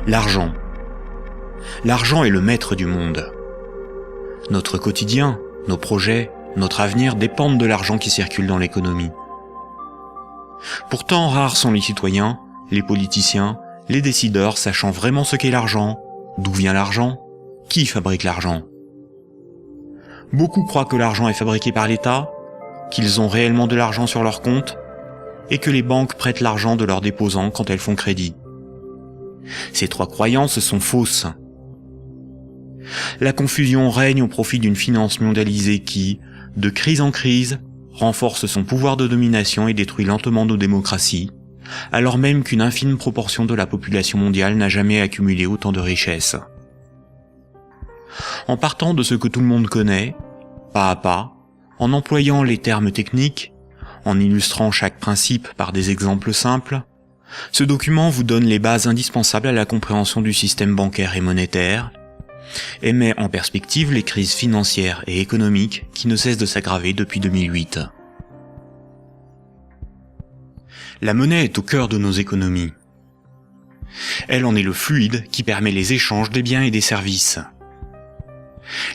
L'argent. L'argent est le maître du monde. Notre quotidien, nos projets, notre avenir dépendent de l'argent qui circule dans l'économie. Pourtant, rares sont les citoyens, les politiciens, les décideurs sachant vraiment ce qu'est l'argent, d'où vient l'argent, qui fabrique l'argent. Beaucoup croient que l'argent est fabriqué par l'État, qu'ils ont réellement de l'argent sur leur compte, et que les banques prêtent l'argent de leurs déposants quand elles font crédit. Ces trois croyances sont fausses. La confusion règne au profit d'une finance mondialisée qui, de crise en crise, renforce son pouvoir de domination et détruit lentement nos démocraties, alors même qu'une infime proportion de la population mondiale n'a jamais accumulé autant de richesses. En partant de ce que tout le monde connaît, pas à pas, en employant les termes techniques, en illustrant chaque principe par des exemples simples, ce document vous donne les bases indispensables à la compréhension du système bancaire et monétaire, et met en perspective les crises financières et économiques qui ne cessent de s'aggraver depuis 2008. La monnaie est au cœur de nos économies. Elle en est le fluide qui permet les échanges des biens et des services.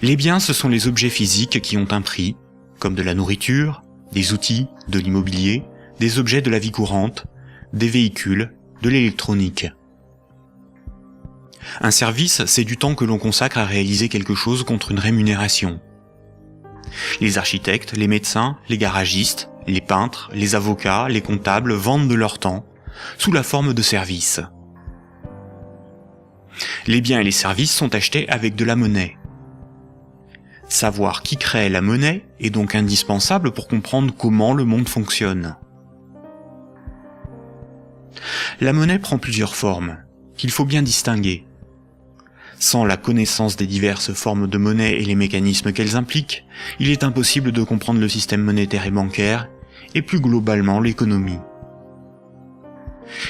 Les biens, ce sont les objets physiques qui ont un prix, comme de la nourriture, des outils, de l'immobilier, des objets de la vie courante, des véhicules, de l'électronique. Un service, c'est du temps que l'on consacre à réaliser quelque chose contre une rémunération. Les architectes, les médecins, les garagistes, les peintres, les avocats, les comptables vendent de leur temps, sous la forme de services. Les biens et les services sont achetés avec de la monnaie. Savoir qui crée la monnaie est donc indispensable pour comprendre comment le monde fonctionne. La monnaie prend plusieurs formes, qu'il faut bien distinguer. Sans la connaissance des diverses formes de monnaie et les mécanismes qu'elles impliquent, il est impossible de comprendre le système monétaire et bancaire, et plus globalement l'économie.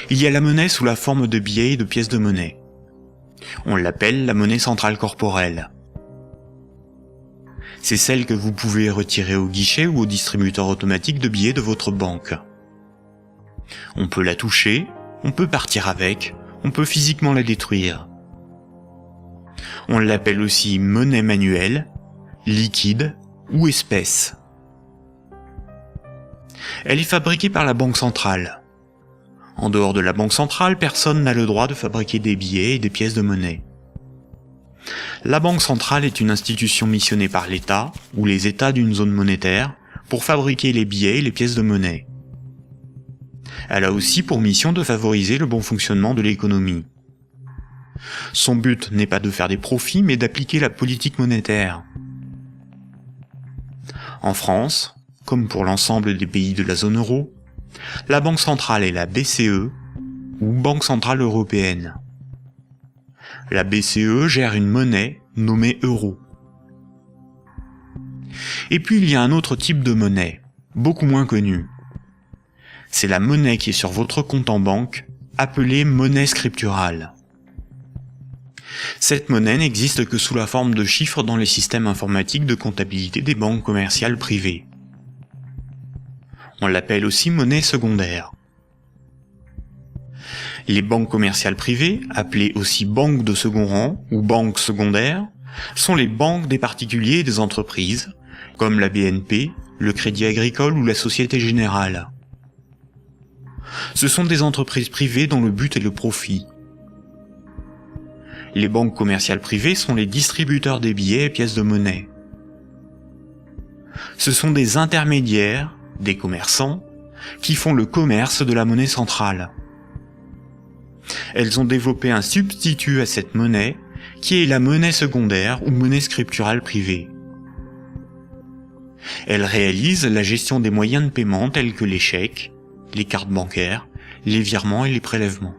Il y a la monnaie sous la forme de billets et de pièces de monnaie. On l'appelle la monnaie centrale corporelle. C'est celle que vous pouvez retirer au guichet ou au distributeur automatique de billets de votre banque. On peut la toucher, on peut partir avec, on peut physiquement la détruire. On l'appelle aussi monnaie manuelle, liquide ou espèce. Elle est fabriquée par la Banque centrale. En dehors de la Banque centrale, personne n'a le droit de fabriquer des billets et des pièces de monnaie. La Banque centrale est une institution missionnée par l'État, ou les États d'une zone monétaire, pour fabriquer les billets et les pièces de monnaie. Elle a aussi pour mission de favoriser le bon fonctionnement de l'économie. Son but n'est pas de faire des profits, mais d'appliquer la politique monétaire. En France, comme pour l'ensemble des pays de la zone euro, la Banque centrale est la BCE, ou Banque centrale européenne. La BCE gère une monnaie nommée euro. Et puis il y a un autre type de monnaie, beaucoup moins connu. C'est la monnaie qui est sur votre compte en banque, appelée monnaie scripturale. Cette monnaie n'existe que sous la forme de chiffres dans les systèmes informatiques de comptabilité des banques commerciales privées. On l'appelle aussi monnaie secondaire. Les banques commerciales privées, appelées aussi banques de second rang ou banques secondaires, sont les banques des particuliers et des entreprises, comme la BNP, le Crédit Agricole ou la Société Générale. Ce sont des entreprises privées dont le but est le profit. Les banques commerciales privées sont les distributeurs des billets et pièces de monnaie. Ce sont des intermédiaires, des commerçants, qui font le commerce de la monnaie centrale. Elles ont développé un substitut à cette monnaie, qui est la monnaie secondaire ou monnaie scripturale privée. Elles réalisent la gestion des moyens de paiement tels que les chèques, les cartes bancaires, les virements et les prélèvements.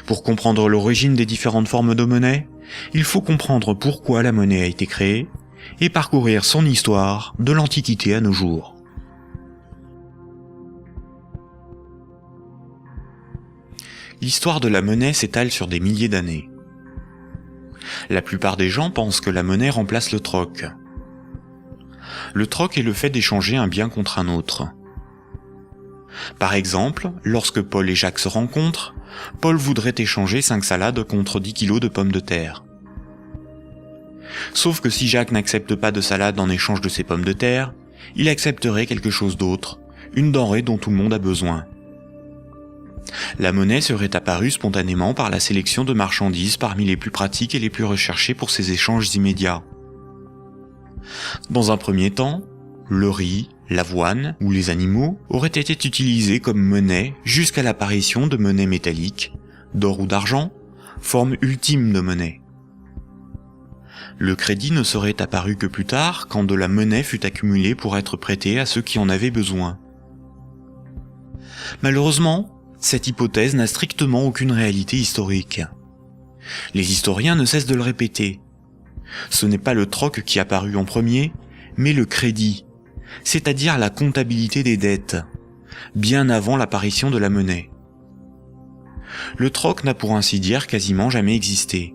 Pour comprendre l'origine des différentes formes de monnaie, il faut comprendre pourquoi la monnaie a été créée et parcourir son histoire de l'Antiquité à nos jours. L'histoire de la monnaie s'étale sur des milliers d'années. La plupart des gens pensent que la monnaie remplace le troc. Le troc est le fait d'échanger un bien contre un autre. Par exemple, lorsque Paul et Jacques se rencontrent, Paul voudrait échanger 5 salades contre 10 kilos de pommes de terre. Sauf que si Jacques n'accepte pas de salade en échange de ses pommes de terre, il accepterait quelque chose d'autre, une denrée dont tout le monde a besoin. La monnaie serait apparue spontanément par la sélection de marchandises parmi les plus pratiques et les plus recherchées pour ces échanges immédiats. Dans un premier temps, le riz, l'avoine ou les animaux auraient été utilisés comme monnaie jusqu'à l'apparition de monnaies métalliques, d'or ou d'argent, forme ultime de monnaie. Le crédit ne serait apparu que plus tard, quand de la monnaie fut accumulée pour être prêtée à ceux qui en avaient besoin. Malheureusement, cette hypothèse n'a strictement aucune réalité historique. Les historiens ne cessent de le répéter. Ce n'est pas le troc qui apparut en premier, mais le crédit, c'est-à-dire la comptabilité des dettes, bien avant l'apparition de la monnaie. Le troc n'a pour ainsi dire quasiment jamais existé.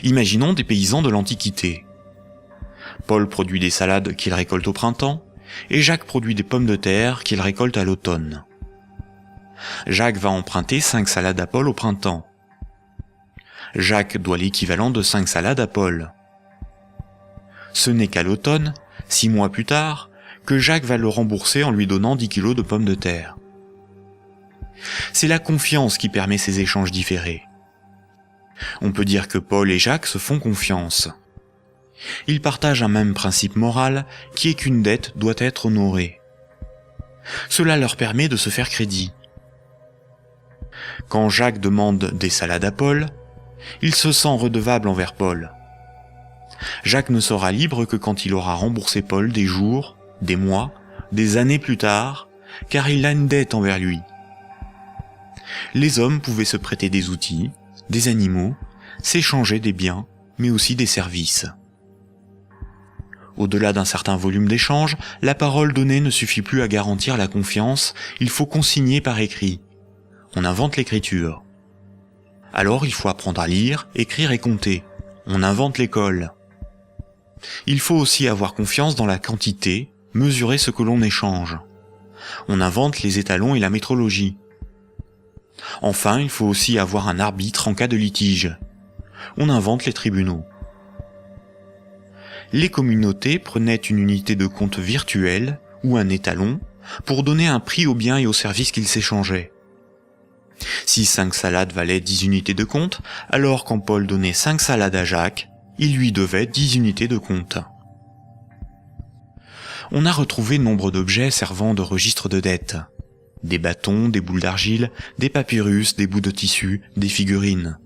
Imaginons des paysans de l'Antiquité. Paul produit des salades qu'il récolte au printemps, et Jacques produit des pommes de terre qu'il récolte à l'automne. Jacques va emprunter 5 salades à Paul au printemps. Jacques doit l'équivalent de 5 salades à Paul. Ce n'est qu'à l'automne, 6 mois plus tard, que Jacques va le rembourser en lui donnant 10 kilos de pommes de terre. C'est la confiance qui permet ces échanges différés. On peut dire que Paul et Jacques se font confiance. Ils partagent un même principe moral qui est qu'une dette doit être honorée. Cela leur permet de se faire crédit. Quand Jacques demande des salades à Paul, il se sent redevable envers Paul. Jacques ne sera libre que quand il aura remboursé Paul des jours, des mois, des années plus tard, car il a une dette envers lui. Les hommes pouvaient se prêter des outils, des animaux, s'échanger des biens, mais aussi des services. Au-delà d'un certain volume d'échanges, la parole donnée ne suffit plus à garantir la confiance, il faut consigner par écrit. On invente l'écriture. Alors il faut apprendre à lire, écrire et compter. On invente l'école. Il faut aussi avoir confiance dans la quantité, mesurer ce que l'on échange. On invente les étalons et la métrologie. Enfin, il faut aussi avoir un arbitre en cas de litige. On invente les tribunaux. Les communautés prenaient une unité de compte virtuelle, ou un étalon, pour donner un prix aux biens et aux services qu'ils s'échangeaient. Si 5 salades valaient 10 unités de compte, alors quand Paul donnait 5 salades à Jacques, il lui devait 10 unités de compte. On a retrouvé nombre d'objets servant de registre de dette. Des bâtons, des boules d'argile, des papyrus, des bouts de tissu, des figurines.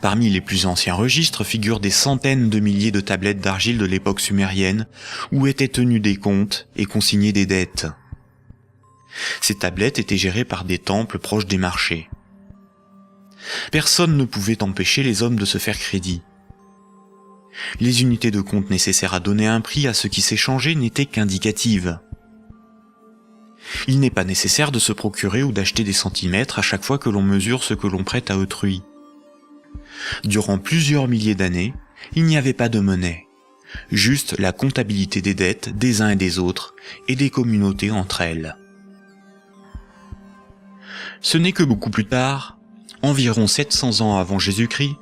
Parmi les plus anciens registres figurent des centaines de milliers de tablettes d'argile de l'époque sumérienne, où étaient tenus des comptes et consignés des dettes. Ces tablettes étaient gérées par des temples proches des marchés. Personne ne pouvait empêcher les hommes de se faire crédit. Les unités de compte nécessaires à donner un prix à ce qui s'échangeait n'étaient qu'indicatives. Il n'est pas nécessaire de se procurer ou d'acheter des centimètres à chaque fois que l'on mesure ce que l'on prête à autrui. Durant plusieurs milliers d'années, il n'y avait pas de monnaie, juste la comptabilité des dettes des uns et des autres, et des communautés entre elles. Ce n'est que beaucoup plus tard, environ 700 ans avant Jésus-Christ,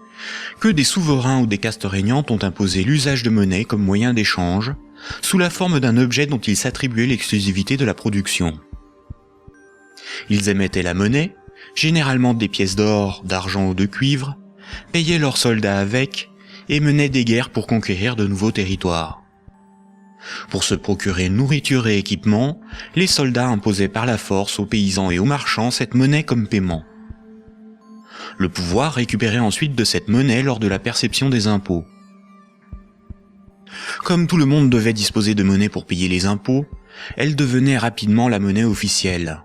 que des souverains ou des castes régnantes ont imposé l'usage de monnaie comme moyen d'échange, sous la forme d'un objet dont ils s'attribuaient l'exclusivité de la production. Ils émettaient la monnaie, généralement des pièces d'or, d'argent ou de cuivre, payaient leurs soldats avec, et menaient des guerres pour conquérir de nouveaux territoires. Pour se procurer nourriture et équipement, les soldats imposaient par la force aux paysans et aux marchands cette monnaie comme paiement. Le pouvoir récupérait ensuite de cette monnaie lors de la perception des impôts. Comme tout le monde devait disposer de monnaie pour payer les impôts, elle devenait rapidement la monnaie officielle.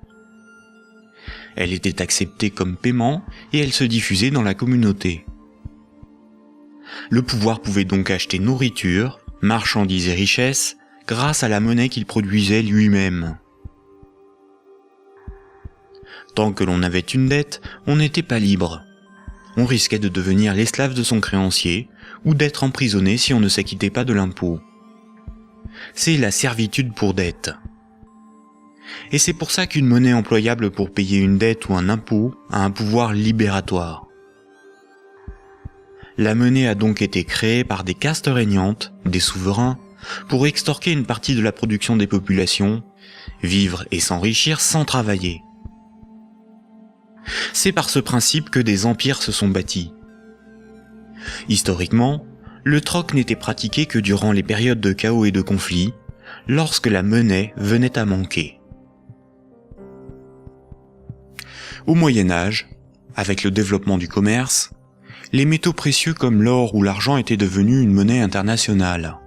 Elle était acceptée comme paiement et elle se diffusait dans la communauté. Le pouvoir pouvait donc acheter nourriture, marchandises et richesses grâce à la monnaie qu'il produisait lui-même. Tant que l'on avait une dette, on n'était pas libre. On risquait de devenir l'esclave de son créancier ou d'être emprisonné si on ne s'acquittait pas de l'impôt. C'est la servitude pour dette. Et c'est pour ça qu'une monnaie employable pour payer une dette ou un impôt a un pouvoir libératoire. La monnaie a donc été créée par des castes régnantes, des souverains, pour extorquer une partie de la production des populations, vivre et s'enrichir sans travailler. C'est par ce principe que des empires se sont bâtis. Historiquement, le troc n'était pratiqué que durant les périodes de chaos et de conflits, lorsque la monnaie venait à manquer. Au Moyen Âge, avec le développement du commerce, les métaux précieux comme l'or ou l'argent étaient devenus une monnaie internationale.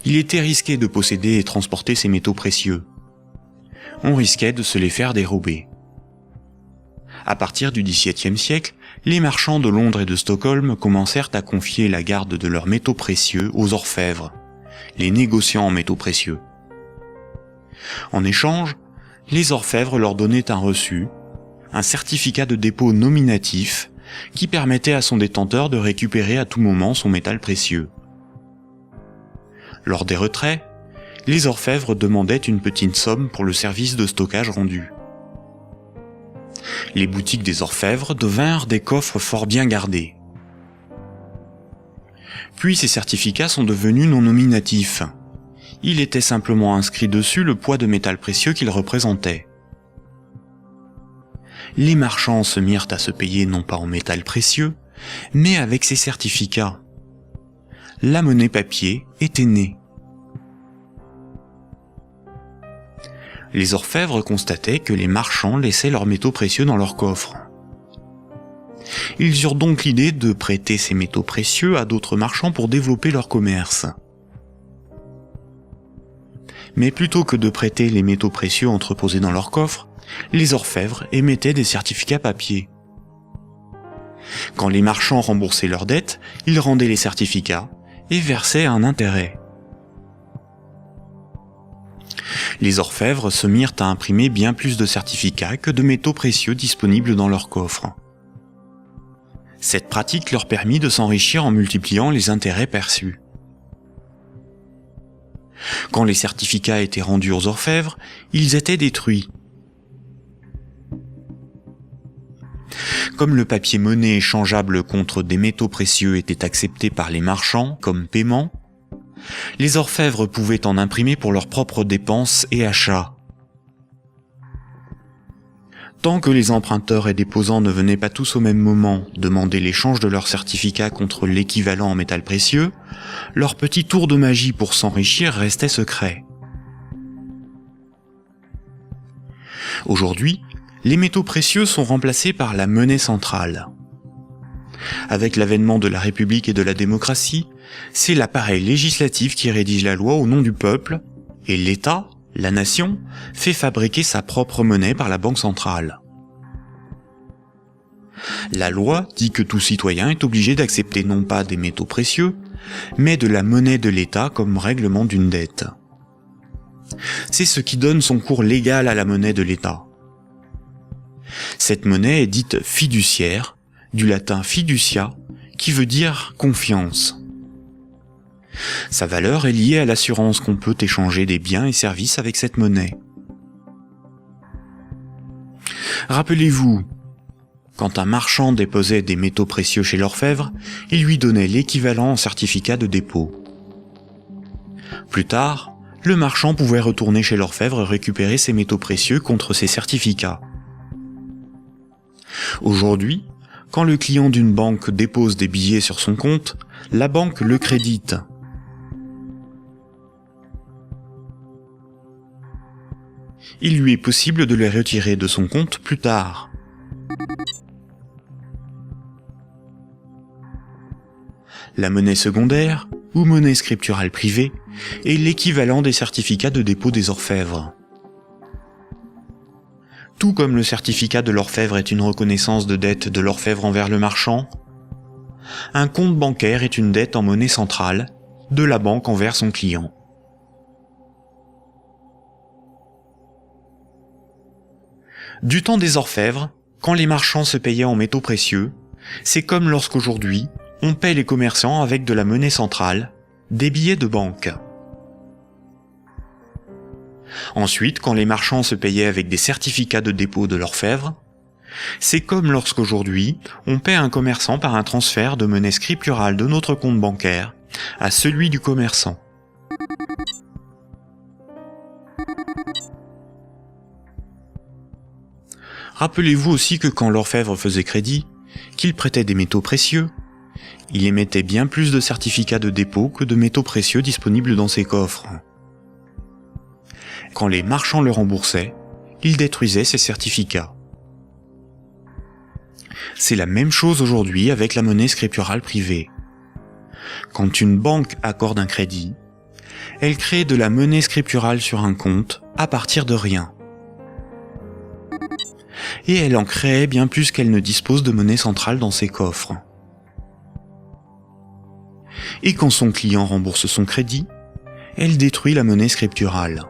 Il était risqué de posséder et transporter ces métaux précieux. On risquait de se les faire dérober. À partir du XVIIe siècle, les marchands de Londres et de Stockholm commencèrent à confier la garde de leurs métaux précieux aux orfèvres, les négociants en métaux précieux. En échange, les orfèvres leur donnaient un reçu, un certificat de dépôt nominatif qui permettait à son détenteur de récupérer à tout moment son métal précieux. Lors des retraits, les orfèvres demandaient une petite somme pour le service de stockage rendu. Les boutiques des orfèvres devinrent des coffres fort bien gardés. Puis ces certificats sont devenus non nominatifs. Il était simplement inscrit dessus le poids de métal précieux qu'ils représentaient. Les marchands se mirent à se payer non pas en métal précieux, mais avec ces certificats. La monnaie papier était née. Les orfèvres constataient que les marchands laissaient leurs métaux précieux dans leurs coffres. Ils eurent donc l'idée de prêter ces métaux précieux à d'autres marchands pour développer leur commerce. Mais plutôt que de prêter les métaux précieux entreposés dans leurs coffres, les orfèvres émettaient des certificats papier. Quand les marchands remboursaient leurs dettes, ils rendaient les certificats et versaient un intérêt. Les orfèvres se mirent à imprimer bien plus de certificats que de métaux précieux disponibles dans leurs coffres. Cette pratique leur permit de s'enrichir en multipliant les intérêts perçus. Quand les certificats étaient rendus aux orfèvres, ils étaient détruits. Comme le papier monnaie échangeable contre des métaux précieux était accepté par les marchands comme paiement, les orfèvres pouvaient en imprimer pour leurs propres dépenses et achats. Tant que les emprunteurs et déposants ne venaient pas tous au même moment demander l'échange de leurs certificats contre l'équivalent en métal précieux, leur petit tour de magie pour s'enrichir restait secret. Aujourd'hui, les métaux précieux sont remplacés par la monnaie centrale. Avec l'avènement de la République et de la démocratie, c'est l'appareil législatif qui rédige la loi au nom du peuple, et l'État, la nation, fait fabriquer sa propre monnaie par la Banque centrale. La loi dit que tout citoyen est obligé d'accepter non pas des métaux précieux, mais de la monnaie de l'État comme règlement d'une dette. C'est ce qui donne son cours légal à la monnaie de l'État. Cette monnaie est dite fiduciaire, du latin fiducia, qui veut dire confiance. Sa valeur est liée à l'assurance qu'on peut échanger des biens et services avec cette monnaie. Rappelez-vous, quand un marchand déposait des métaux précieux chez l'orfèvre, il lui donnait l'équivalent en certificat de dépôt. Plus tard, le marchand pouvait retourner chez l'orfèvre et récupérer ses métaux précieux contre ses certificats. Aujourd'hui, quand le client d'une banque dépose des billets sur son compte, la banque le crédite. Il lui est possible de les retirer de son compte plus tard. La monnaie secondaire, ou monnaie scripturale privée, est l'équivalent des certificats de dépôt des orfèvres. Tout comme le certificat de l'orfèvre est une reconnaissance de dette de l'orfèvre envers le marchand, un compte bancaire est une dette en monnaie centrale de la banque envers son client. Du temps des orfèvres, quand les marchands se payaient en métaux précieux, c'est comme lorsqu'aujourd'hui, on paie les commerçants avec de la monnaie centrale, des billets de banque. Ensuite, quand les marchands se payaient avec des certificats de dépôt de l'orfèvre, c'est comme lorsqu'aujourd'hui, on paie un commerçant par un transfert de monnaie scripturale de notre compte bancaire à celui du commerçant. Rappelez-vous aussi que quand l'orfèvre faisait crédit, qu'il prêtait des métaux précieux, il émettait bien plus de certificats de dépôt que de métaux précieux disponibles dans ses coffres. Quand les marchands le remboursaient, il détruisait ces certificats. C'est la même chose aujourd'hui avec la monnaie scripturale privée. Quand une banque accorde un crédit, elle crée de la monnaie scripturale sur un compte à partir de rien. Et elle en crée bien plus qu'elle ne dispose de monnaie centrale dans ses coffres. Et quand son client rembourse son crédit, elle détruit la monnaie scripturale.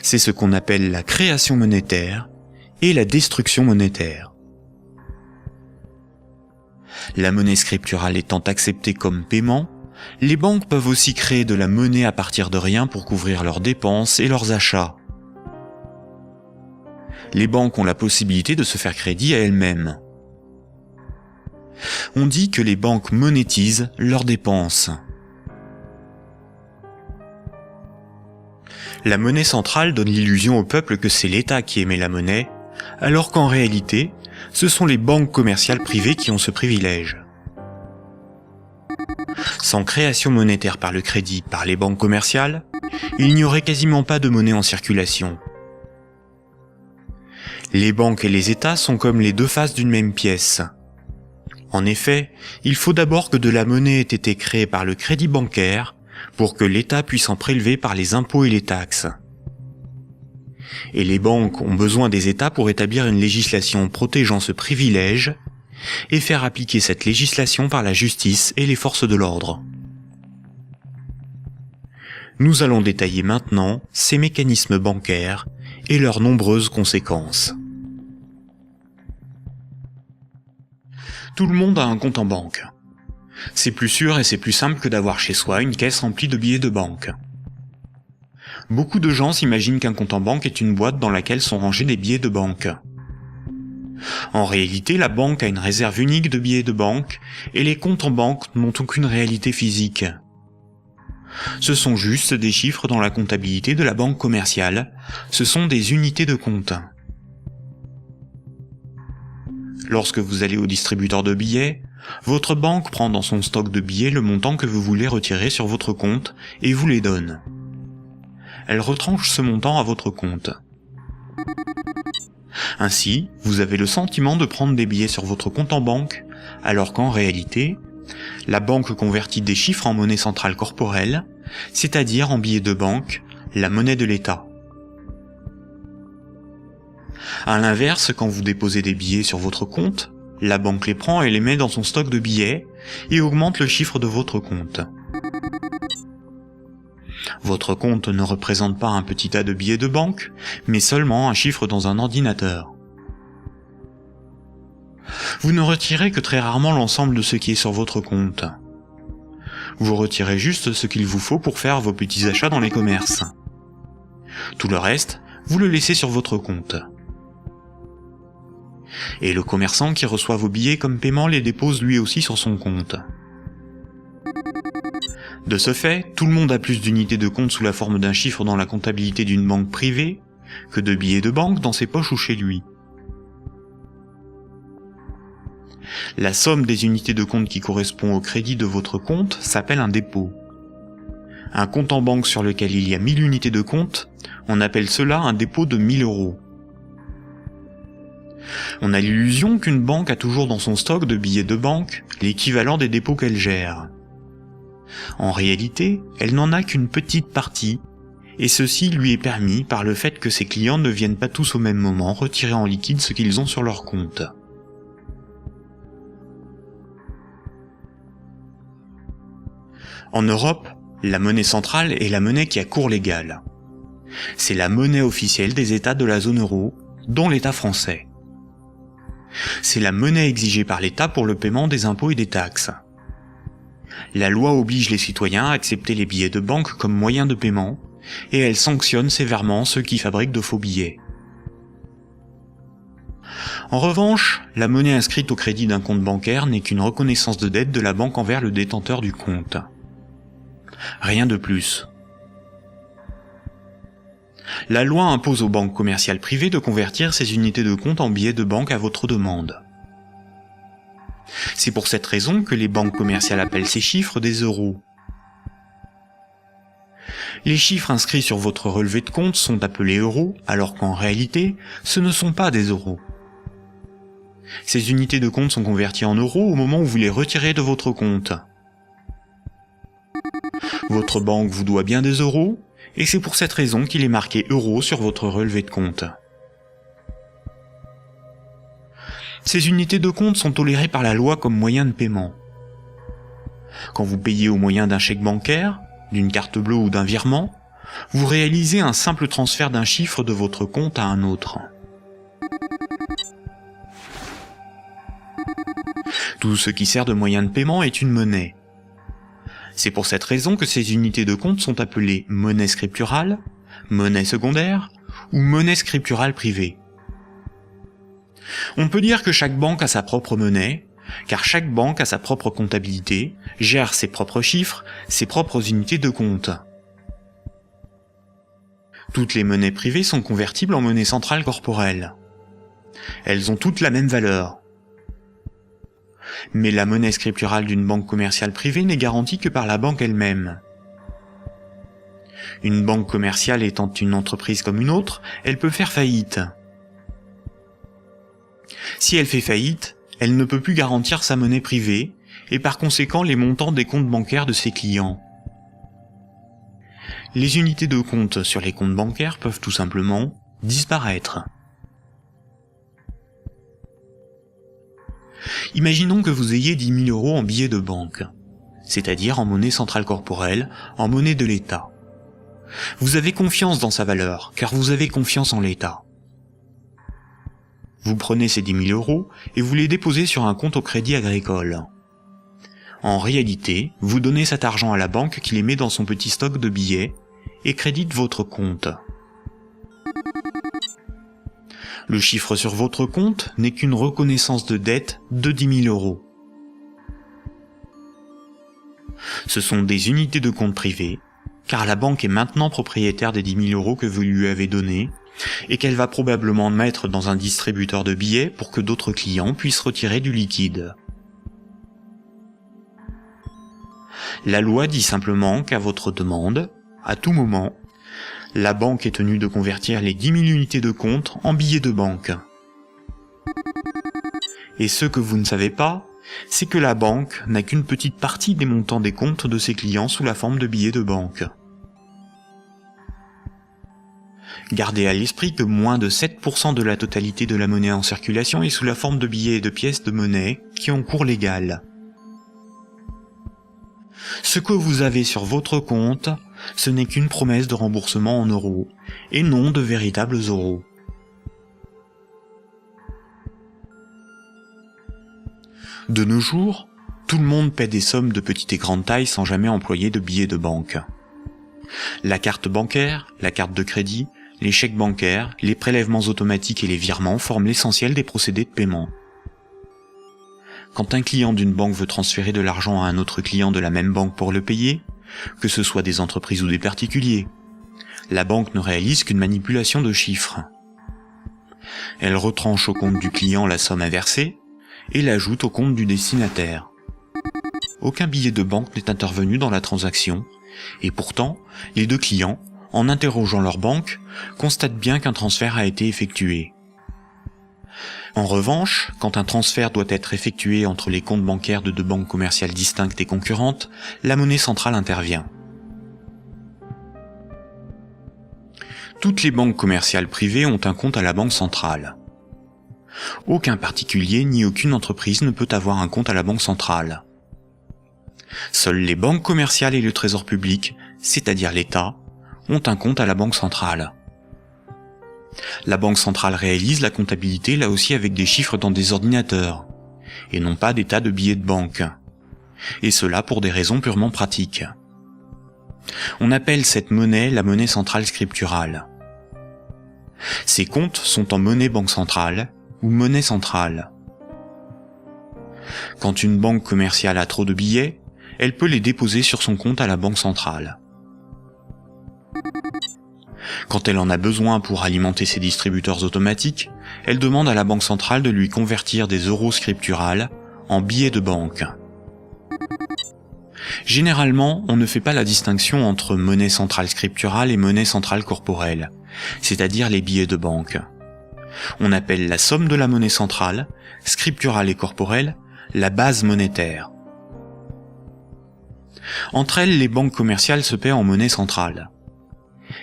C'est ce qu'on appelle la création monétaire et la destruction monétaire. La monnaie scripturale étant acceptée comme paiement, les banques peuvent aussi créer de la monnaie à partir de rien pour couvrir leurs dépenses et leurs achats. Les banques ont la possibilité de se faire crédit à elles-mêmes. On dit que les banques monétisent leurs dépenses. La monnaie centrale donne l'illusion au peuple que c'est l'État qui émet la monnaie, alors qu'en réalité, ce sont les banques commerciales privées qui ont ce privilège. Sans création monétaire par le crédit par les banques commerciales, il n'y aurait quasiment pas de monnaie en circulation. Les banques et les États sont comme les deux faces d'une même pièce. En effet, il faut d'abord que de la monnaie ait été créée par le crédit bancaire pour que l'État puisse en prélever par les impôts et les taxes. Et les banques ont besoin des États pour établir une législation protégeant ce privilège et faire appliquer cette législation par la justice et les forces de l'ordre. Nous allons détailler maintenant ces mécanismes bancaires et leurs nombreuses conséquences. Tout le monde a un compte en banque. C'est plus sûr et c'est plus simple que d'avoir chez soi une caisse remplie de billets de banque. Beaucoup de gens s'imaginent qu'un compte en banque est une boîte dans laquelle sont rangés des billets de banque. En réalité, la banque a une réserve unique de billets de banque et les comptes en banque n'ont aucune réalité physique. Ce sont juste des chiffres dans la comptabilité de la banque commerciale, ce sont des unités de compte. Lorsque vous allez au distributeur de billets, votre banque prend dans son stock de billets le montant que vous voulez retirer sur votre compte et vous les donne. Elle retranche ce montant à votre compte. Ainsi, vous avez le sentiment de prendre des billets sur votre compte en banque, alors qu'en réalité, la banque convertit des chiffres en monnaie centrale corporelle, c'est-à-dire en billets de banque, la monnaie de l'État. À l'inverse, quand vous déposez des billets sur votre compte, la banque les prend et les met dans son stock de billets et augmente le chiffre de votre compte. Votre compte ne représente pas un petit tas de billets de banque, mais seulement un chiffre dans un ordinateur. Vous ne retirez que très rarement l'ensemble de ce qui est sur votre compte. Vous retirez juste ce qu'il vous faut pour faire vos petits achats dans les commerces. Tout le reste, vous le laissez sur votre compte. Et le commerçant qui reçoit vos billets comme paiement les dépose lui aussi sur son compte. De ce fait, tout le monde a plus d'unités de compte sous la forme d'un chiffre dans la comptabilité d'une banque privée que de billets de banque dans ses poches ou chez lui. La somme des unités de compte qui correspond au crédit de votre compte s'appelle un dépôt. Un compte en banque sur lequel il y a 1000 unités de compte, on appelle cela un dépôt de 1000 €. On a l'illusion qu'une banque a toujours dans son stock de billets de banque l'équivalent des dépôts qu'elle gère. En réalité, elle n'en a qu'une petite partie, et ceci lui est permis par le fait que ses clients ne viennent pas tous au même moment retirer en liquide ce qu'ils ont sur leur compte. En Europe, la monnaie centrale est la monnaie qui a cours légal. C'est la monnaie officielle des États de la zone euro, dont l'État français. C'est la monnaie exigée par l'État pour le paiement des impôts et des taxes. La loi oblige les citoyens à accepter les billets de banque comme moyen de paiement, et elle sanctionne sévèrement ceux qui fabriquent de faux billets. En revanche, la monnaie inscrite au crédit d'un compte bancaire n'est qu'une reconnaissance de dette de la banque envers le détenteur du compte. Rien de plus. La loi impose aux banques commerciales privées de convertir ces unités de compte en billets de banque à votre demande. C'est pour cette raison que les banques commerciales appellent ces chiffres des euros. Les chiffres inscrits sur votre relevé de compte sont appelés euros, alors qu'en réalité, ce ne sont pas des euros. Ces unités de compte sont converties en euros au moment où vous les retirez de votre compte. Votre banque vous doit bien des euros, et c'est pour cette raison qu'il est marqué euros sur votre relevé de compte. Ces unités de compte sont tolérées par la loi comme moyen de paiement. Quand vous payez au moyen d'un chèque bancaire, d'une carte bleue ou d'un virement, vous réalisez un simple transfert d'un chiffre de votre compte à un autre. Tout ce qui sert de moyen de paiement est une monnaie. C'est pour cette raison que ces unités de compte sont appelées monnaie scripturale, monnaie secondaire ou monnaie scripturale privée. On peut dire que chaque banque a sa propre monnaie, car chaque banque a sa propre comptabilité, gère ses propres chiffres, ses propres unités de compte. Toutes les monnaies privées sont convertibles en monnaie centrale corporelle. Elles ont toutes la même valeur. Mais la monnaie scripturale d'une banque commerciale privée n'est garantie que par la banque elle-même. Une banque commerciale étant une entreprise comme une autre, elle peut faire faillite. Si elle fait faillite, elle ne peut plus garantir sa monnaie privée, et par conséquent les montants des comptes bancaires de ses clients. Les unités de compte sur les comptes bancaires peuvent tout simplement disparaître. Imaginons que vous ayez 10 000 euros en billets de banque, c'est-à-dire en monnaie centrale corporelle, en monnaie de l'État. Vous avez confiance dans sa valeur, car vous avez confiance en l'État. Vous prenez ces 10 000 euros et vous les déposez sur un compte au Crédit Agricole. En réalité, vous donnez cet argent à la banque qui les met dans son petit stock de billets et crédite votre compte. Le chiffre sur votre compte n'est qu'une reconnaissance de dette de 10 000 euros. Ce sont des unités de compte privées, car la banque est maintenant propriétaire des 10 000 euros que vous lui avez donnés, et qu'elle va probablement mettre dans un distributeur de billets pour que d'autres clients puissent retirer du liquide. La loi dit simplement qu'à votre demande, à tout moment, la banque est tenue de convertir les 10 000 unités de compte en billets de banque. Et ce que vous ne savez pas, c'est que la banque n'a qu'une petite partie des montants des comptes de ses clients sous la forme de billets de banque. Gardez à l'esprit que moins de 7% de la totalité de la monnaie en circulation est sous la forme de billets et de pièces de monnaie qui ont cours légal. Ce que vous avez sur votre compte, ce n'est qu'une promesse de remboursement en euros, et non de véritables euros. De nos jours, tout le monde paie des sommes de petite et grande taille sans jamais employer de billets de banque. La carte bancaire, la carte de crédit, les chèques bancaires, les prélèvements automatiques et les virements forment l'essentiel des procédés de paiement. Quand un client d'une banque veut transférer de l'argent à un autre client de la même banque pour le payer, que ce soit des entreprises ou des particuliers, la banque ne réalise qu'une manipulation de chiffres. Elle retranche au compte du client la somme à verser et l'ajoute au compte du destinataire. Aucun billet de banque n'est intervenu dans la transaction, et pourtant, les deux clients, en interrogeant leur banque, constatent bien qu'un transfert a été effectué. En revanche, quand un transfert doit être effectué entre les comptes bancaires de deux banques commerciales distinctes et concurrentes, la monnaie centrale intervient. Toutes les banques commerciales privées ont un compte à la banque centrale. Aucun particulier ni aucune entreprise ne peut avoir un compte à la banque centrale. Seules les banques commerciales et le trésor public, c'est-à-dire l'État, ont un compte à la banque centrale. La banque centrale réalise la comptabilité là aussi avec des chiffres dans des ordinateurs, et non pas des tas de billets de banque. Et cela pour des raisons purement pratiques. On appelle cette monnaie la monnaie centrale scripturale. Ces comptes sont en monnaie banque centrale ou monnaie centrale. Quand une banque commerciale a trop de billets, elle peut les déposer sur son compte à la banque centrale. Quand elle en a besoin pour alimenter ses distributeurs automatiques, elle demande à la banque centrale de lui convertir des euros scripturales en billets de banque. Généralement, on ne fait pas la distinction entre monnaie centrale scripturale et monnaie centrale corporelle, c'est-à-dire les billets de banque. On appelle la somme de la monnaie centrale, scripturale et corporelle, la base monétaire. Entre elles, les banques commerciales se paient en monnaie centrale.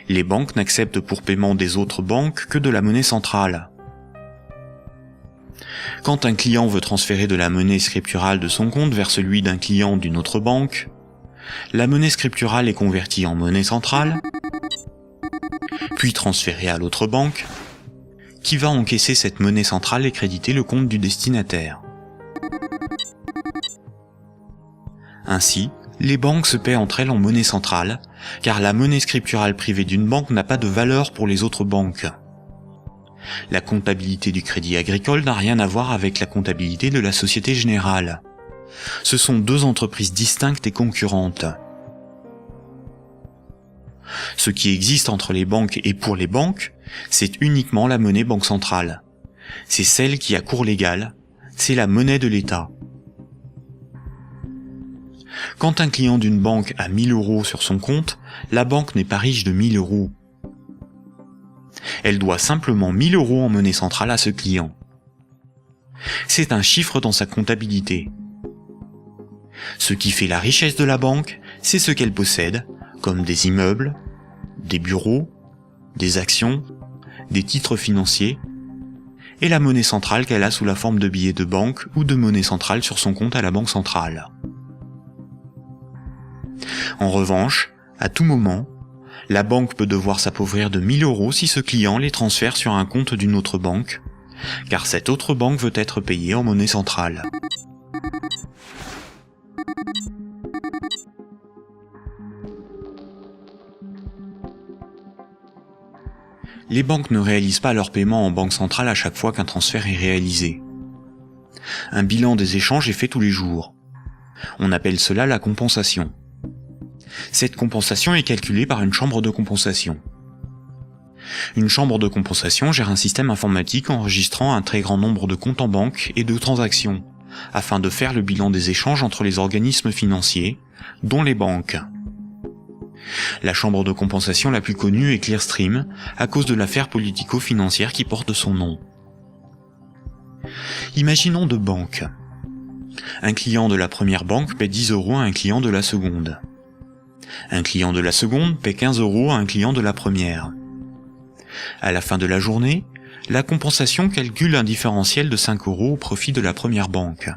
Les banques n'acceptent pour paiement des autres banques que de la monnaie centrale. Quand un client veut transférer de la monnaie scripturale de son compte vers celui d'un client d'une autre banque, la monnaie scripturale est convertie en monnaie centrale, puis transférée à l'autre banque, qui va encaisser cette monnaie centrale et créditer le compte du destinataire. Ainsi, les banques se paient entre elles en monnaie centrale, car la monnaie scripturale privée d'une banque n'a pas de valeur pour les autres banques. La comptabilité du Crédit Agricole n'a rien à voir avec la comptabilité de la Société Générale. Ce sont deux entreprises distinctes et concurrentes. Ce qui existe entre les banques et pour les banques, c'est uniquement la monnaie banque centrale. C'est celle qui a cours légal, c'est la monnaie de l'État. Quand un client d'une banque a 1000 € sur son compte, la banque n'est pas riche de 1000 €. Elle doit simplement 1000 € en monnaie centrale à ce client. C'est un chiffre dans sa comptabilité. Ce qui fait la richesse de la banque, c'est ce qu'elle possède, comme des immeubles, des bureaux, des actions, des titres financiers, et la monnaie centrale qu'elle a sous la forme de billets de banque ou de monnaie centrale sur son compte à la banque centrale. En revanche, à tout moment, la banque peut devoir s'appauvrir de 1000 € si ce client les transfère sur un compte d'une autre banque, car cette autre banque veut être payée en monnaie centrale. Les banques ne réalisent pas leur paiement en banque centrale à chaque fois qu'un transfert est réalisé. Un bilan des échanges est fait tous les jours. On appelle cela la compensation. Cette compensation est calculée par une chambre de compensation. Une chambre de compensation gère un système informatique enregistrant un très grand nombre de comptes en banque et de transactions, afin de faire le bilan des échanges entre les organismes financiers, dont les banques. La chambre de compensation la plus connue est Clearstream, à cause de l'affaire politico-financière qui porte son nom. Imaginons deux banques. Un client de la première banque paie 10 € à un client de la seconde. Un client de la seconde paie 15 € à un client de la première. À la fin de la journée, la compensation calcule un différentiel de 5 € au profit de la première banque.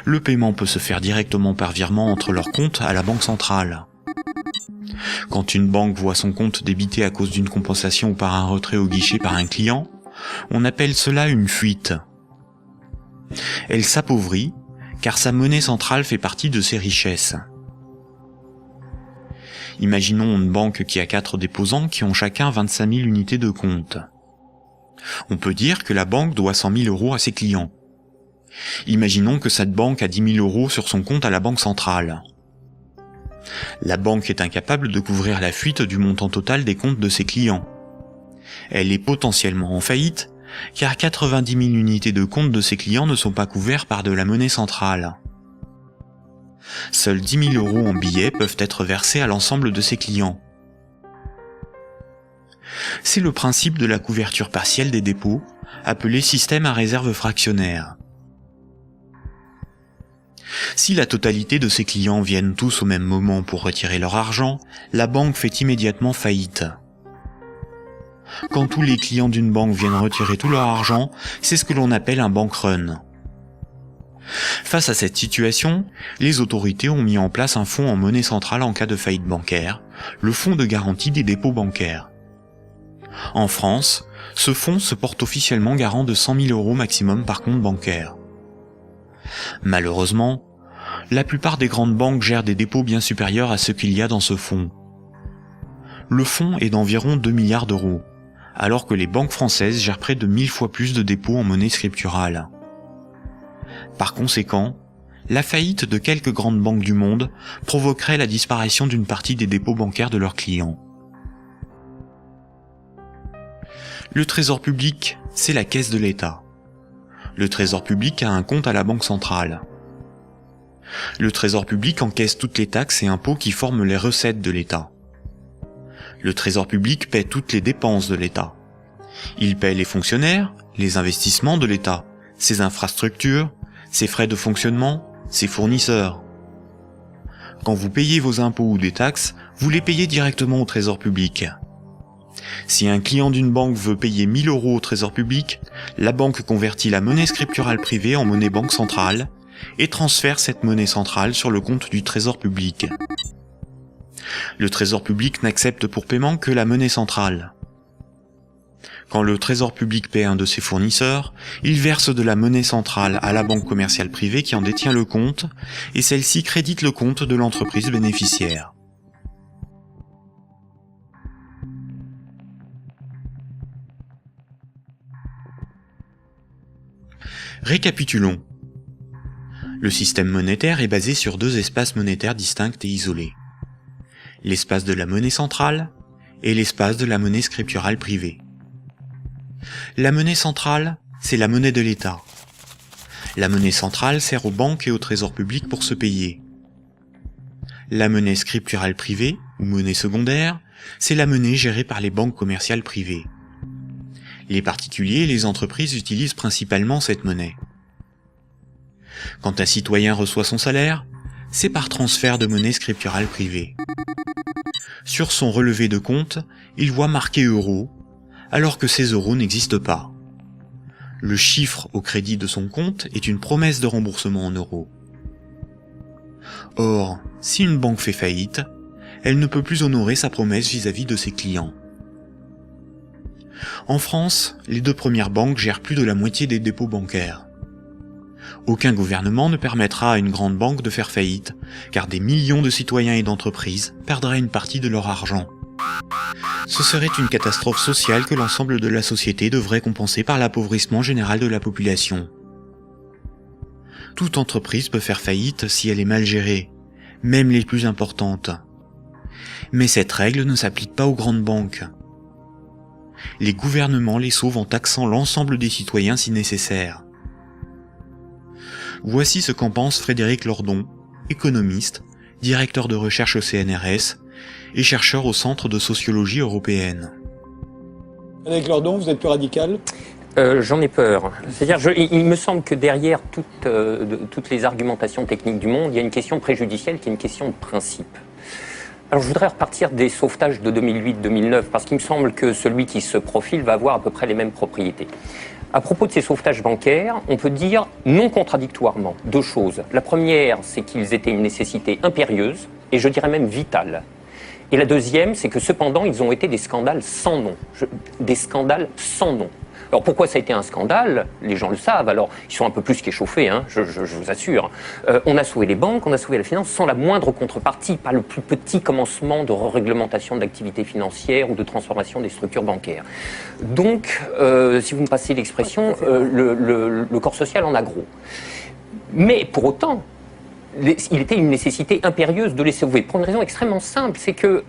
Le paiement peut se faire directement par virement entre leurs comptes à la banque centrale. Quand une banque voit son compte débité à cause d'une compensation ou par un retrait au guichet par un client, on appelle cela une fuite. Elle s'appauvrit, car sa monnaie centrale fait partie de ses richesses. Imaginons une banque qui a 4 déposants qui ont chacun 25 000 unités de compte. On peut dire que la banque doit 100 000 € à ses clients. Imaginons que cette banque a 10 000 € sur son compte à la banque centrale. La banque est incapable de couvrir la fuite du montant total des comptes de ses clients. Elle est potentiellement en faillite, car 90 000 unités de compte de ses clients ne sont pas couverts par de la monnaie centrale. Seuls 10 000 € en billets peuvent être versés à l'ensemble de ses clients. C'est le principe de la couverture partielle des dépôts, appelé système à réserve fractionnaire. Si la totalité de ses clients viennent tous au même moment pour retirer leur argent, la banque fait immédiatement faillite. Quand tous les clients d'une banque viennent retirer tout leur argent, c'est ce que l'on appelle un bank run. Face à cette situation, les autorités ont mis en place un fonds en monnaie centrale en cas de faillite bancaire, le fonds de garantie des dépôts bancaires. En France, ce fonds se porte officiellement garant de 100 000 € maximum par compte bancaire. Malheureusement, La plupart des grandes banques gèrent des dépôts bien supérieurs à ce qu'il y a dans ce fonds. Le fonds est d'environ 2 milliards d'euros, alors que les banques françaises gèrent près de 1000 fois plus de dépôts en monnaie scripturale. Par conséquent, la faillite de quelques grandes banques du monde provoquerait la disparition d'une partie des dépôts bancaires de leurs clients. Le trésor public, c'est la caisse de l'État. Le trésor public a un compte à la Banque centrale. Le trésor public encaisse toutes les taxes et impôts qui forment les recettes de l'État. Le trésor public paie toutes les dépenses de l'État. Il paie les fonctionnaires, les investissements de l'État, ses infrastructures, ses frais de fonctionnement, ses fournisseurs. Quand vous payez vos impôts ou des taxes, vous les payez directement au trésor public. Si un client d'une banque veut payer 1000 € au trésor public, la banque convertit la monnaie scripturale privée en monnaie banque centrale et transfère cette monnaie centrale sur le compte du trésor public. Le trésor public n'accepte pour paiement que la monnaie centrale. Quand le trésor public paie un de ses fournisseurs, il verse de la monnaie centrale à la banque commerciale privée qui en détient le compte, et celle-ci crédite le compte de l'entreprise bénéficiaire. Récapitulons. Le système monétaire est basé sur 2 espaces monétaires distincts et isolés. L'espace de la monnaie centrale et l'espace de la monnaie scripturale privée. La monnaie centrale, c'est la monnaie de l'État. La monnaie centrale sert aux banques et au trésor public pour se payer. La monnaie scripturale privée, ou monnaie secondaire, c'est la monnaie gérée par les banques commerciales privées. Les particuliers et les entreprises utilisent principalement cette monnaie. Quand un citoyen reçoit son salaire, c'est par transfert de monnaie scripturale privée. Sur son relevé de compte, il voit marqué euros, alors que ces euros n'existent pas. Le chiffre au crédit de son compte est une promesse de remboursement en euros. Or, si une banque fait faillite, elle ne peut plus honorer sa promesse vis-à-vis de ses clients. En France, les 2 premières banques gèrent plus de la moitié des dépôts bancaires. Aucun gouvernement ne permettra à une grande banque de faire faillite, car des millions de citoyens et d'entreprises perdraient une partie de leur argent. Ce serait une catastrophe sociale que l'ensemble de la société devrait compenser par l'appauvrissement général de la population. Toute entreprise peut faire faillite si elle est mal gérée, même les plus importantes. Mais cette règle ne s'applique pas aux grandes banques. Les gouvernements les sauvent en taxant l'ensemble des citoyens si nécessaire. Voici ce qu'en pense Frédéric Lordon, économiste, directeur de recherche au CNRS et chercheur au Centre de sociologie européenne. Frédéric Lordon, vous êtes plus radical ? J'en ai peur. C'est-à-dire, il me semble que derrière toutes les argumentations techniques du monde, il y a une question préjudicielle qui est une question de principe. Alors je voudrais repartir des sauvetages de 2008-2009, parce qu'il me semble que celui qui se profile va avoir à peu près les mêmes propriétés. À propos de ces sauvetages bancaires, on peut dire non contradictoirement 2 choses. La première, c'est qu'ils étaient une nécessité impérieuse, et je dirais même vitale. Et la deuxième, c'est que cependant, ils ont été des scandales sans nom. Des scandales sans nom. Alors pourquoi ça a été un scandale? Les gens le savent, alors ils sont un peu plus qu'échauffés, hein, je vous assure. On a sauvé les banques, on a sauvé la finance sans la moindre contrepartie, pas le plus petit commencement de réglementation de l'activité financière ou de transformation des structures bancaires. Donc, si vous me passez l'expression, le corps social en a gros. Mais pour autant, il était une nécessité impérieuse de les sauver, pour une raison extrêmement simple, c'est que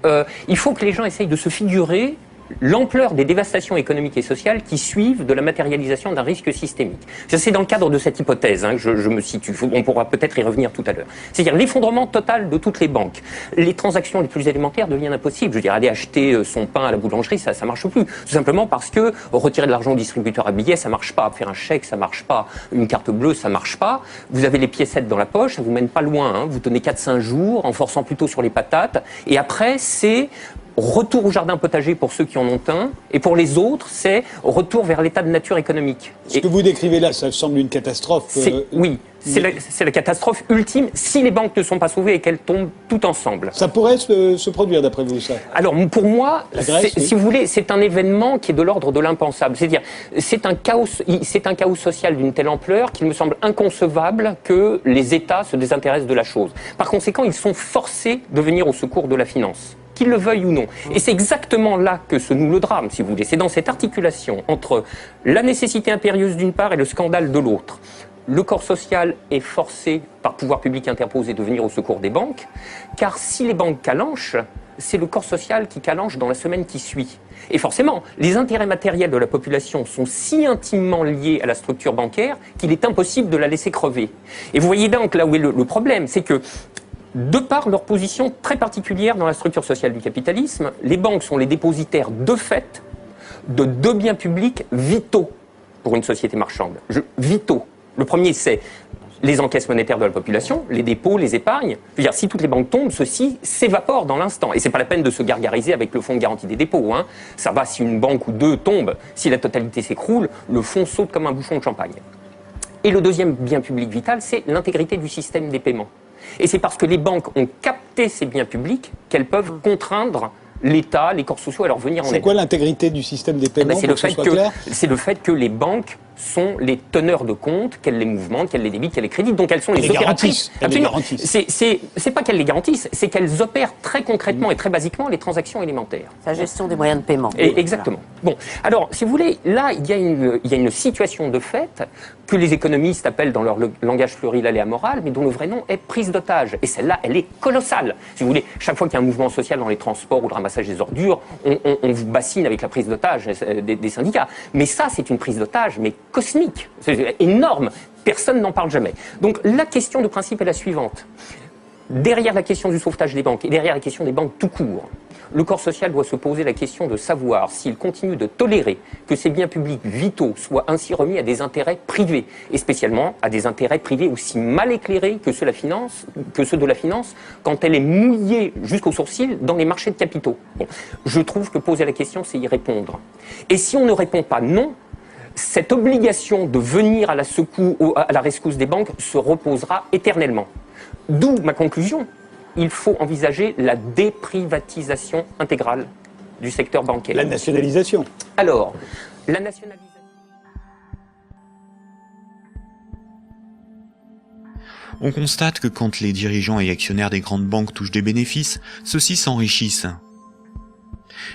il faut que les gens essayent de se figurer l'ampleur des dévastations économiques et sociales qui suivent de la matérialisation d'un risque systémique. C'est dans le cadre de cette hypothèse que je me situe. On pourra peut-être y revenir tout à l'heure. C'est-à-dire l'effondrement total de toutes les banques. Les transactions les plus élémentaires deviennent impossibles. Je veux dire, aller acheter son pain à la boulangerie, ça marche plus. Tout simplement parce que retirer de l'argent au distributeur à billets, ça marche pas. Faire un chèque, ça marche pas. Une carte bleue, ça marche pas. Vous avez les piécettes dans la poche, ça vous mène pas loin. Vous tenez 4-5 jours en forçant plutôt sur les patates. Et après, c'est retour au jardin potager pour ceux qui en ont un, et pour les autres, c'est retour vers l'état de nature économique. Ce que vous décrivez là, ça semble une catastrophe. Oui, c'est la catastrophe ultime si les banques ne sont pas sauvées et qu'elles tombent toutes ensemble. Ça pourrait se produire d'après vous, ça? Alors pour moi, La Grèce, oui. si vous voulez, c'est un événement qui est de l'ordre de l'impensable. C'est-à-dire, c'est un chaos social d'une telle ampleur qu'il me semble inconcevable que les États se désintéressent de la chose. Par conséquent, ils sont forcés de venir au secours de la finance, qu'ils le veuillent ou non. Et c'est exactement là que se noue le drame, si vous voulez. C'est dans cette articulation entre la nécessité impérieuse d'une part et le scandale de l'autre. Le corps social est forcé, par pouvoir public interposé, de venir au secours des banques, car si les banques calanchent, c'est le corps social qui calanche dans la semaine qui suit. Et forcément, les intérêts matériels de la population sont si intimement liés à la structure bancaire qu'il est impossible de la laisser crever. Et vous voyez donc là où est le problème, c'est que de par leur position très particulière dans la structure sociale du capitalisme, les banques sont les dépositaires de fait de deux biens publics vitaux pour une société marchande. Vitaux. Le premier, c'est les encaisses monétaires de la population, les dépôts, les épargnes. Je veux dire, si toutes les banques tombent, ceci s'évapore dans l'instant. Et c'est pas la peine de se gargariser avec le fonds de garantie des dépôts. Hein. Ça va si une banque ou deux tombe. Si la totalité s'écroule, le fonds saute comme un bouchon de champagne. Et le deuxième bien public vital, c'est l'intégrité du système des paiements. Et c'est parce que les banques ont capté ces biens publics qu'elles peuvent contraindre l'État, les corps sociaux à leur venir en aide. C'est quoi l'intégrité du système des paiements, C'est le fait que les banques sont les teneurs de compte, qu'elles les mouvementent, qu'elles les débitent, qu'elles les créditent, donc elles sont les opératrices. Absolument. C'est pas qu'elles les garantissent, c'est qu'elles opèrent très concrètement et très basiquement les transactions élémentaires. La gestion des moyens de paiement. Et exactement. Bon, alors, si vous voulez, là, il y a une situation de fait que les économistes appellent dans leur langage pluriel et amoral, mais dont le vrai nom est prise d'otage. Et celle-là, elle est colossale. Si vous voulez, chaque fois qu'il y a un mouvement social dans les transports ou le ramassage des ordures, on vous bassine avec la prise d'otage des syndicats. Mais ça, c'est une prise d'otage, mais cosmique. C'est énorme. Personne n'en parle jamais. Donc, la question de principe est la suivante. Derrière la question du sauvetage des banques et derrière la question des banques tout court, le corps social doit se poser la question de savoir s'il continue de tolérer que ces biens publics vitaux soient ainsi remis à des intérêts privés, et spécialement à des intérêts privés aussi mal éclairés que ceux de la finance, quand elle est mouillée jusqu'aux sourcils dans les marchés de capitaux. Bon, je trouve que poser la question, c'est y répondre. Et si on ne répond pas non, cette obligation de venir à la rescousse des banques se reposera éternellement. D'où ma conclusion. Il faut envisager la déprivatisation intégrale du secteur bancaire. La nationalisation. Alors, la nationalisation... On constate que quand les dirigeants et actionnaires des grandes banques touchent des bénéfices, ceux-ci s'enrichissent.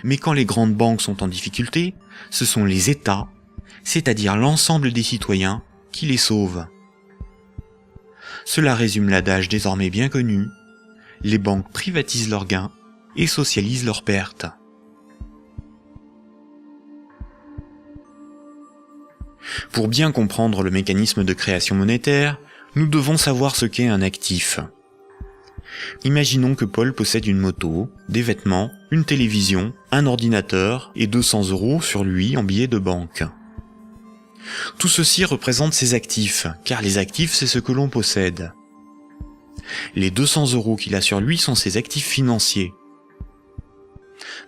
Mais quand les grandes banques sont en difficulté, ce sont les États, c'est-à-dire l'ensemble des citoyens, qui les sauvent. Cela résume l'adage désormais bien connu: les banques privatisent leurs gains et socialisent leurs pertes. Pour bien comprendre le mécanisme de création monétaire, nous devons savoir ce qu'est un actif. Imaginons que Paul possède une moto, des vêtements, une télévision, un ordinateur et 200 € sur lui en billets de banque. Tout ceci représente ses actifs, car les actifs c'est ce que l'on possède. Les 200 € qu'il a sur lui sont ses actifs financiers.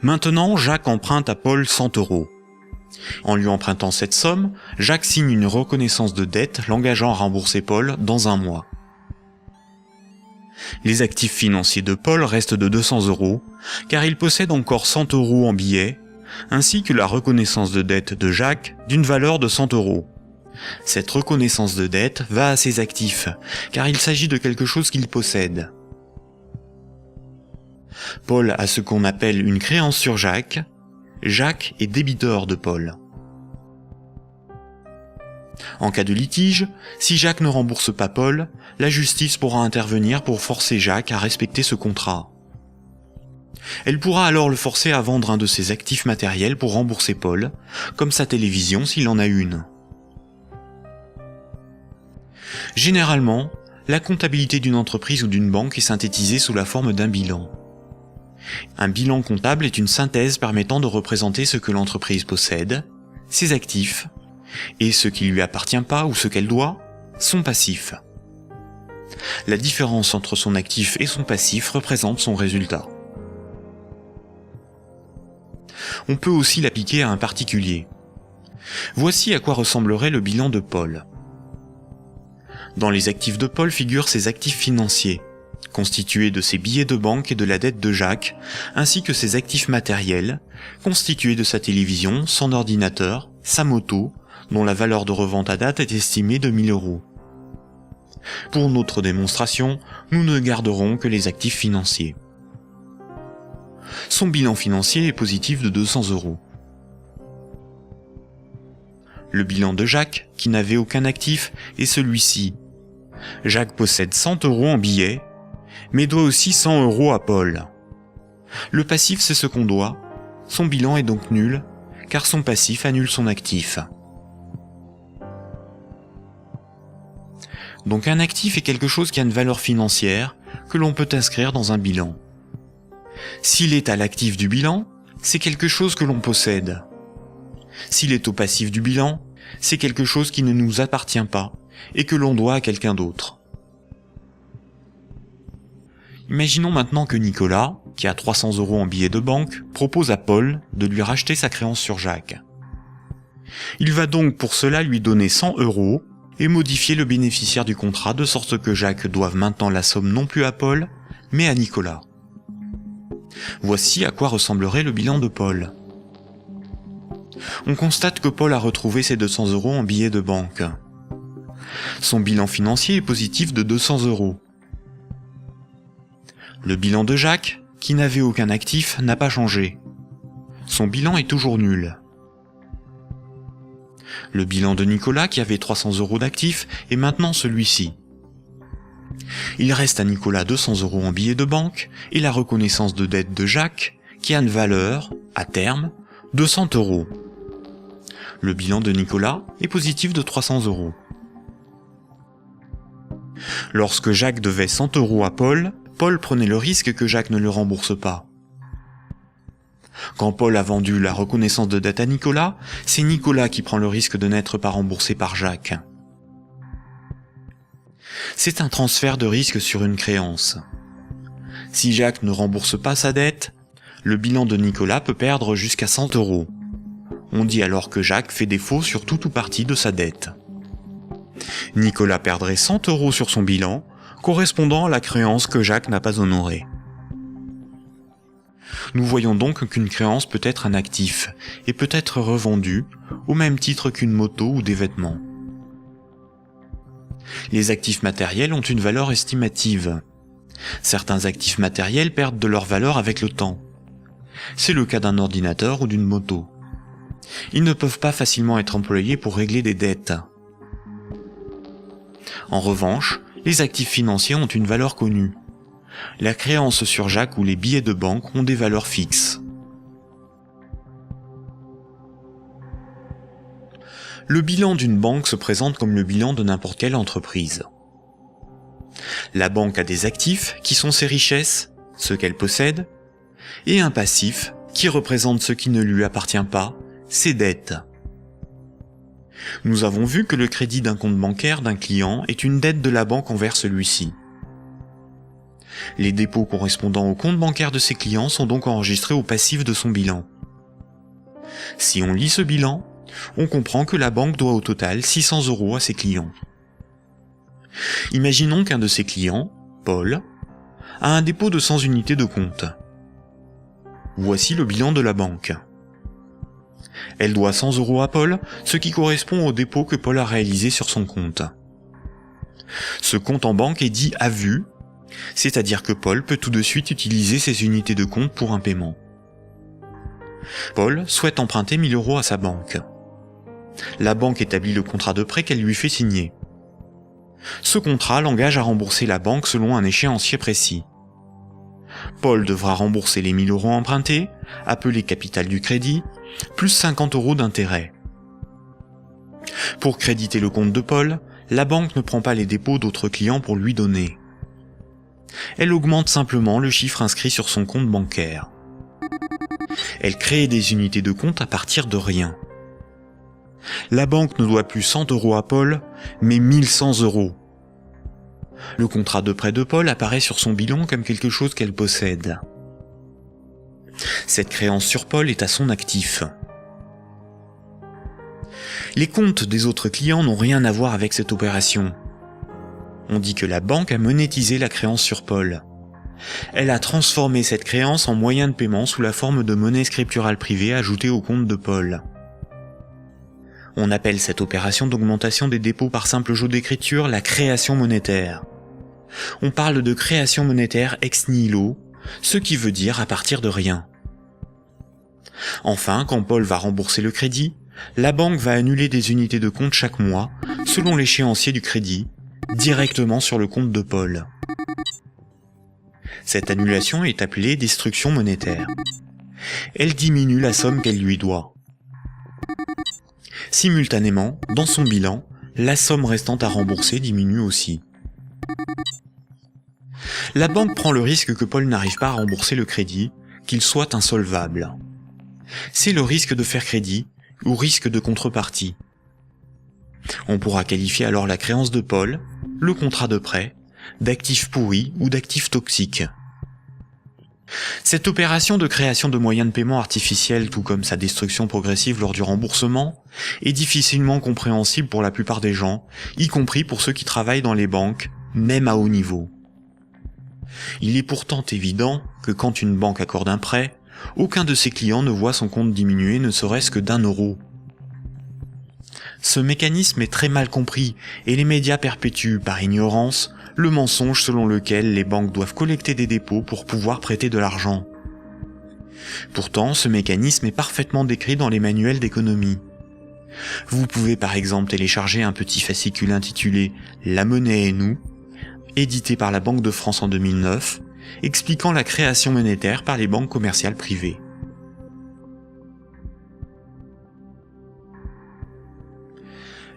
Maintenant, Jacques emprunte à Paul 100 €. En lui empruntant cette somme, Jacques signe une reconnaissance de dette l'engageant à rembourser Paul dans un mois. Les actifs financiers de Paul restent de 200 €, car il possède encore 100 € en billets, ainsi que la reconnaissance de dette de Jacques d'une valeur de 100 €. Cette reconnaissance de dette va à ses actifs, car il s'agit de quelque chose qu'il possède. Paul a ce qu'on appelle une créance sur Jacques. Jacques est débiteur de Paul. En cas de litige, si Jacques ne rembourse pas Paul, la justice pourra intervenir pour forcer Jacques à respecter ce contrat. Elle pourra alors le forcer à vendre un de ses actifs matériels pour rembourser Paul, comme sa télévision s'il en a une. Généralement, la comptabilité d'une entreprise ou d'une banque est synthétisée sous la forme d'un bilan. Un bilan comptable est une synthèse permettant de représenter ce que l'entreprise possède, ses actifs, et ce qui lui appartient pas ou ce qu'elle doit, son passif. La différence entre son actif et son passif représente son résultat. On peut aussi l'appliquer à un particulier. Voici à quoi ressemblerait le bilan de Paul. Dans les actifs de Paul figurent ses actifs financiers, constitués de ses billets de banque et de la dette de Jacques, ainsi que ses actifs matériels, constitués de sa télévision, son ordinateur, sa moto, dont la valeur de revente à date est estimée de 1 000 €. Pour notre démonstration, nous ne garderons que les actifs financiers. Son bilan financier est positif de 200 €. Le bilan de Jacques, qui n'avait aucun actif, est celui-ci. Jacques possède 100 € en billets, mais doit aussi 100 € à Paul. Le passif, c'est ce qu'on doit. Son bilan est donc nul, car son passif annule son actif. Donc un actif est quelque chose qui a une valeur financière que l'on peut inscrire dans un bilan. S'il est à l'actif du bilan, c'est quelque chose que l'on possède. S'il est au passif du bilan, c'est quelque chose qui ne nous appartient pas et que l'on doit à quelqu'un d'autre. Imaginons maintenant que Nicolas, qui a 300 € en billets de banque, propose à Paul de lui racheter sa créance sur Jacques. Il va donc pour cela lui donner 100 € et modifier le bénéficiaire du contrat de sorte que Jacques doive maintenant la somme non plus à Paul, mais à Nicolas. Voici à quoi ressemblerait le bilan de Paul. On constate que Paul a retrouvé ses 200 € en billets de banque. Son bilan financier est positif de 200 €. Le bilan de Jacques, qui n'avait aucun actif, n'a pas changé. Son bilan est toujours nul. Le bilan de Nicolas, qui avait 300 € d'actifs, est maintenant celui-ci. Il reste à Nicolas 200 € en billets de banque et la reconnaissance de dette de Jacques, qui a une valeur, à terme, de 100 €. Le bilan de Nicolas est positif de 300 €. Lorsque Jacques devait 100 € à Paul, Paul prenait le risque que Jacques ne le rembourse pas. Quand Paul a vendu la reconnaissance de dette à Nicolas, c'est Nicolas qui prend le risque de n'être pas remboursé par Jacques. C'est un transfert de risque sur une créance. Si Jacques ne rembourse pas sa dette, le bilan de Nicolas peut perdre jusqu'à 100 €. On dit alors que Jacques fait défaut sur tout ou partie de sa dette. Nicolas perdrait 100 € sur son bilan, correspondant à la créance que Jacques n'a pas honorée. Nous voyons donc qu'une créance peut être un actif et peut être revendue au même titre qu'une moto ou des vêtements. Les actifs matériels ont une valeur estimative. Certains actifs matériels perdent de leur valeur avec le temps. C'est le cas d'un ordinateur ou d'une moto. Ils ne peuvent pas facilement être employés pour régler des dettes. En revanche, les actifs financiers ont une valeur connue. La créance sur Jacques ou les billets de banque ont des valeurs fixes. Le bilan d'une banque se présente comme le bilan de n'importe quelle entreprise. La banque a des actifs qui sont ses richesses, ce qu'elle possède, et un passif qui représente ce qui ne lui appartient pas, ses dettes. Nous avons vu que le crédit d'un compte bancaire d'un client est une dette de la banque envers celui-ci. Les dépôts correspondant au compte bancaire de ses clients sont donc enregistrés au passif de son bilan. Si on lit ce bilan, on comprend que la banque doit au total 600 € à ses clients. Imaginons qu'un de ses clients, Paul, a un dépôt de 100 unités de compte. Voici le bilan de la banque. Elle doit 100 € à Paul, ce qui correspond au dépôt que Paul a réalisé sur son compte. Ce compte en banque est dit à vue, c'est-à-dire que Paul peut tout de suite utiliser ses unités de compte pour un paiement. Paul souhaite emprunter 1 000 € à sa banque. La banque établit le contrat de prêt qu'elle lui fait signer. Ce contrat l'engage à rembourser la banque selon un échéancier précis. Paul devra rembourser les 1 000 € empruntés, appelés capital du crédit, plus 50 € d'intérêt. Pour créditer le compte de Paul, la banque ne prend pas les dépôts d'autres clients pour lui donner. Elle augmente simplement le chiffre inscrit sur son compte bancaire. Elle crée des unités de compte à partir de rien. La banque ne doit plus 100 € à Paul, mais 1 100 €. Le contrat de prêt de Paul apparaît sur son bilan comme quelque chose qu'elle possède. Cette créance sur Paul est à son actif. Les comptes des autres clients n'ont rien à voir avec cette opération. On dit que la banque a monétisé la créance sur Paul. Elle a transformé cette créance en moyen de paiement sous la forme de monnaie scripturale privée ajoutée au compte de Paul. On appelle cette opération d'augmentation des dépôts par simple jeu d'écriture la création monétaire. On parle de création monétaire ex nihilo, ce qui veut dire à partir de rien. Enfin, quand Paul va rembourser le crédit, la banque va annuler des unités de compte chaque mois, selon l'échéancier du crédit, directement sur le compte de Paul. Cette annulation est appelée destruction monétaire. Elle diminue la somme qu'elle lui doit. Simultanément, dans son bilan, la somme restant à rembourser diminue aussi. La banque prend le risque que Paul n'arrive pas à rembourser le crédit, qu'il soit insolvable. C'est le risque de faire crédit ou risque de contrepartie. On pourra qualifier alors la créance de Paul, le contrat de prêt, d'actifs pourris ou d'actifs toxiques. Cette opération de création de moyens de paiement artificiels, tout comme sa destruction progressive lors du remboursement, est difficilement compréhensible pour la plupart des gens, y compris pour ceux qui travaillent dans les banques, même à haut niveau. Il est pourtant évident que quand une banque accorde un prêt, aucun de ses clients ne voit son compte diminuer ne serait-ce que d'1 €. Ce mécanisme est très mal compris et les médias perpétuent, par ignorance, le mensonge selon lequel les banques doivent collecter des dépôts pour pouvoir prêter de l'argent. Pourtant, ce mécanisme est parfaitement décrit dans les manuels d'économie. Vous pouvez par exemple télécharger un petit fascicule intitulé « La monnaie et nous », édité par la Banque de France en 2009, expliquant la création monétaire par les banques commerciales privées.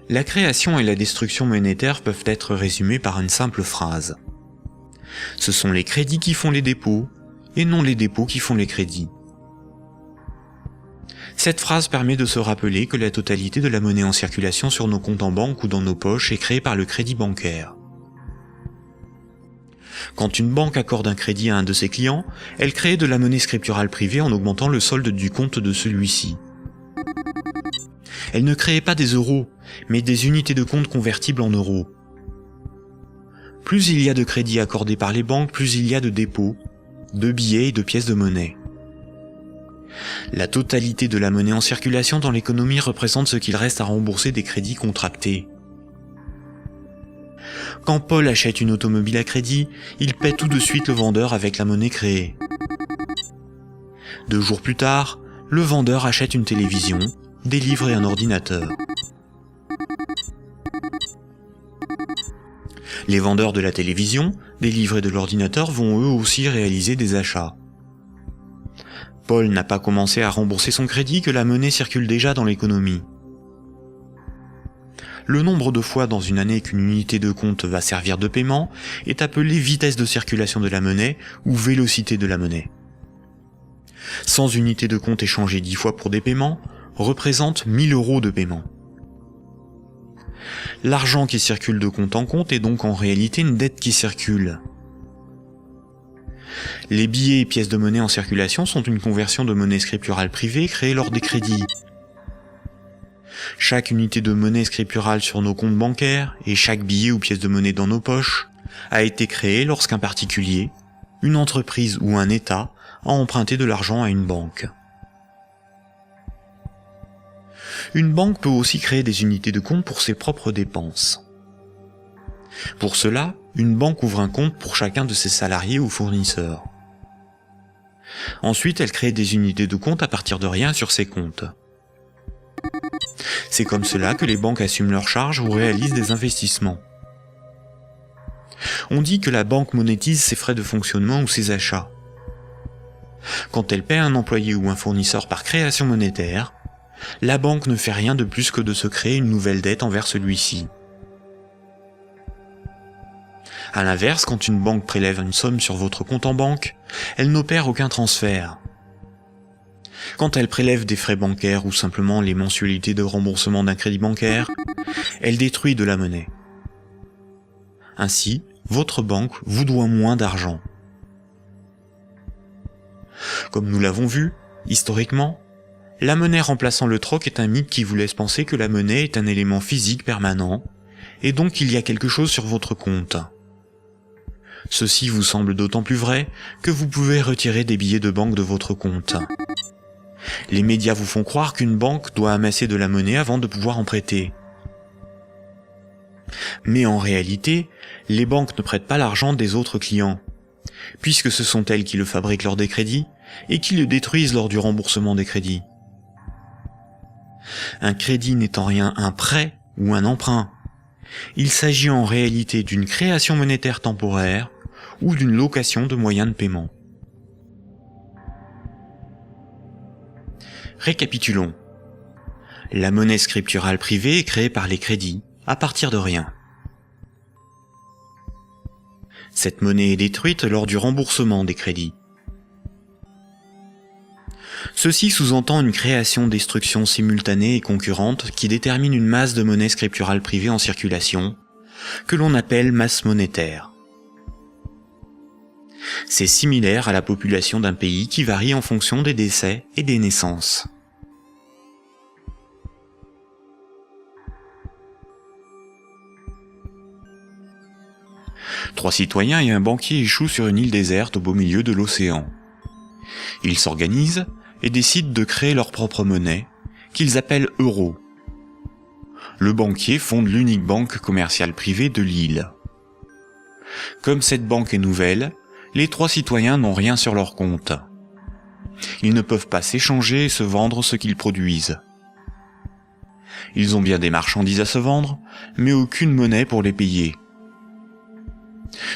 La création et la destruction monétaire peuvent être résumées par une simple phrase. Ce sont les crédits qui font les dépôts, et non les dépôts qui font les crédits. Cette phrase permet de se rappeler que la totalité de la monnaie en circulation sur nos comptes en banque ou dans nos poches est créée par le crédit bancaire. Quand une banque accorde un crédit à un de ses clients, elle crée de la monnaie scripturale privée en augmentant le solde du compte de celui-ci. Elle ne crée pas des euros, mais des unités de compte convertibles en euros. Plus il y a de crédits accordés par les banques, plus il y a de dépôts, de billets et de pièces de monnaie. La totalité de la monnaie en circulation dans l'économie représente ce qu'il reste à rembourser des crédits contractés. Quand Paul achète une automobile à crédit, il paie tout de suite le vendeur avec la monnaie créée. 2 jours plus tard, le vendeur achète une télévision, des livres et un ordinateur. Les vendeurs de la télévision, des livres et de l'ordinateur vont eux aussi réaliser des achats. Paul n'a pas commencé à rembourser son crédit que la monnaie circule déjà dans l'économie. Le nombre de fois dans une année qu'une unité de compte va servir de paiement est appelé vitesse de circulation de la monnaie ou vélocité de la monnaie. 100 unités de compte échangées 10 fois pour des paiements représentent 1 000 € de paiement. L'argent qui circule de compte en compte est donc en réalité une dette qui circule. Les billets et pièces de monnaie en circulation sont une conversion de monnaie scripturale privée créée lors des crédits. Chaque unité de monnaie scripturale sur nos comptes bancaires et chaque billet ou pièce de monnaie dans nos poches a été créé lorsqu'un particulier, une entreprise ou un État a emprunté de l'argent à une banque. Une banque peut aussi créer des unités de compte pour ses propres dépenses. Pour cela, une banque ouvre un compte pour chacun de ses salariés ou fournisseurs. Ensuite, elle crée des unités de compte à partir de rien sur ses comptes. C'est comme cela que les banques assument leurs charges ou réalisent des investissements. On dit que la banque monétise ses frais de fonctionnement ou ses achats. Quand elle paie un employé ou un fournisseur par création monétaire, la banque ne fait rien de plus que de se créer une nouvelle dette envers celui-ci. À l'inverse, quand une banque prélève une somme sur votre compte en banque, elle n'opère aucun transfert. Quand elle prélève des frais bancaires ou simplement les mensualités de remboursement d'un crédit bancaire, elle détruit de la monnaie. Ainsi, votre banque vous doit moins d'argent. Comme nous l'avons vu, historiquement, la monnaie remplaçant le troc est un mythe qui vous laisse penser que la monnaie est un élément physique permanent, et donc il y a quelque chose sur votre compte. Ceci vous semble d'autant plus vrai que vous pouvez retirer des billets de banque de votre compte. Les médias vous font croire qu'une banque doit amasser de la monnaie avant de pouvoir en prêter. Mais en réalité, les banques ne prêtent pas l'argent des autres clients, puisque ce sont elles qui le fabriquent lors des crédits et qui le détruisent lors du remboursement des crédits. Un crédit n'est en rien un prêt ou un emprunt. Il s'agit en réalité d'une création monétaire temporaire ou d'une location de moyens de paiement. Récapitulons. La monnaie scripturale privée est créée par les crédits, à partir de rien. Cette monnaie est détruite lors du remboursement des crédits. Ceci sous-entend une création-destruction simultanée et concurrente qui détermine une masse de monnaie scripturale privée en circulation, que l'on appelle masse monétaire. C'est similaire à la population d'un pays qui varie en fonction des décès et des naissances. Trois citoyens et un banquier échouent sur une île déserte au beau milieu de l'océan. Ils s'organisent et décident de créer leur propre monnaie, qu'ils appellent euro. Le banquier fonde l'unique banque commerciale privée de l'île. Comme cette banque est nouvelle, les trois citoyens n'ont rien sur leur compte. Ils ne peuvent pas s'échanger et se vendre ce qu'ils produisent. Ils ont bien des marchandises à se vendre, mais aucune monnaie pour les payer.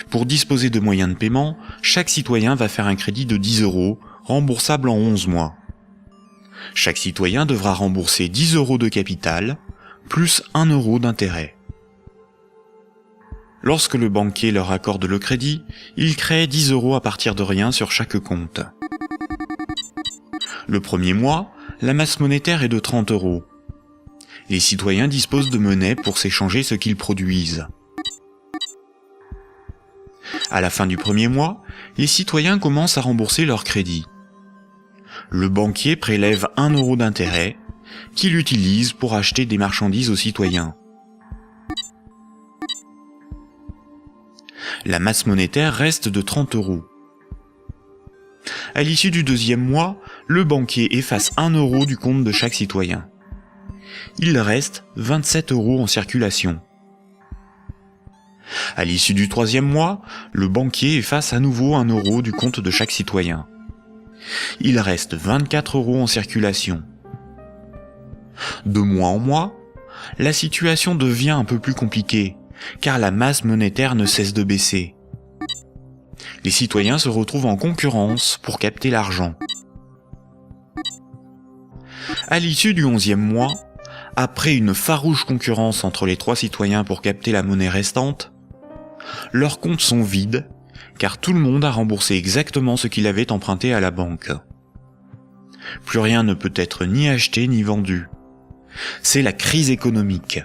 Pour disposer de moyens de paiement, chaque citoyen va faire un crédit de 10 €, remboursable en 11 mois. Chaque citoyen devra rembourser 10 € de capital, plus 1 € d'intérêt. Lorsque le banquier leur accorde le crédit, il crée 10 € à partir de rien sur chaque compte. Le premier mois, la masse monétaire est de 30 €. Les citoyens disposent de monnaie pour s'échanger ce qu'ils produisent. À la fin du premier mois, les citoyens commencent à rembourser leur crédit. Le banquier prélève 1 € d'intérêt, qu'il utilise pour acheter des marchandises aux citoyens. La masse monétaire reste de 30 €. À l'issue du deuxième mois, le banquier efface 1 € du compte de chaque citoyen. Il reste 27 € en circulation. À l'issue du troisième mois, le banquier efface à nouveau 1 € du compte de chaque citoyen. Il reste 24 € en circulation. De mois en mois, la situation devient un peu plus compliquée, car la masse monétaire ne cesse de baisser. Les citoyens se retrouvent en concurrence pour capter l'argent. À l'issue du 11e mois, après une farouche concurrence entre les trois citoyens pour capter la monnaie restante, leurs comptes sont vides, car tout le monde a remboursé exactement ce qu'il avait emprunté à la banque. Plus rien ne peut être ni acheté ni vendu. C'est la crise économique.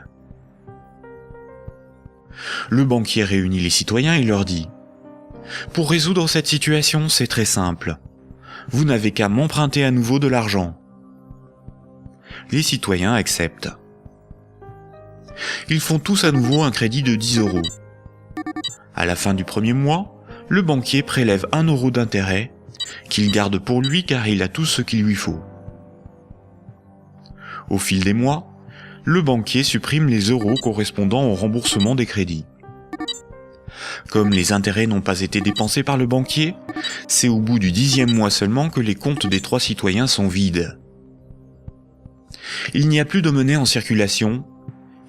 Le banquier réunit les citoyens et leur dit : « Pour résoudre cette situation, c'est très simple. Vous n'avez qu'à m'emprunter à nouveau de l'argent. » Les citoyens acceptent. Ils font tous à nouveau un crédit de 10 €. À la fin du premier mois, le banquier prélève 1 € d'intérêt, qu'il garde pour lui car il a tout ce qu'il lui faut. Au fil des mois, le banquier supprime les euros correspondant au remboursement des crédits. Comme les intérêts n'ont pas été dépensés par le banquier, c'est au bout du 10e mois seulement que les comptes des trois citoyens sont vides. Il n'y a plus de monnaie en circulation,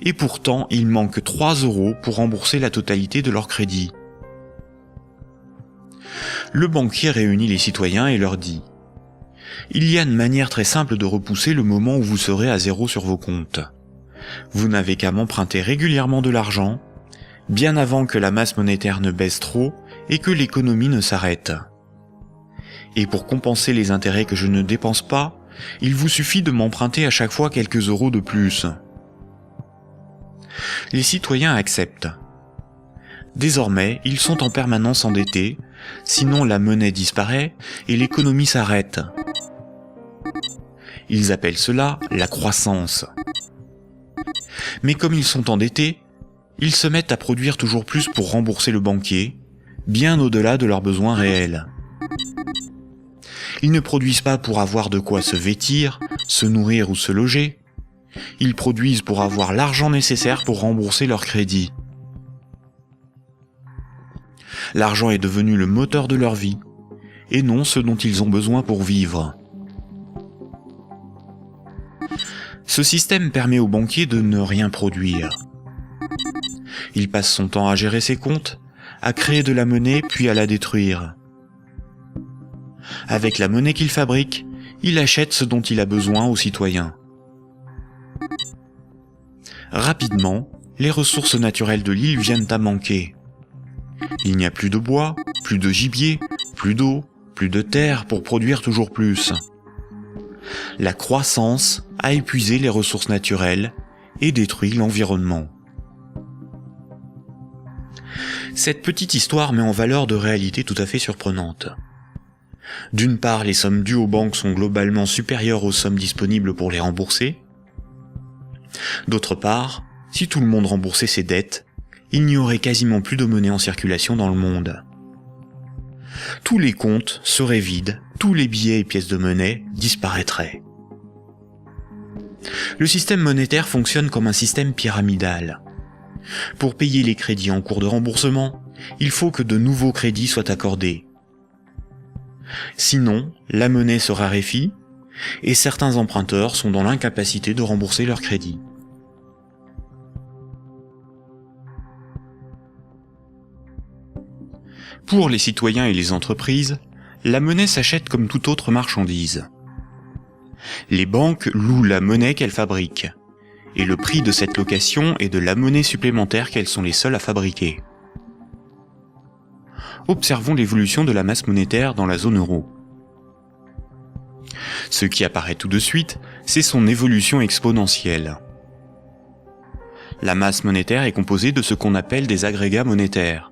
et pourtant il manque 3 € pour rembourser la totalité de leur crédit. Le banquier réunit les citoyens et leur dit : « Il y a une manière très simple de repousser le moment où vous serez à zéro sur vos comptes. Vous n'avez qu'à m'emprunter régulièrement de l'argent, bien avant que la masse monétaire ne baisse trop et que l'économie ne s'arrête. Et pour compenser les intérêts que je ne dépense pas, il vous suffit de m'emprunter à chaque fois quelques euros de plus. » Les citoyens acceptent. Désormais, ils sont en permanence endettés, sinon la monnaie disparaît et l'économie s'arrête. Ils appellent cela la croissance. Mais comme ils sont endettés, ils se mettent à produire toujours plus pour rembourser le banquier, bien au-delà de leurs besoins réels. Ils ne produisent pas pour avoir de quoi se vêtir, se nourrir ou se loger. Ils produisent pour avoir l'argent nécessaire pour rembourser leur crédit. L'argent est devenu le moteur de leur vie, et non ce dont ils ont besoin pour vivre. Ce système permet au banquier de ne rien produire. Il passe son temps à gérer ses comptes, à créer de la monnaie puis à la détruire. Avec la monnaie qu'il fabrique, il achète ce dont il a besoin aux citoyens. Rapidement, les ressources naturelles de l'île viennent à manquer. Il n'y a plus de bois, plus de gibier, plus d'eau, plus de terre pour produire toujours plus. La croissance a épuisé les ressources naturelles et détruit l'environnement. Cette petite histoire met en valeur de réalités tout à fait surprenantes. D'une part, les sommes dues aux banques sont globalement supérieures aux sommes disponibles pour les rembourser. D'autre part, si tout le monde remboursait ses dettes, il n'y aurait quasiment plus de monnaie en circulation dans le monde. Tous les comptes seraient vides, tous les billets et pièces de monnaie disparaîtraient. Le système monétaire fonctionne comme un système pyramidal. Pour payer les crédits en cours de remboursement, il faut que de nouveaux crédits soient accordés. Sinon, la monnaie se raréfie et certains emprunteurs sont dans l'incapacité de rembourser leurs crédits. Pour les citoyens et les entreprises, la monnaie s'achète comme toute autre marchandise. Les banques louent la monnaie qu'elles fabriquent, et le prix de cette location est de la monnaie supplémentaire qu'elles sont les seules à fabriquer. Observons l'évolution de la masse monétaire dans la zone euro. Ce qui apparaît tout de suite, c'est son évolution exponentielle. La masse monétaire est composée de ce qu'on appelle des agrégats monétaires,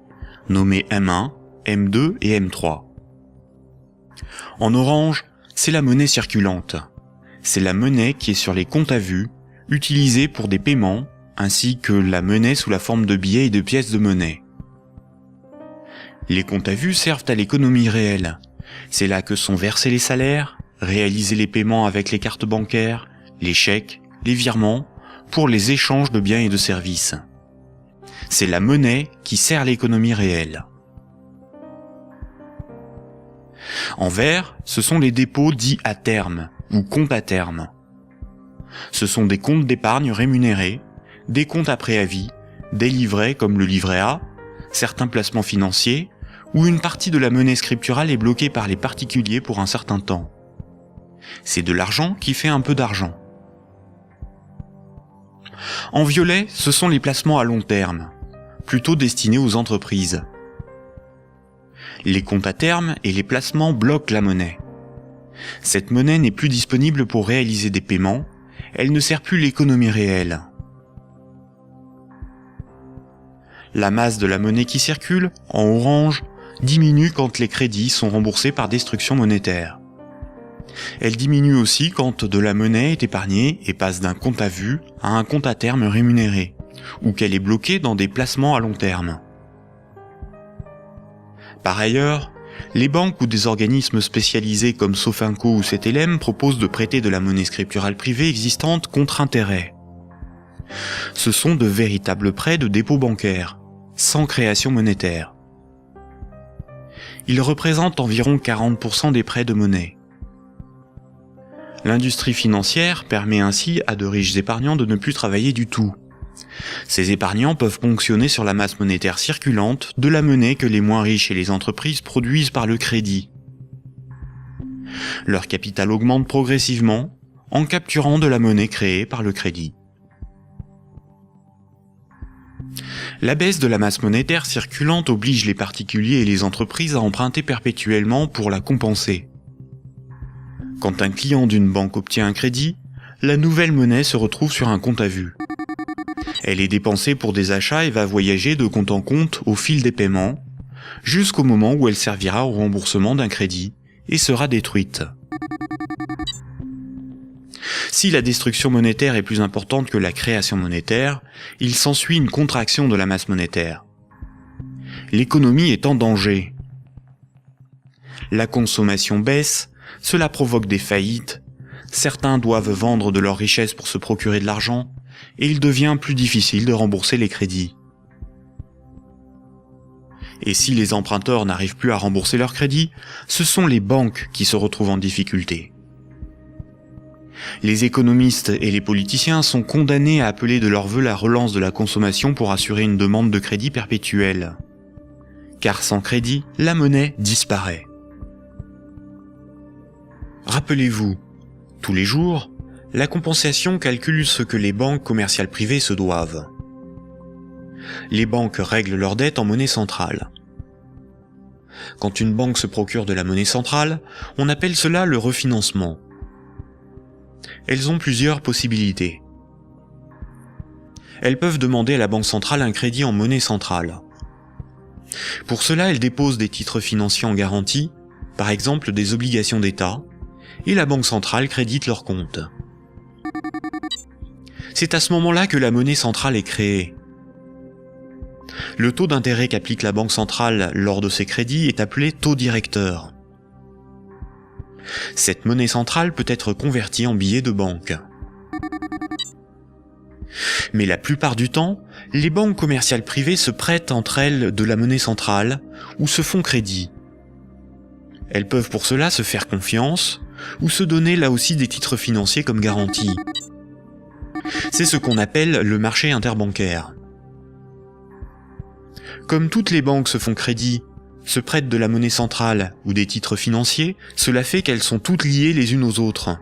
nommés M1, M2 et M3. En orange, c'est la monnaie circulante. C'est la monnaie qui est sur les comptes à vue, utilisée pour des paiements, ainsi que la monnaie sous la forme de billets et de pièces de monnaie. Les comptes à vue servent à l'économie réelle. C'est là que sont versés les salaires, réalisés les paiements avec les cartes bancaires, les chèques, les virements, pour les échanges de biens et de services. C'est la monnaie qui sert l'économie réelle. En vert, ce sont les dépôts dits à terme, ou comptes à terme. Ce sont des comptes d'épargne rémunérés, des comptes à préavis, des livrets comme le livret A, certains placements financiers, où une partie de la monnaie scripturale est bloquée par les particuliers pour un certain temps. C'est de l'argent qui fait un peu d'argent. En violet, ce sont les placements à long terme, plutôt destinés aux entreprises. Les comptes à terme et les placements bloquent la monnaie. Cette monnaie n'est plus disponible pour réaliser des paiements, elle ne sert plus l'économie réelle. La masse de la monnaie qui circule, en orange, diminue quand les crédits sont remboursés par destruction monétaire. Elle diminue aussi quand de la monnaie est épargnée et passe d'un compte à vue à un compte à terme rémunéré, ou qu'elle est bloquée dans des placements à long terme. Par ailleurs, les banques ou des organismes spécialisés comme Sofinco ou Cetelem proposent de prêter de la monnaie scripturale privée existante contre intérêt. Ce sont de véritables prêts de dépôt bancaire, sans création monétaire. Ils représentent environ 40% des prêts de monnaie. L'industrie financière permet ainsi à de riches épargnants de ne plus travailler du tout. Ces épargnants peuvent ponctionner sur la masse monétaire circulante de la monnaie que les moins riches et les entreprises produisent par le crédit. Leur capital augmente progressivement en capturant de la monnaie créée par le crédit. La baisse de la masse monétaire circulante oblige les particuliers et les entreprises à emprunter perpétuellement pour la compenser. Quand un client d'une banque obtient un crédit, la nouvelle monnaie se retrouve sur un compte à vue. Elle est dépensée pour des achats et va voyager de compte en compte au fil des paiements, jusqu'au moment où elle servira au remboursement d'un crédit et sera détruite. Si la destruction monétaire est plus importante que la création monétaire, il s'ensuit une contraction de la masse monétaire. L'économie est en danger. La consommation baisse, cela provoque des faillites, certains doivent vendre de leurs richesses pour se procurer de l'argent, et il devient plus difficile de rembourser les crédits. Et si les emprunteurs n'arrivent plus à rembourser leurs crédits, ce sont les banques qui se retrouvent en difficulté. Les économistes et les politiciens sont condamnés à appeler de leur vœu la relance de la consommation pour assurer une demande de crédit perpétuelle. Car sans crédit, la monnaie disparaît. Rappelez-vous, tous les jours, la compensation calcule ce que les banques commerciales privées se doivent. Les banques règlent leurs dettes en monnaie centrale. Quand une banque se procure de la monnaie centrale, on appelle cela le refinancement. Elles ont plusieurs possibilités. Elles peuvent demander à la banque centrale un crédit en monnaie centrale. Pour cela, elles déposent des titres financiers en garantie, par exemple des obligations d'État, et la banque centrale crédite leurs comptes. C'est à ce moment-là que la monnaie centrale est créée. Le taux d'intérêt qu'applique la banque centrale lors de ces crédits est appelé taux directeur. Cette monnaie centrale peut être convertie en billets de banque. Mais la plupart du temps, les banques commerciales privées se prêtent entre elles de la monnaie centrale ou se font crédit. Elles peuvent pour cela se faire confiance ou se donner là aussi des titres financiers comme garantie. C'est ce qu'on appelle le marché interbancaire. Comme toutes les banques se font crédit, se prêtent de la monnaie centrale ou des titres financiers, cela fait qu'elles sont toutes liées les unes aux autres.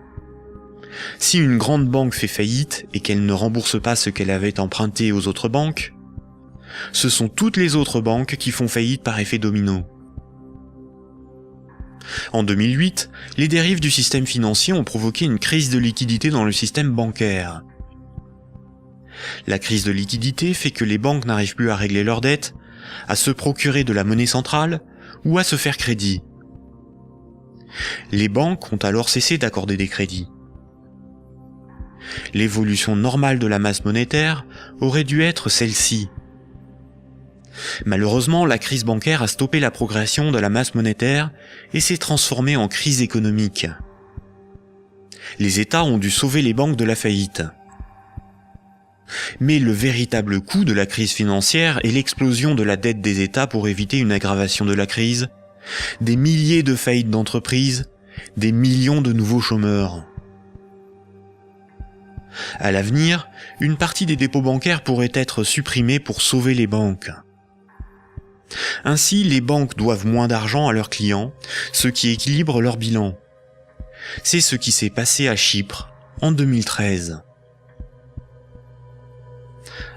Si une grande banque fait faillite et qu'elle ne rembourse pas ce qu'elle avait emprunté aux autres banques, ce sont toutes les autres banques qui font faillite par effet domino. En 2008, les dérives du système financier ont provoqué une crise de liquidité dans le système bancaire. La crise de liquidité fait que les banques n'arrivent plus à régler leurs dettes, à se procurer de la monnaie centrale ou à se faire crédit. Les banques ont alors cessé d'accorder des crédits. L'évolution normale de la masse monétaire aurait dû être celle-ci. Malheureusement, la crise bancaire a stoppé la progression de la masse monétaire et s'est transformée en crise économique. Les États ont dû sauver les banques de la faillite. Mais le véritable coût de la crise financière est l'explosion de la dette des États pour éviter une aggravation de la crise, des milliers de faillites d'entreprises, des millions de nouveaux chômeurs. À l'avenir, une partie des dépôts bancaires pourrait être supprimée pour sauver les banques. Ainsi, les banques doivent moins d'argent à leurs clients, ce qui équilibre leur bilan. C'est ce qui s'est passé à Chypre en 2013.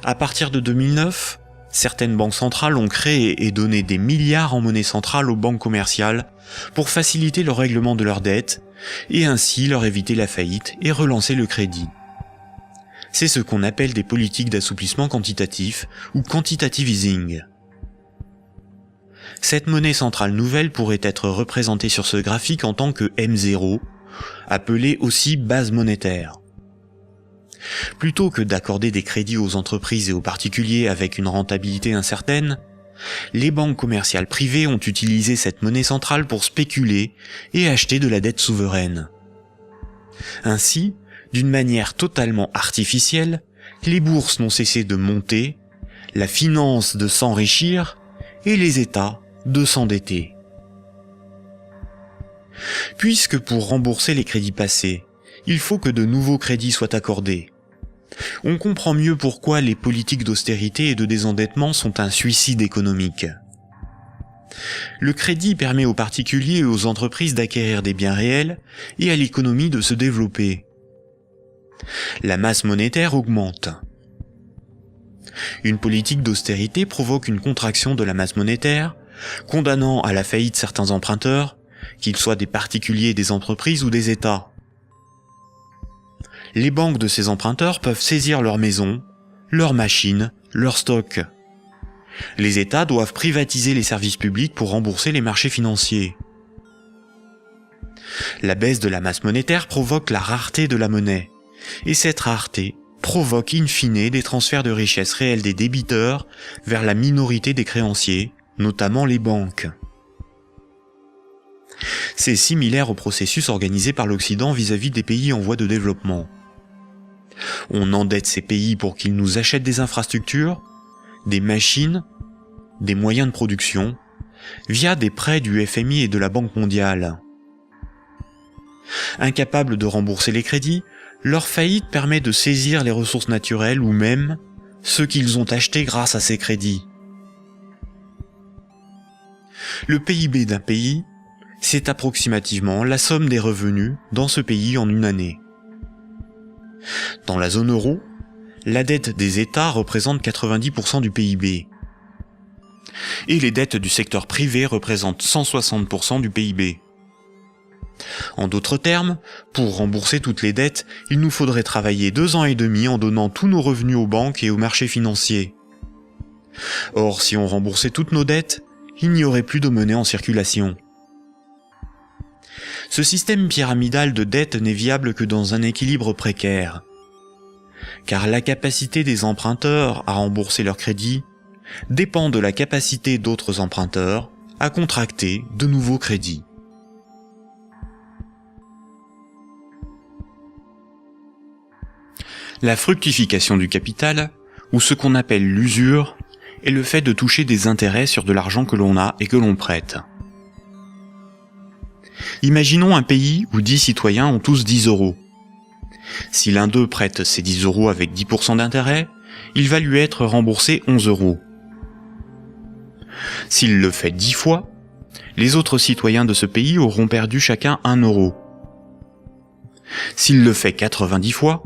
À partir de 2009, certaines banques centrales ont créé et donné des milliards en monnaie centrale aux banques commerciales pour faciliter le règlement de leurs dettes et ainsi leur éviter la faillite et relancer le crédit. C'est ce qu'on appelle des politiques d'assouplissement quantitatif ou quantitative easing. Cette monnaie centrale nouvelle pourrait être représentée sur ce graphique en tant que M0, appelée aussi base monétaire. Plutôt que d'accorder des crédits aux entreprises et aux particuliers avec une rentabilité incertaine, les banques commerciales privées ont utilisé cette monnaie centrale pour spéculer et acheter de la dette souveraine. Ainsi, d'une manière totalement artificielle, les bourses n'ont cessé de monter, la finance de s'enrichir et les États de s'endetter. Puisque pour rembourser les crédits passés, il faut que de nouveaux crédits soient accordés, on comprend mieux pourquoi les politiques d'austérité et de désendettement sont un suicide économique. Le crédit permet aux particuliers et aux entreprises d'acquérir des biens réels et à l'économie de se développer. La masse monétaire augmente. Une politique d'austérité provoque une contraction de la masse monétaire, condamnant à la faillite certains emprunteurs, qu'ils soient des particuliers, des entreprises ou des États. Les banques de ces emprunteurs peuvent saisir leurs maisons, leurs machines, leurs stocks. Les États doivent privatiser les services publics pour rembourser les marchés financiers. La baisse de la masse monétaire provoque la rareté de la monnaie, et cette rareté provoque in fine des transferts de richesses réelles des débiteurs vers la minorité des créanciers, notamment les banques. C'est similaire au processus organisé par l'Occident vis-à-vis des pays en voie de développement. On endette ces pays pour qu'ils nous achètent des infrastructures, des machines, des moyens de production, via des prêts du FMI et de la Banque mondiale. Incapables de rembourser les crédits, leur faillite permet de saisir les ressources naturelles ou même ceux qu'ils ont achetés grâce à ces crédits. Le PIB d'un pays, c'est approximativement la somme des revenus dans ce pays en une année. Dans la zone euro, la dette des États représente 90% du PIB. Et les dettes du secteur privé représentent 160% du PIB. En d'autres termes, pour rembourser toutes les dettes, il nous faudrait travailler 2 ans et demi en donnant tous nos revenus aux banques et aux marchés financiers. Or, si on remboursait toutes nos dettes, il n'y aurait plus de monnaie en circulation. Ce système pyramidal de dette n'est viable que dans un équilibre précaire, car la capacité des emprunteurs à rembourser leurs crédits dépend de la capacité d'autres emprunteurs à contracter de nouveaux crédits. La fructification du capital, ou ce qu'on appelle l'usure, est le fait de toucher des intérêts sur de l'argent que l'on a et que l'on prête. Imaginons un pays où 10 citoyens ont tous 10 euros. Si l'un d'eux prête ces 10 euros avec 10% d'intérêt, il va lui être remboursé 11 euros. S'il le fait 10 fois, les autres citoyens de ce pays auront perdu chacun 1 euro. S'il le fait 90 fois,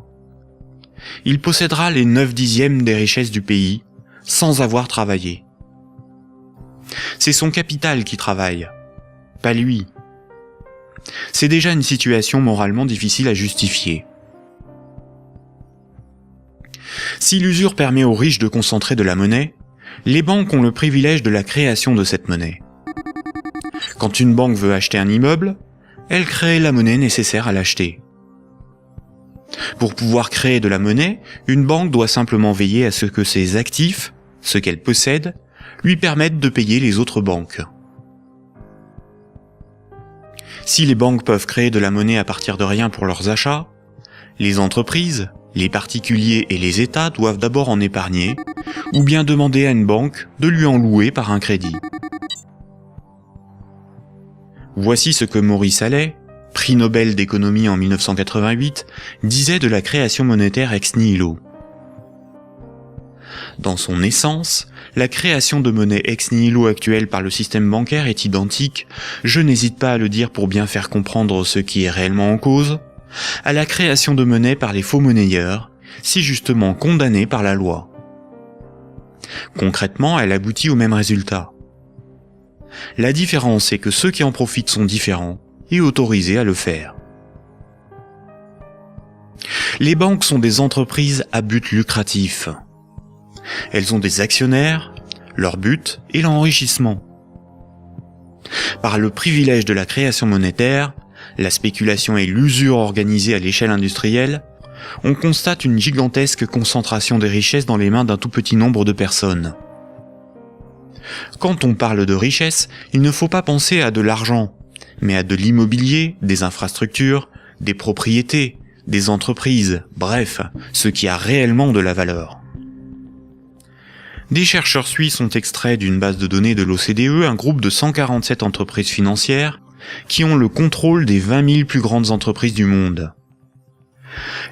il possédera les 9/10 des richesses du pays, sans avoir travaillé. C'est son capital qui travaille, pas lui. C'est déjà une situation moralement difficile à justifier. Si l'usure permet aux riches de concentrer de la monnaie, les banques ont le privilège de la création de cette monnaie. Quand une banque veut acheter un immeuble, elle crée la monnaie nécessaire à l'acheter. Pour pouvoir créer de la monnaie, une banque doit simplement veiller à ce que ses actifs, ce qu'elle possède, lui permettent de payer les autres banques. Si les banques peuvent créer de la monnaie à partir de rien pour leurs achats, les entreprises, les particuliers et les États doivent d'abord en épargner, ou bien demander à une banque de lui en louer par un crédit. Voici ce que Maurice Allais, prix Nobel d'économie en 1988, disait de la création monétaire ex nihilo. Dans son essence, la création de monnaie ex nihilo actuelle par le système bancaire est identique, je n'hésite pas à le dire pour bien faire comprendre ce qui est réellement en cause, à la création de monnaie par les faux monnayeurs, si justement condamnée par la loi. Concrètement, elle aboutit au même résultat. La différence est que ceux qui en profitent sont différents et autorisés à le faire. Les banques sont des entreprises à but lucratif. Elles ont des actionnaires, leur but est l'enrichissement. Par le privilège de la création monétaire, la spéculation et l'usure organisée à l'échelle industrielle, on constate une gigantesque concentration des richesses dans les mains d'un tout petit nombre de personnes. Quand on parle de richesse, il ne faut pas penser à de l'argent, mais à de l'immobilier, des infrastructures, des propriétés, des entreprises, bref, ce qui a réellement de la valeur. Des chercheurs suisses ont extrait d'une base de données de l'OCDE un groupe de 147 entreprises financières qui ont le contrôle des 20 000 plus grandes entreprises du monde.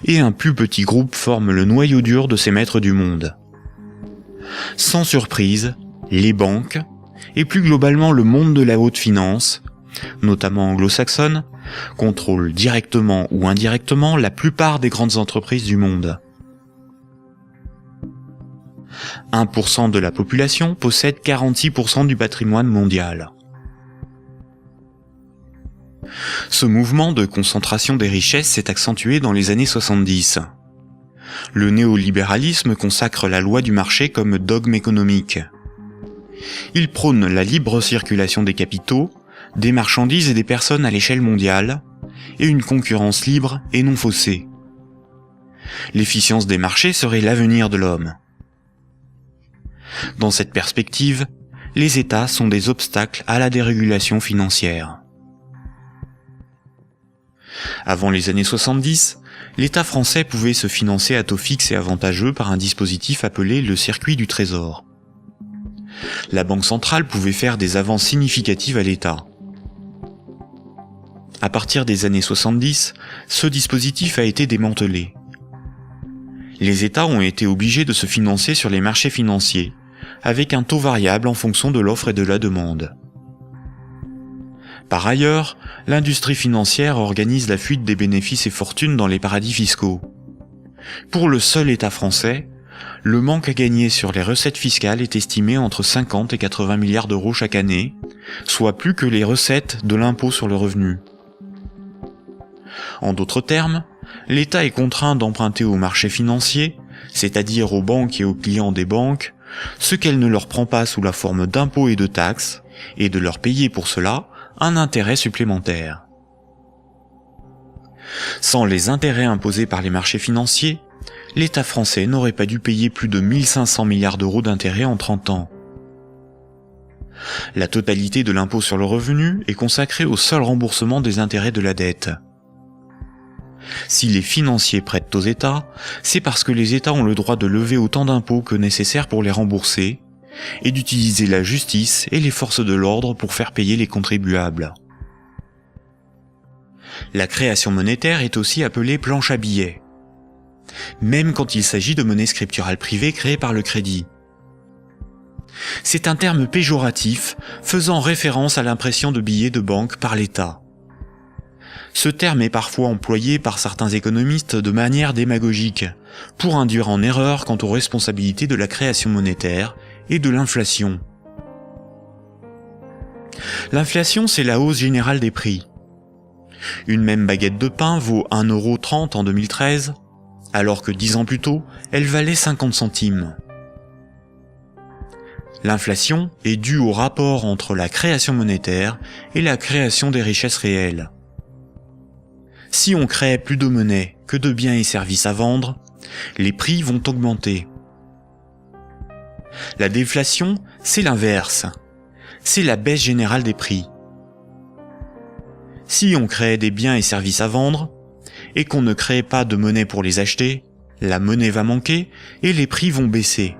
Et un plus petit groupe forme le noyau dur de ces maîtres du monde. Sans surprise, les banques, et plus globalement le monde de la haute finance, notamment anglo-saxonne, contrôlent directement ou indirectement la plupart des grandes entreprises du monde. 1% de la population possède 46% du patrimoine mondial. Ce mouvement de concentration des richesses s'est accentué dans les années 70. Le néolibéralisme consacre la loi du marché comme dogme économique. Il prône la libre circulation des capitaux, des marchandises et des personnes à l'échelle mondiale, et une concurrence libre et non faussée. L'efficience des marchés serait l'avenir de l'homme. Dans cette perspective, les États sont des obstacles à la dérégulation financière. Avant les années 70, l'État français pouvait se financer à taux fixe et avantageux par un dispositif appelé le circuit du trésor. La Banque centrale pouvait faire des avances significatives à l'État. À partir des années 70, ce dispositif a été démantelé. Les États ont été obligés de se financer sur les marchés financiers, avec un taux variable en fonction de l'offre et de la demande. Par ailleurs, l'industrie financière organise la fuite des bénéfices et fortunes dans les paradis fiscaux. Pour le seul État français, le manque à gagner sur les recettes fiscales est estimé entre 50 et 80 milliards d'euros chaque année, soit plus que les recettes de l'impôt sur le revenu. En d'autres termes, l'État est contraint d'emprunter aux marchés financiers, c'est-à-dire aux banques et aux clients des banques, ce qu'elle ne leur prend pas sous la forme d'impôts et de taxes, et de leur payer pour cela un intérêt supplémentaire. Sans les intérêts imposés par les marchés financiers, l'État français n'aurait pas dû payer plus de 1500 milliards d'euros d'intérêts en 30 ans. La totalité de l'impôt sur le revenu est consacrée au seul remboursement des intérêts de la dette. Si les financiers prêtent aux États, c'est parce que les États ont le droit de lever autant d'impôts que nécessaire pour les rembourser, et d'utiliser la justice et les forces de l'ordre pour faire payer les contribuables. La création monétaire est aussi appelée planche à billets, même quand il s'agit de monnaie scripturale privée créée par le crédit. C'est un terme péjoratif faisant référence à l'impression de billets de banque par l'État. Ce terme est parfois employé par certains économistes de manière démagogique, pour induire en erreur quant aux responsabilités de la création monétaire et de l'inflation. L'inflation, c'est la hausse générale des prix. Une même baguette de pain vaut 1,30 € en 2013, alors que 10 ans plus tôt, elle valait 50 centimes. L'inflation est due au rapport entre la création monétaire et la création des richesses réelles. Si on crée plus de monnaie que de biens et services à vendre, les prix vont augmenter. La déflation, c'est l'inverse. C'est la baisse générale des prix. Si on crée des biens et services à vendre, et qu'on ne crée pas de monnaie pour les acheter, la monnaie va manquer et les prix vont baisser.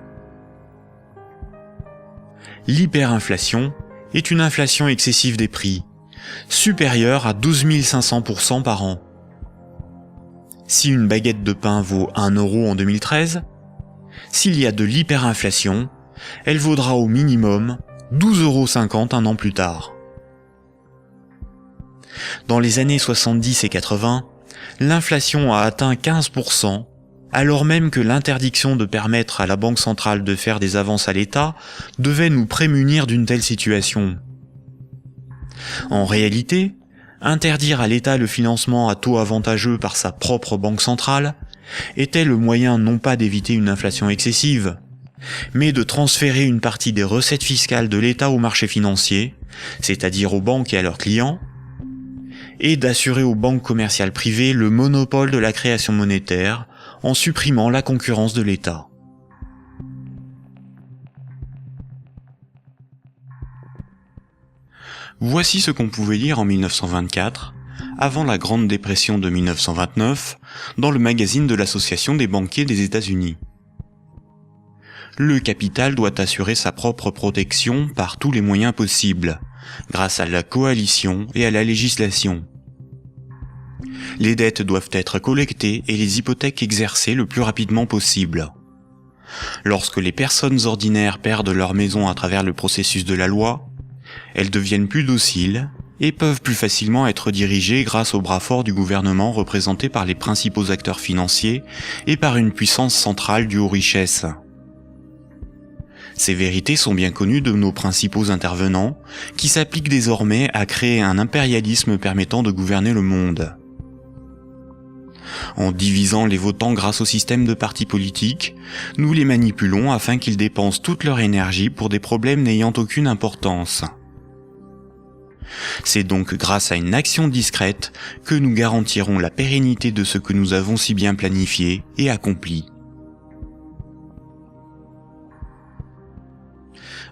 L'hyperinflation est une inflation excessive des prix, supérieure à 12 500% par an. Si une baguette de pain vaut 1 € en 2013, s'il y a de l'hyperinflation, elle vaudra au minimum 12,50 € un an plus tard. Dans les années 70 et 80, l'inflation a atteint 15%, alors même que l'interdiction de permettre à la Banque centrale de faire des avances à l'État devait nous prémunir d'une telle situation. En réalité, interdire à l'État le financement à taux avantageux par sa propre banque centrale était le moyen non pas d'éviter une inflation excessive, mais de transférer une partie des recettes fiscales de l'État aux marchés financiers, c'est-à-dire aux banques et à leurs clients, et d'assurer aux banques commerciales privées le monopole de la création monétaire en supprimant la concurrence de l'État. Voici ce qu'on pouvait lire en 1924, avant la Grande Dépression de 1929, dans le magazine de l'Association des banquiers des États-Unis. Le capital doit assurer sa propre protection par tous les moyens possibles, grâce à la coalition et à la législation. Les dettes doivent être collectées et les hypothèques exercées le plus rapidement possible. Lorsque les personnes ordinaires perdent leur maison à travers le processus de la loi, elles deviennent plus dociles et peuvent plus facilement être dirigées grâce au bras fort du gouvernement représenté par les principaux acteurs financiers et par une puissance centrale due aux richesses. Ces vérités sont bien connues de nos principaux intervenants, qui s'appliquent désormais à créer un impérialisme permettant de gouverner le monde. En divisant les votants grâce au système de partis politiques, nous les manipulons afin qu'ils dépensent toute leur énergie pour des problèmes n'ayant aucune importance. C'est donc grâce à une action discrète que nous garantirons la pérennité de ce que nous avons si bien planifié et accompli.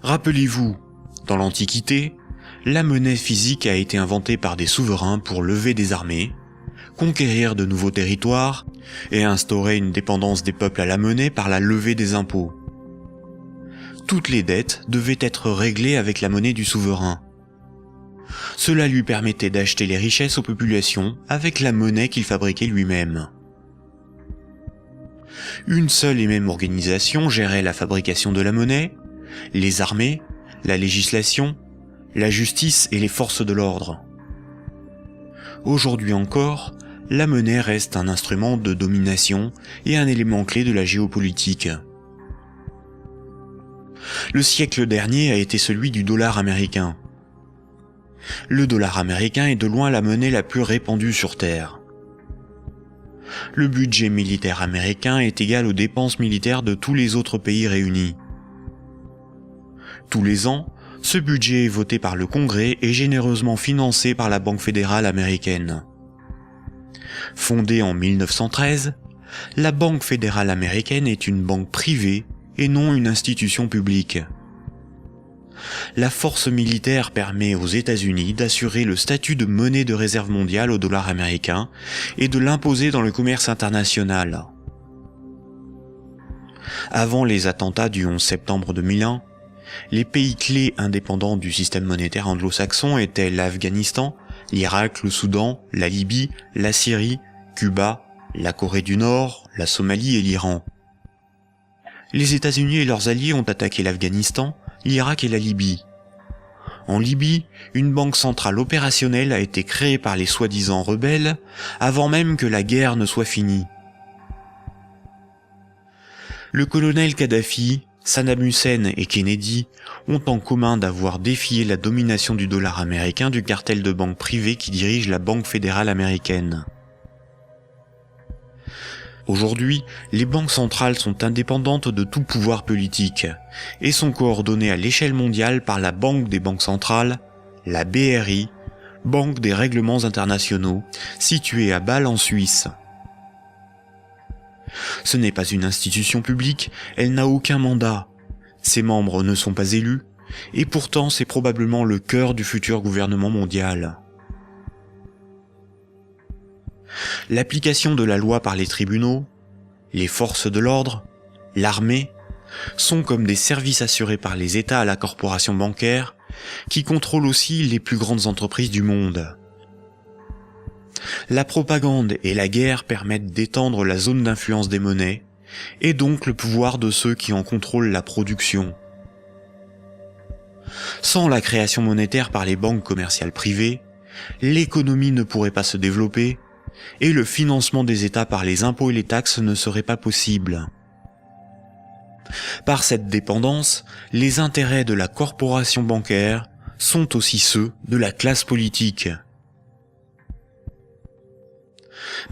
Rappelez-vous, dans l'Antiquité, la monnaie physique a été inventée par des souverains pour lever des armées, conquérir de nouveaux territoires et instaurer une dépendance des peuples à la monnaie par la levée des impôts. Toutes les dettes devaient être réglées avec la monnaie du souverain. Cela lui permettait d'acheter les richesses aux populations avec la monnaie qu'il fabriquait lui-même. Une seule et même organisation gérait la fabrication de la monnaie, les armées, la législation, la justice et les forces de l'ordre. Aujourd'hui encore, la monnaie reste un instrument de domination et un élément clé de la géopolitique. Le siècle dernier a été celui du dollar américain. Le dollar américain est de loin la monnaie la plus répandue sur Terre. Le budget militaire américain est égal aux dépenses militaires de tous les autres pays réunis. Tous les ans, ce budget est voté par le Congrès et généreusement financé par la Banque fédérale américaine. Fondée en 1913, la Banque fédérale américaine est une banque privée et non une institution publique. La force militaire permet aux États-Unis d'assurer le statut de monnaie de réserve mondiale au dollar américain et de l'imposer dans le commerce international. Avant les attentats du 11 septembre 2001, les pays clés indépendants du système monétaire anglo-saxon étaient l'Afghanistan, l'Irak, le Soudan, la Libye, la Syrie, Cuba, la Corée du Nord, la Somalie et l'Iran. Les États-Unis et leurs alliés ont attaqué l'Afghanistan, l'Irak et la Libye. En Libye, une banque centrale opérationnelle a été créée par les soi-disant rebelles avant même que la guerre ne soit finie. Le colonel Kadhafi, Saddam Hussein et Kennedy ont en commun d'avoir défié la domination du dollar américain du cartel de banques privées qui dirige la Banque fédérale américaine. Aujourd'hui, les banques centrales sont indépendantes de tout pouvoir politique et sont coordonnées à l'échelle mondiale par la Banque des banques centrales, la BRI, Banque des règlements internationaux, située à Bâle en Suisse. Ce n'est pas une institution publique, elle n'a aucun mandat, ses membres ne sont pas élus, et pourtant c'est probablement le cœur du futur gouvernement mondial. L'application de la loi par les tribunaux, les forces de l'ordre, l'armée, sont comme des services assurés par les États à la corporation bancaire, qui contrôle aussi les plus grandes entreprises du monde. La propagande et la guerre permettent d'étendre la zone d'influence des monnaies, et donc le pouvoir de ceux qui en contrôlent la production. Sans la création monétaire par les banques commerciales privées, l'économie ne pourrait pas se développer, et le financement des États par les impôts et les taxes ne serait pas possible. Par cette dépendance, les intérêts de la corporation bancaire sont aussi ceux de la classe politique.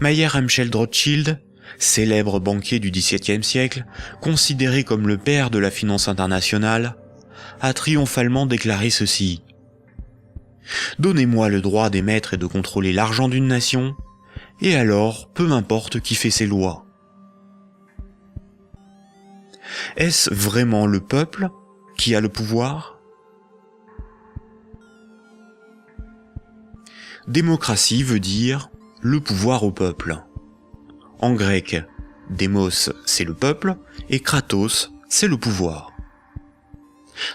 Mayer Amschel Rothschild, célèbre banquier du XVIIe siècle, considéré comme le père de la finance internationale, a triomphalement déclaré ceci. « Donnez-moi le droit d'émettre et de contrôler l'argent d'une nation, et alors, peu m'importe qui fait ses lois. » Est-ce vraiment le peuple qui a le pouvoir ? Démocratie veut dire le pouvoir au peuple. En grec, démos c'est le peuple et kratos c'est le pouvoir.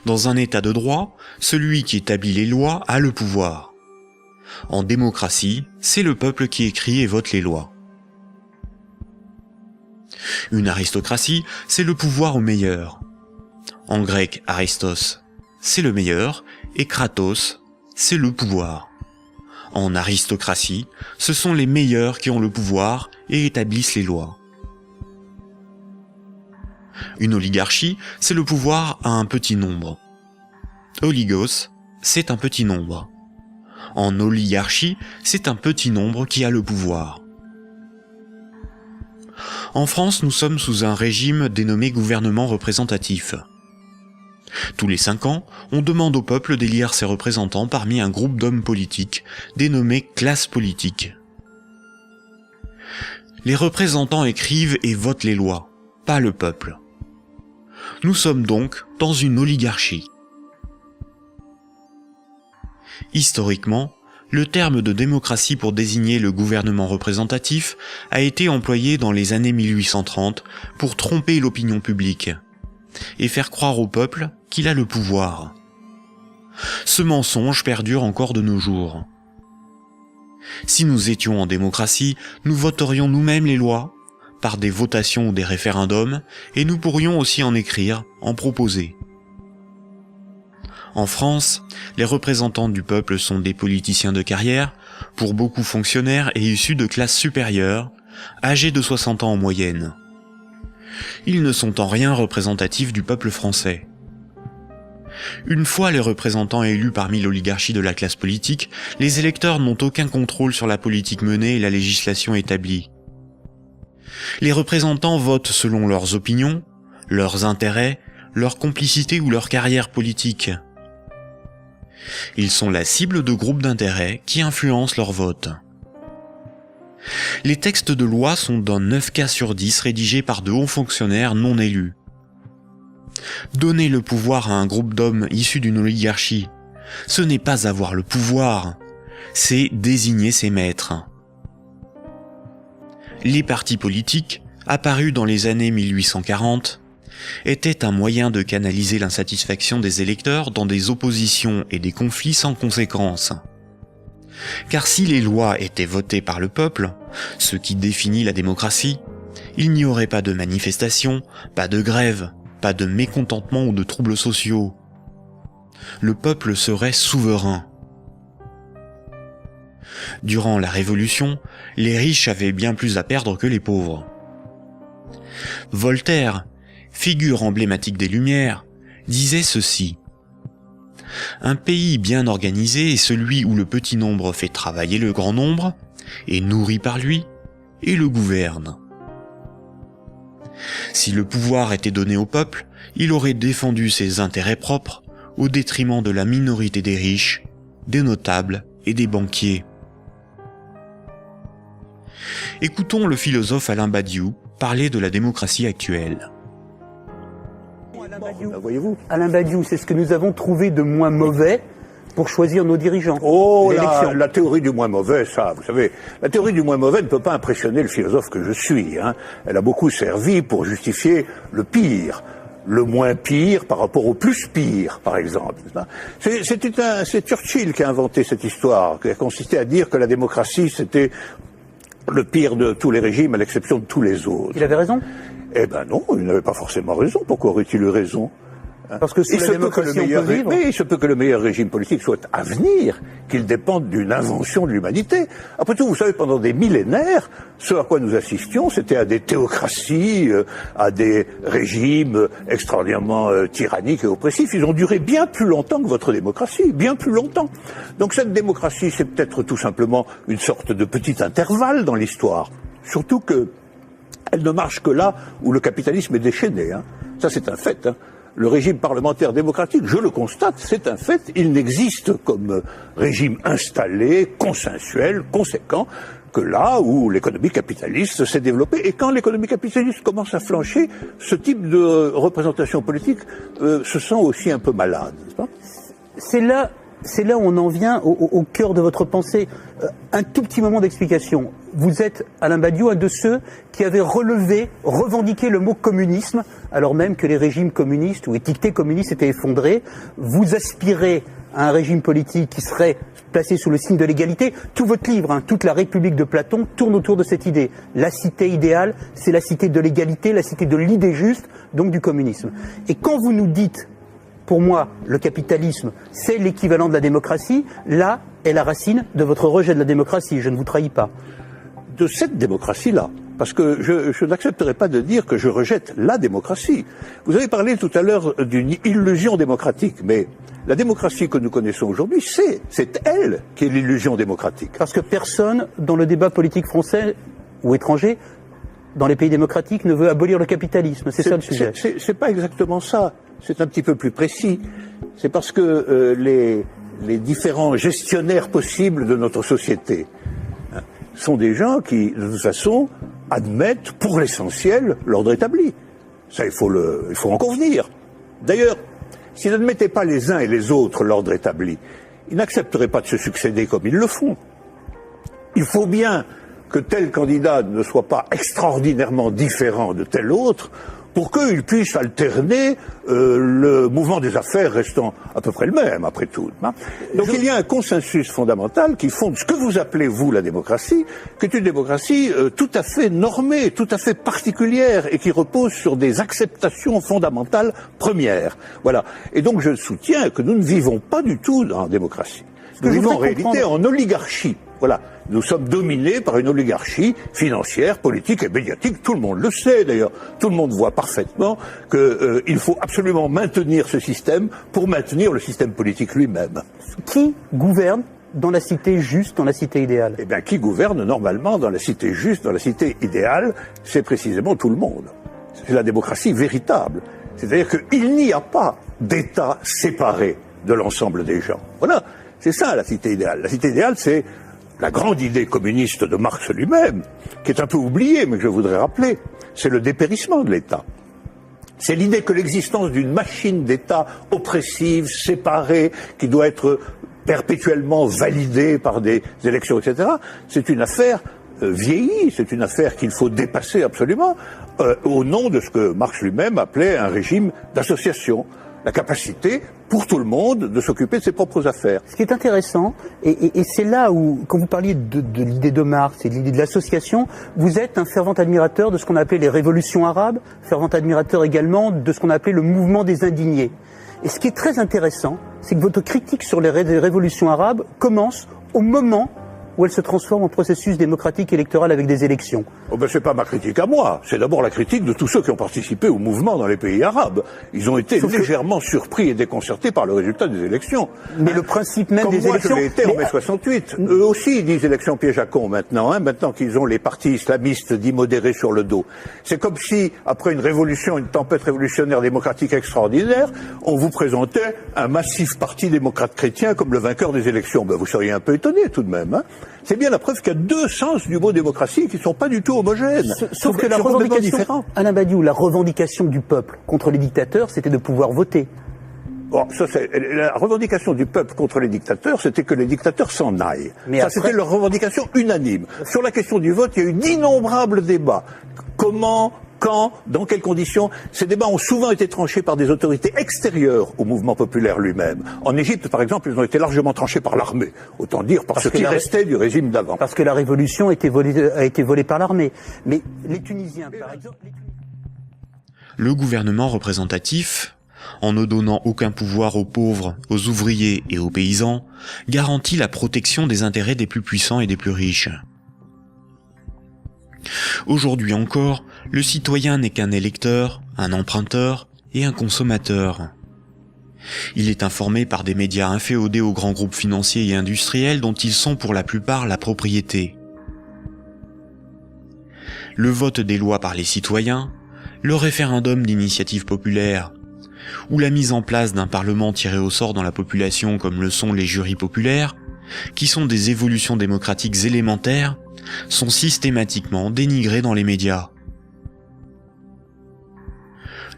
Dans un état de droit, celui qui établit les lois a le pouvoir. En démocratie, c'est le peuple qui écrit et vote les lois. Une aristocratie, c'est le pouvoir au meilleur. En grec, aristos, c'est le meilleur, et kratos, c'est le pouvoir. En aristocratie, ce sont les meilleurs qui ont le pouvoir et établissent les lois. Une oligarchie, c'est le pouvoir à un petit nombre. Oligos, c'est un petit nombre. En oligarchie, c'est un petit nombre qui a le pouvoir. En France, nous sommes sous un régime dénommé gouvernement représentatif. Tous les 5 ans, on demande au peuple d'élire ses représentants parmi un groupe d'hommes politiques, dénommé classe politique. Les représentants écrivent et votent les lois, pas le peuple. Nous sommes donc dans une oligarchie. Historiquement, le terme de démocratie pour désigner le gouvernement représentatif a été employé dans les années 1830 pour tromper l'opinion publique et faire croire au peuple qu'il a le pouvoir. Ce mensonge perdure encore de nos jours. Si nous étions en démocratie, nous voterions nous-mêmes les lois, par des votations ou des référendums, et nous pourrions aussi en écrire, en proposer. En France, les représentants du peuple sont des politiciens de carrière, pour beaucoup fonctionnaires et issus de classes supérieures, âgés de 60 ans en moyenne. Ils ne sont en rien représentatifs du peuple français. Une fois les représentants élus parmi l'oligarchie de la classe politique, les électeurs n'ont aucun contrôle sur la politique menée et la législation établie. Les représentants votent selon leurs opinions, leurs intérêts, leur complicité ou leur carrière politique. Ils sont la cible de groupes d'intérêts qui influencent leur vote. Les textes de loi sont dans 9 cas sur 10 rédigés par de hauts fonctionnaires non élus. Donner le pouvoir à un groupe d'hommes issus d'une oligarchie, ce n'est pas avoir le pouvoir, c'est désigner ses maîtres. Les partis politiques, apparus dans les années 1840, étaient un moyen de canaliser l'insatisfaction des électeurs dans des oppositions et des conflits sans conséquences. Car si les lois étaient votées par le peuple, ce qui définit la démocratie, il n'y aurait pas de manifestations, pas de grèves, pas de mécontentement ou de troubles sociaux. Le peuple serait souverain. Durant la Révolution, les riches avaient bien plus à perdre que les pauvres. Voltaire, figure emblématique des Lumières, disait ceci: « Un pays bien organisé est celui où le petit nombre fait travailler le grand nombre, est nourri par lui, et le gouverne. » Si le pouvoir était donné au peuple, il aurait défendu ses intérêts propres au détriment de la minorité des riches, des notables et des banquiers. Écoutons le philosophe Alain Badiou parler de la démocratie actuelle. Alain Badiou, c'est ce que nous avons trouvé de moins mauvais pour choisir nos dirigeants. Oh, la théorie du moins mauvais, ça, vous savez, la théorie du moins mauvais ne peut pas impressionner le philosophe que je suis. Hein. Elle a beaucoup servi pour justifier le pire, le moins pire par rapport au plus pire, par exemple. C'est Churchill qui a inventé cette histoire, qui a consisté à dire que la démocratie, c'était le pire de tous les régimes, à l'exception de tous les autres. Il avait raison? Eh ben non, il n'avait pas forcément raison. Pourquoi aurait-il eu raison? Parce que sous la démocratie, on peut vivre. Mais il se peut que le meilleur régime politique soit à venir, qu'il dépende d'une invention de l'humanité. Après tout, vous savez, pendant des millénaires, ce à quoi nous assistions, c'était à des théocraties, à des régimes extraordinairement tyranniques et oppressifs. Ils ont duré bien plus longtemps que votre démocratie, bien plus longtemps. Donc cette démocratie, c'est peut-être tout simplement une sorte de petit intervalle dans l'histoire. Surtout que elle ne marche que là où le capitalisme est déchaîné. Hein. Ça, c'est un fait. Hein. Le régime parlementaire démocratique, je le constate, c'est un fait. Il n'existe comme régime installé, consensuel, conséquent, que là où l'économie capitaliste s'est développée. Et quand l'économie capitaliste commence à flancher, ce type de représentation politique se sent aussi un peu malade, n'est-ce pas ? C'est là où on en vient au cœur de votre pensée. Un tout petit moment d'explication. Vous êtes, Alain Badiou, un de ceux qui avaient revendiqué le mot communisme, alors même que les régimes communistes ou étiquetés communistes étaient effondrés. Vous aspirez à un régime politique qui serait placé sous le signe de l'égalité. Tout votre livre, toute la République de Platon, tourne autour de cette idée. La cité idéale, c'est la cité de l'égalité, la cité de l'idée juste, donc du communisme. Et quand vous nous dites, pour moi, le capitalisme, c'est l'équivalent de la démocratie, là est la racine de votre rejet de la démocratie, je ne vous trahis pas. De cette démocratie-là, parce que je n'accepterai pas de dire que je rejette la démocratie. Vous avez parlé tout à l'heure d'une illusion démocratique, mais la démocratie que nous connaissons aujourd'hui, c'est elle qui est l'illusion démocratique. Parce que personne, dans le débat politique français ou étranger, dans les pays démocratiques, ne veut abolir le capitalisme. C'est ça le sujet. C'est pas exactement ça. C'est un petit peu plus précis. C'est parce que les différents gestionnaires possibles de notre société sont des gens qui, de toute façon, admettent pour l'essentiel l'ordre établi. Ça, il faut en convenir. D'ailleurs, s'ils n'admettaient pas les uns et les autres l'ordre établi, ils n'accepteraient pas de se succéder comme ils le font. Il faut bien que tel candidat ne soit pas extraordinairement différent de tel autre pour qu'il puisse alterner le mouvement des affaires restant à peu près le même, après tout. Donc il y a un consensus fondamental qui fonde ce que vous appelez, vous, la démocratie, qui est une démocratie tout à fait normée, tout à fait particulière, et qui repose sur des acceptations fondamentales premières. Voilà. Et donc je soutiens que nous ne vivons pas du tout dans la démocratie. Nous vivons en réalité en oligarchie. Voilà. Nous sommes dominés par une oligarchie financière, politique et médiatique. Tout le monde le sait d'ailleurs. Tout le monde voit parfaitement qu'il faut absolument maintenir ce système pour maintenir le système politique lui-même. Qui gouverne dans la cité juste, dans la cité idéale? Eh bien, qui gouverne normalement dans la cité juste, dans la cité idéale, c'est précisément tout le monde. C'est la démocratie véritable. C'est-à-dire qu'il n'y a pas d'État séparé de l'ensemble des gens. Voilà. C'est ça la cité idéale. La cité idéale, c'est la grande idée communiste de Marx lui-même, qui est un peu oubliée, mais que je voudrais rappeler. C'est le dépérissement de l'État. C'est l'idée que l'existence d'une machine d'État oppressive, séparée, qui doit être perpétuellement validée par des élections, etc., c'est une affaire vieillie, c'est une affaire qu'il faut dépasser absolument, au nom de ce que Marx lui-même appelait un régime d'association. La capacité, pour tout le monde, de s'occuper de ses propres affaires. Ce qui est intéressant, et c'est là où, quand vous parliez de l'idée de Marx et de l'idée de l'association, vous êtes un fervent admirateur de ce qu'on a appelé les révolutions arabes, fervent admirateur également de ce qu'on a appelé le mouvement des indignés. Et ce qui est très intéressant, c'est que votre critique sur les révolutions arabes commence au moment où elle se transforme en processus démocratique électoral avec des élections. Oh ben c'est pas ma critique à moi, c'est d'abord la critique de tous ceux qui ont participé au mouvement dans les pays arabes. Ils ont été légèrement surpris et déconcertés par le résultat des élections. Mais le principe même des élections... Comme moi je l'ai été en mai 68. Eux aussi ils disent élections piège à con maintenant, maintenant qu'ils ont les partis islamistes dits modérés sur le dos. C'est comme si, après une révolution, une tempête révolutionnaire démocratique extraordinaire, on vous présentait un massif parti démocrate chrétien comme le vainqueur des élections. Ben vous seriez un peu étonné tout de même, C'est bien la preuve qu'il y a deux sens du mot démocratie qui ne sont pas du tout homogènes. Sauf que la revendication, Alain Badiou, la revendication du peuple contre les dictateurs, c'était de pouvoir voter. Bon, la revendication du peuple contre les dictateurs, c'était que les dictateurs s'en aillent. Mais ça, c'était leur revendication unanime. Sur la question du vote, il y a eu d'innombrables débats. Comment, quand, dans quelles conditions? Ces débats ont souvent été tranchés par des autorités extérieures au mouvement populaire lui-même. En Égypte, par exemple, ils ont été largement tranchés par l'armée. Autant dire par ce qui restait du régime d'avant. Parce que la révolution a été volée par l'armée. Mais les Tunisiens, par exemple... Le gouvernement représentatif, en ne donnant aucun pouvoir aux pauvres, aux ouvriers et aux paysans, garantit la protection des intérêts des plus puissants et des plus riches. Aujourd'hui encore, le citoyen n'est qu'un électeur, un emprunteur et un consommateur. Il est informé par des médias inféodés aux grands groupes financiers et industriels dont ils sont pour la plupart la propriété. Le vote des lois par les citoyens, le référendum d'initiative populaire, ou la mise en place d'un parlement tiré au sort dans la population comme le sont les jurys populaires, qui sont des évolutions démocratiques élémentaires, sont systématiquement dénigrés dans les médias.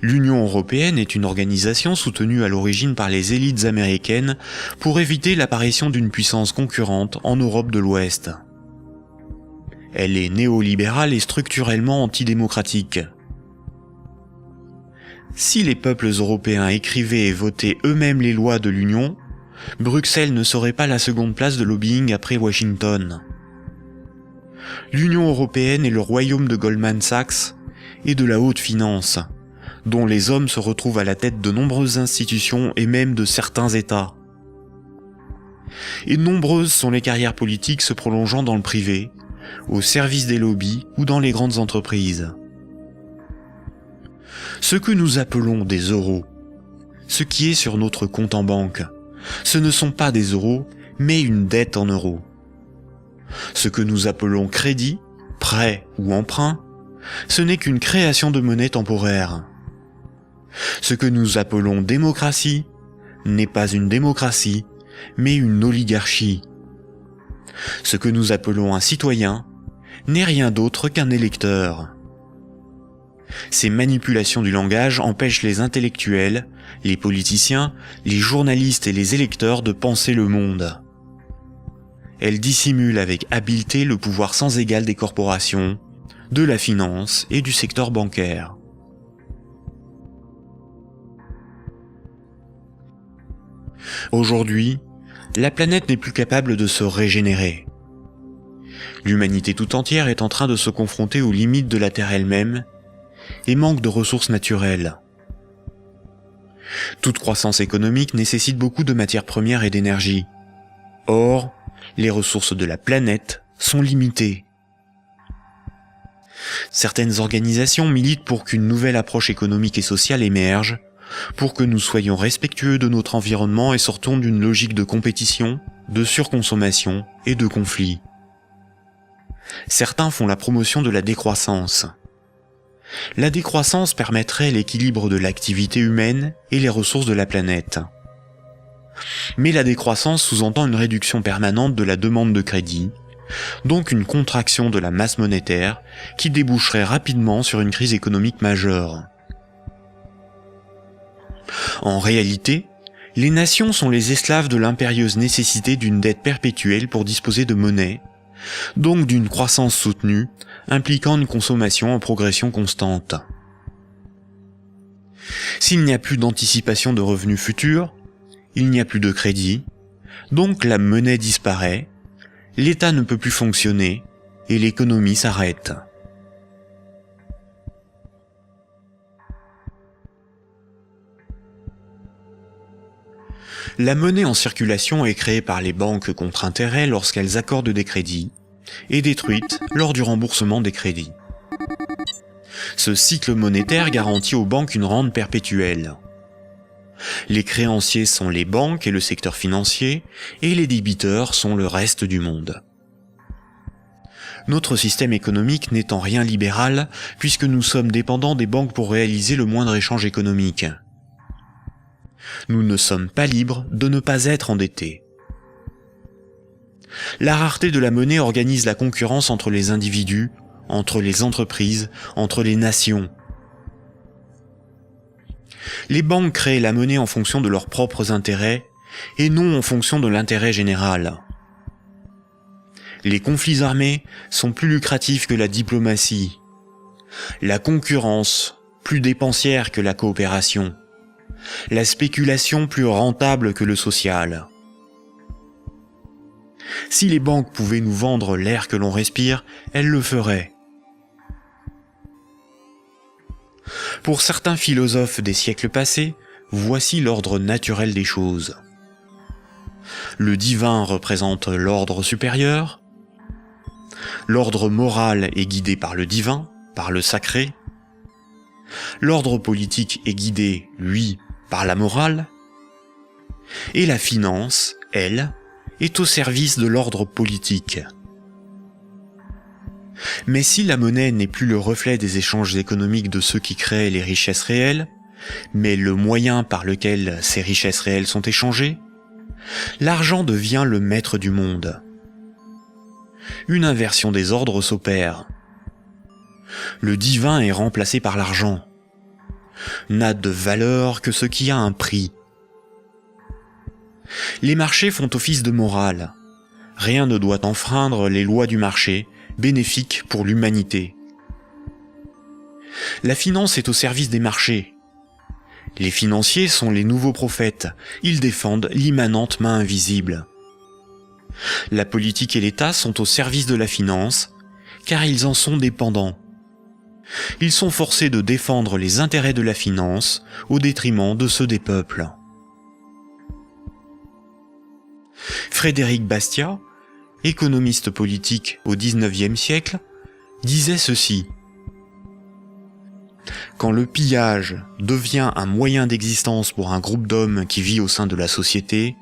L'Union européenne est une organisation soutenue à l'origine par les élites américaines pour éviter l'apparition d'une puissance concurrente en Europe de l'Ouest. Elle est néolibérale et structurellement antidémocratique. Si les peuples européens écrivaient et votaient eux-mêmes les lois de l'Union, Bruxelles ne serait pas la seconde place de lobbying après Washington. L'Union européenne est le royaume de Goldman Sachs et de la haute finance, dont les hommes se retrouvent à la tête de nombreuses institutions et même de certains États. Et nombreuses sont les carrières politiques se prolongeant dans le privé, au service des lobbies ou dans les grandes entreprises. Ce que nous appelons des euros, ce qui est sur notre compte en banque, ce ne sont pas des euros, mais une dette en euros. Ce que nous appelons crédit, prêt ou emprunt, ce n'est qu'une création de monnaie temporaire. Ce que nous appelons démocratie n'est pas une démocratie, mais une oligarchie. Ce que nous appelons un citoyen n'est rien d'autre qu'un électeur. Ces manipulations du langage empêchent les intellectuels, les politiciens, les journalistes et les électeurs de penser le monde. Elles dissimulent avec habileté le pouvoir sans égal des corporations, de la finance et du secteur bancaire. Aujourd'hui, la planète n'est plus capable de se régénérer. L'humanité tout entière est en train de se confronter aux limites de la Terre elle-même et manque de ressources naturelles. Toute croissance économique nécessite beaucoup de matières premières et d'énergie. Or, les ressources de la planète sont limitées. Certaines organisations militent pour qu'une nouvelle approche économique et sociale émerge, pour que nous soyons respectueux de notre environnement et sortons d'une logique de compétition, de surconsommation et de conflit. Certains font la promotion de la décroissance. La décroissance permettrait l'équilibre de l'activité humaine et les ressources de la planète. Mais la décroissance sous-entend une réduction permanente de la demande de crédit, donc une contraction de la masse monétaire qui déboucherait rapidement sur une crise économique majeure. En réalité, les nations sont les esclaves de l'impérieuse nécessité d'une dette perpétuelle pour disposer de monnaie, donc d'une croissance soutenue, impliquant une consommation en progression constante. S'il n'y a plus d'anticipation de revenus futurs, il n'y a plus de crédit, donc la monnaie disparaît, l'État ne peut plus fonctionner et l'économie s'arrête. La monnaie en circulation est créée par les banques contre intérêt lorsqu'elles accordent des crédits et détruite lors du remboursement des crédits. Ce cycle monétaire garantit aux banques une rente perpétuelle. Les créanciers sont les banques et le secteur financier, et les débiteurs sont le reste du monde. Notre système économique n'est en rien libéral, puisque nous sommes dépendants des banques pour réaliser le moindre échange économique. Nous ne sommes pas libres de ne pas être endettés. La rareté de la monnaie organise la concurrence entre les individus, entre les entreprises, entre les nations. Les banques créent la monnaie en fonction de leurs propres intérêts et non en fonction de l'intérêt général. Les conflits armés sont plus lucratifs que la diplomatie. La concurrence, plus dépensière que la coopération. La spéculation plus rentable que le social. Si les banques pouvaient nous vendre l'air que l'on respire, elles le feraient. Pour certains philosophes des siècles passés, voici l'ordre naturel des choses. Le divin représente l'ordre supérieur. L'ordre moral est guidé par le divin, par le sacré. L'ordre politique est guidé, lui, par la morale. Et la finance, elle, est au service de l'ordre politique. Mais si la monnaie n'est plus le reflet des échanges économiques de ceux qui créent les richesses réelles, mais le moyen par lequel ces richesses réelles sont échangées, l'argent devient le maître du monde. Une inversion des ordres s'opère. Le divin est remplacé par l'argent. N'a de valeur que ce qui a un prix. Les marchés font office de morale. Rien ne doit enfreindre les lois du marché, bénéfiques pour l'humanité. La finance est au service des marchés. Les financiers sont les nouveaux prophètes, ils défendent l'immanente main invisible. La politique et l'État sont au service de la finance, car ils en sont dépendants. Ils sont forcés de défendre les intérêts de la finance au détriment de ceux des peuples. Frédéric Bastiat, économiste politique au XIXe siècle, disait ceci. Quand le pillage devient un moyen d'existence pour un groupe d'hommes qui vit au sein de la société,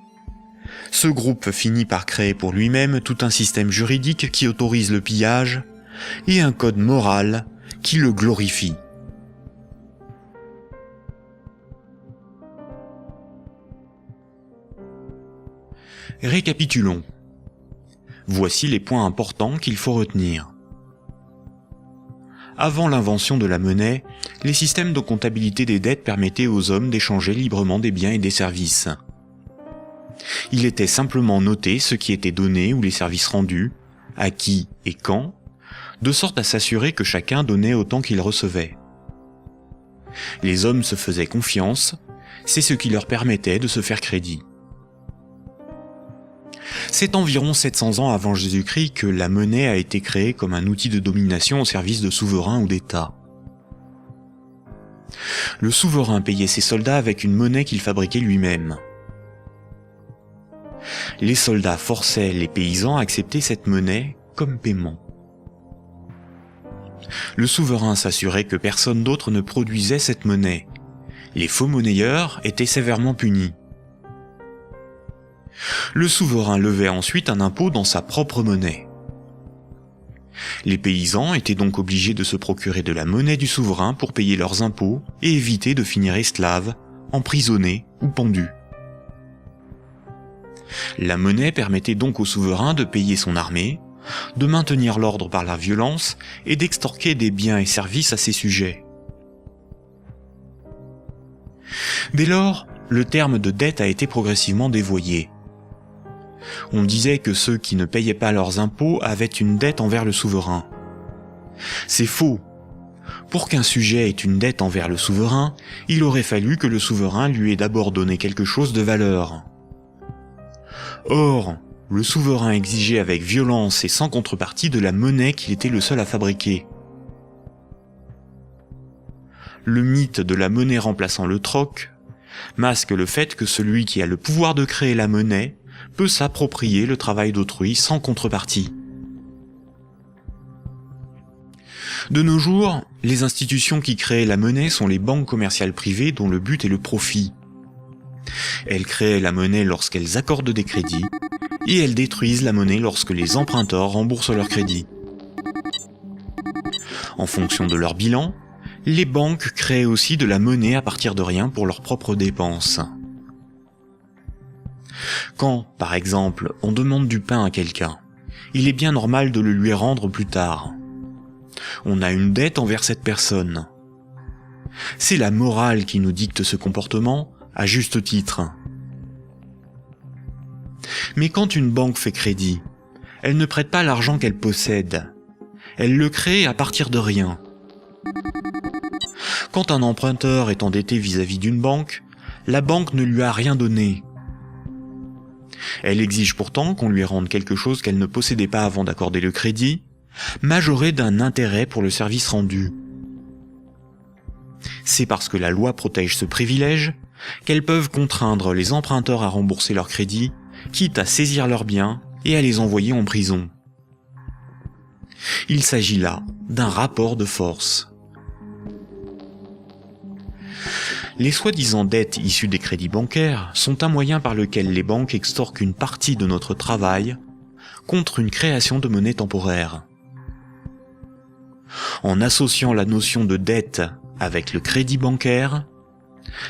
ce groupe finit par créer pour lui-même tout un système juridique qui autorise le pillage et un code moral qui le glorifie. Récapitulons. Voici les points importants qu'il faut retenir. Avant l'invention de la monnaie, les systèmes de comptabilité des dettes permettaient aux hommes d'échanger librement des biens et des services. Il était simplement noté ce qui était donné ou les services rendus, à qui et quand, de sorte à s'assurer que chacun donnait autant qu'il recevait. Les hommes se faisaient confiance, c'est ce qui leur permettait de se faire crédit. C'est environ 700 ans avant Jésus-Christ que la monnaie a été créée comme un outil de domination au service de souverains ou d'États. Le souverain payait ses soldats avec une monnaie qu'il fabriquait lui-même. Les soldats forçaient les paysans à accepter cette monnaie comme paiement. Le souverain s'assurait que personne d'autre ne produisait cette monnaie. Les faux monnayeurs étaient sévèrement punis. Le souverain levait ensuite un impôt dans sa propre monnaie. Les paysans étaient donc obligés de se procurer de la monnaie du souverain pour payer leurs impôts et éviter de finir esclaves, emprisonnés ou pendus. La monnaie permettait donc au souverain de payer son armée, de maintenir l'ordre par la violence et d'extorquer des biens et services à ses sujets. Dès lors, le terme de dette a été progressivement dévoyé. On disait que ceux qui ne payaient pas leurs impôts avaient une dette envers le souverain. C'est faux. Pour qu'un sujet ait une dette envers le souverain, il aurait fallu que le souverain lui ait d'abord donné quelque chose de valeur. Or, le souverain exigeait avec violence et sans contrepartie de la monnaie qu'il était le seul à fabriquer. Le mythe de la monnaie remplaçant le troc masque le fait que celui qui a le pouvoir de créer la monnaie peut s'approprier le travail d'autrui sans contrepartie. De nos jours, les institutions qui créent la monnaie sont les banques commerciales privées dont le but est le profit. Elles créent la monnaie lorsqu'elles accordent des crédits, et elles détruisent la monnaie lorsque les emprunteurs remboursent leurs crédits. En fonction de leur bilan, les banques créent aussi de la monnaie à partir de rien pour leurs propres dépenses. Quand, par exemple, on demande du pain à quelqu'un, il est bien normal de le lui rendre plus tard. On a une dette envers cette personne. C'est la morale qui nous dicte ce comportement, à juste titre. Mais quand une banque fait crédit, elle ne prête pas l'argent qu'elle possède. Elle le crée à partir de rien. Quand un emprunteur est endetté vis-à-vis d'une banque, la banque ne lui a rien donné. Elle exige pourtant qu'on lui rende quelque chose qu'elle ne possédait pas avant d'accorder le crédit, majoré d'un intérêt pour le service rendu. C'est parce que la loi protège ce privilège qu'elles peuvent contraindre les emprunteurs à rembourser leur crédit, quitte à saisir leurs biens et à les envoyer en prison. Il s'agit là d'un rapport de force. Les soi-disant dettes issues des crédits bancaires sont un moyen par lequel les banques extorquent une partie de notre travail contre une création de monnaie temporaire. En associant la notion de dette avec le crédit bancaire,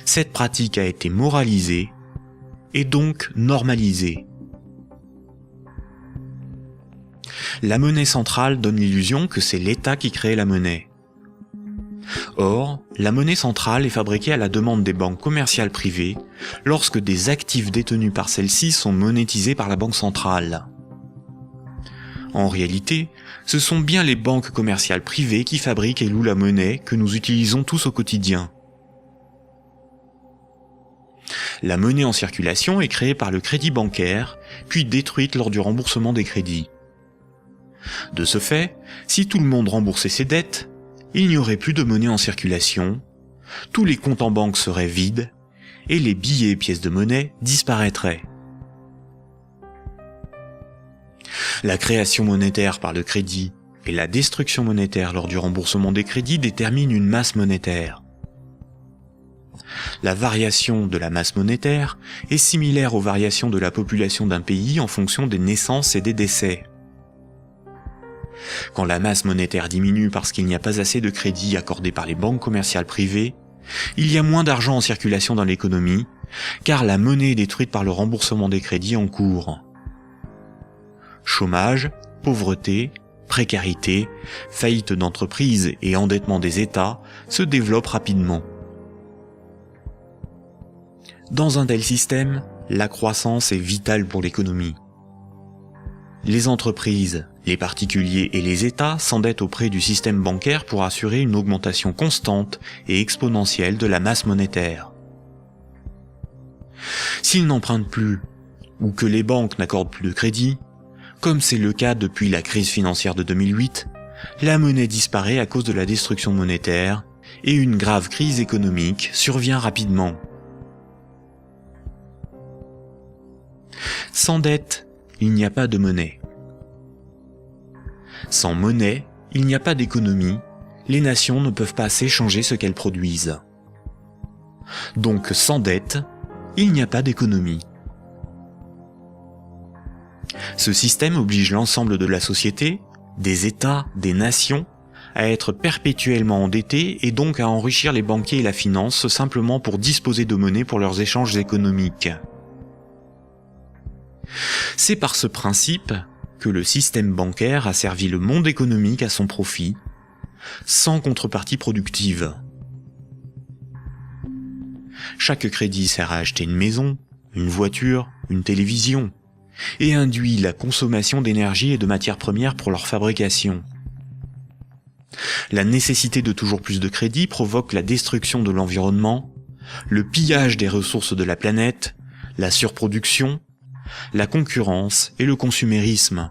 cette pratique a été moralisée et donc normalisée. La monnaie centrale donne l'illusion que c'est l'État qui crée la monnaie. Or, la monnaie centrale est fabriquée à la demande des banques commerciales privées lorsque des actifs détenus par celles-ci sont monétisés par la banque centrale. En réalité, ce sont bien les banques commerciales privées qui fabriquent et louent la monnaie que nous utilisons tous au quotidien. La monnaie en circulation est créée par le crédit bancaire, puis détruite lors du remboursement des crédits. De ce fait, si tout le monde remboursait ses dettes, il n'y aurait plus de monnaie en circulation, tous les comptes en banque seraient vides, et les billets et pièces de monnaie disparaîtraient. La création monétaire par le crédit et la destruction monétaire lors du remboursement des crédits déterminent une masse monétaire. La variation de la masse monétaire est similaire aux variations de la population d'un pays en fonction des naissances et des décès. Quand la masse monétaire diminue parce qu'il n'y a pas assez de crédits accordés par les banques commerciales privées, il y a moins d'argent en circulation dans l'économie, car la monnaie est détruite par le remboursement des crédits en cours. Chômage, pauvreté, précarité, faillite d'entreprises et endettement des États se développent rapidement. Dans un tel système, la croissance est vitale pour l'économie. Les entreprises, les particuliers et les États s'endettent auprès du système bancaire pour assurer une augmentation constante et exponentielle de la masse monétaire. S'ils n'empruntent plus, ou que les banques n'accordent plus de crédit, comme c'est le cas depuis la crise financière de 2008, la monnaie disparaît à cause de la destruction monétaire et une grave crise économique survient rapidement. Sans dette, il n'y a pas de monnaie. Sans monnaie, il n'y a pas d'économie, les nations ne peuvent pas s'échanger ce qu'elles produisent. Donc sans dette, il n'y a pas d'économie. Ce système oblige l'ensemble de la société, des États, des nations, à être perpétuellement endettés et donc à enrichir les banquiers et la finance simplement pour disposer de monnaie pour leurs échanges économiques. C'est par ce principe que le système bancaire a servi le monde économique à son profit, sans contrepartie productive. Chaque crédit sert à acheter une maison, une voiture, une télévision, et induit la consommation d'énergie et de matières premières pour leur fabrication. La nécessité de toujours plus de crédit provoque la destruction de l'environnement, le pillage des ressources de la planète, la surproduction, la concurrence et le consumérisme.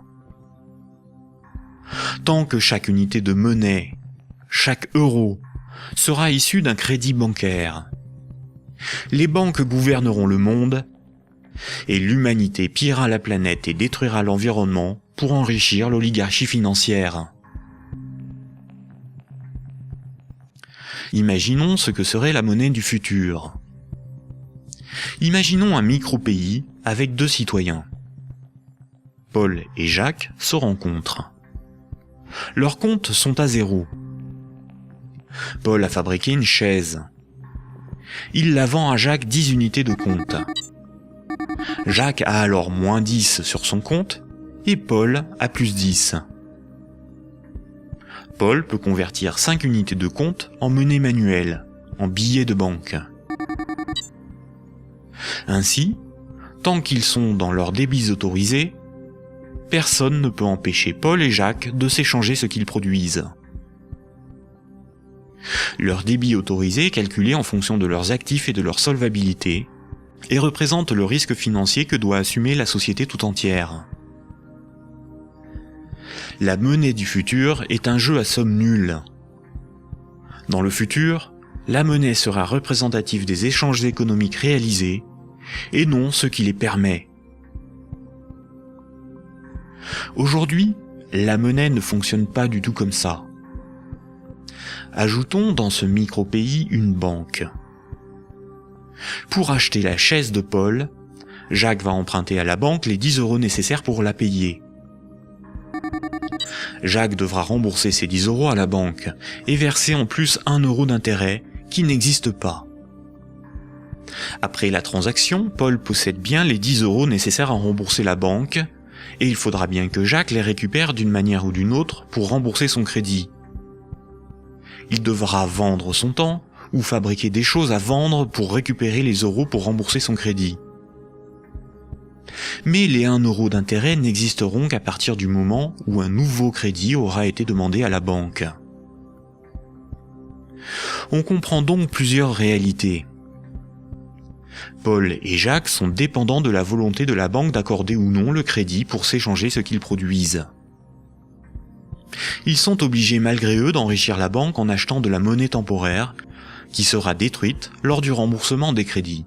Tant que chaque unité de monnaie, chaque euro, sera issu d'un crédit bancaire, les banques gouverneront le monde et l'humanité pillera la planète et détruira l'environnement pour enrichir l'oligarchie financière. Imaginons ce que serait la monnaie du futur. Imaginons un micro-pays avec 2 citoyens. Paul et Jacques se rencontrent. Leurs comptes sont à 0. Paul a fabriqué une chaise. Il la vend à Jacques 10 unités de compte. Jacques a alors moins 10 sur son compte et Paul a plus 10. Paul peut convertir 5 unités de compte en monnaie manuelle, en billets de banque. Ainsi, tant qu'ils sont dans leurs débits autorisés, personne ne peut empêcher Paul et Jacques de s'échanger ce qu'ils produisent. Leur débit autorisé est calculé en fonction de leurs actifs et de leur solvabilité, et représente le risque financier que doit assumer la société tout entière. La monnaie du futur est un jeu à somme nulle. Dans le futur, la monnaie sera représentative des échanges économiques réalisés, et non ce qui les permet. Aujourd'hui, la monnaie ne fonctionne pas du tout comme ça. Ajoutons dans ce micro-pays une banque. Pour acheter la chaise de Paul, Jacques va emprunter à la banque les 10 € nécessaires pour la payer. Jacques devra rembourser ces 10 € à la banque et verser en plus 1 € d'intérêt qui n'existe pas. Après la transaction, Paul possède bien les 10 € nécessaires à rembourser la banque et il faudra bien que Jacques les récupère d'une manière ou d'une autre pour rembourser son crédit. Il devra vendre son temps ou fabriquer des choses à vendre pour récupérer les euros pour rembourser son crédit. Mais les 1 € d'intérêt n'existeront qu'à partir du moment où un nouveau crédit aura été demandé à la banque. On comprend donc plusieurs réalités. Paul et Jacques sont dépendants de la volonté de la banque d'accorder ou non le crédit pour s'échanger ce qu'ils produisent. Ils sont obligés malgré eux d'enrichir la banque en achetant de la monnaie temporaire, qui sera détruite lors du remboursement des crédits.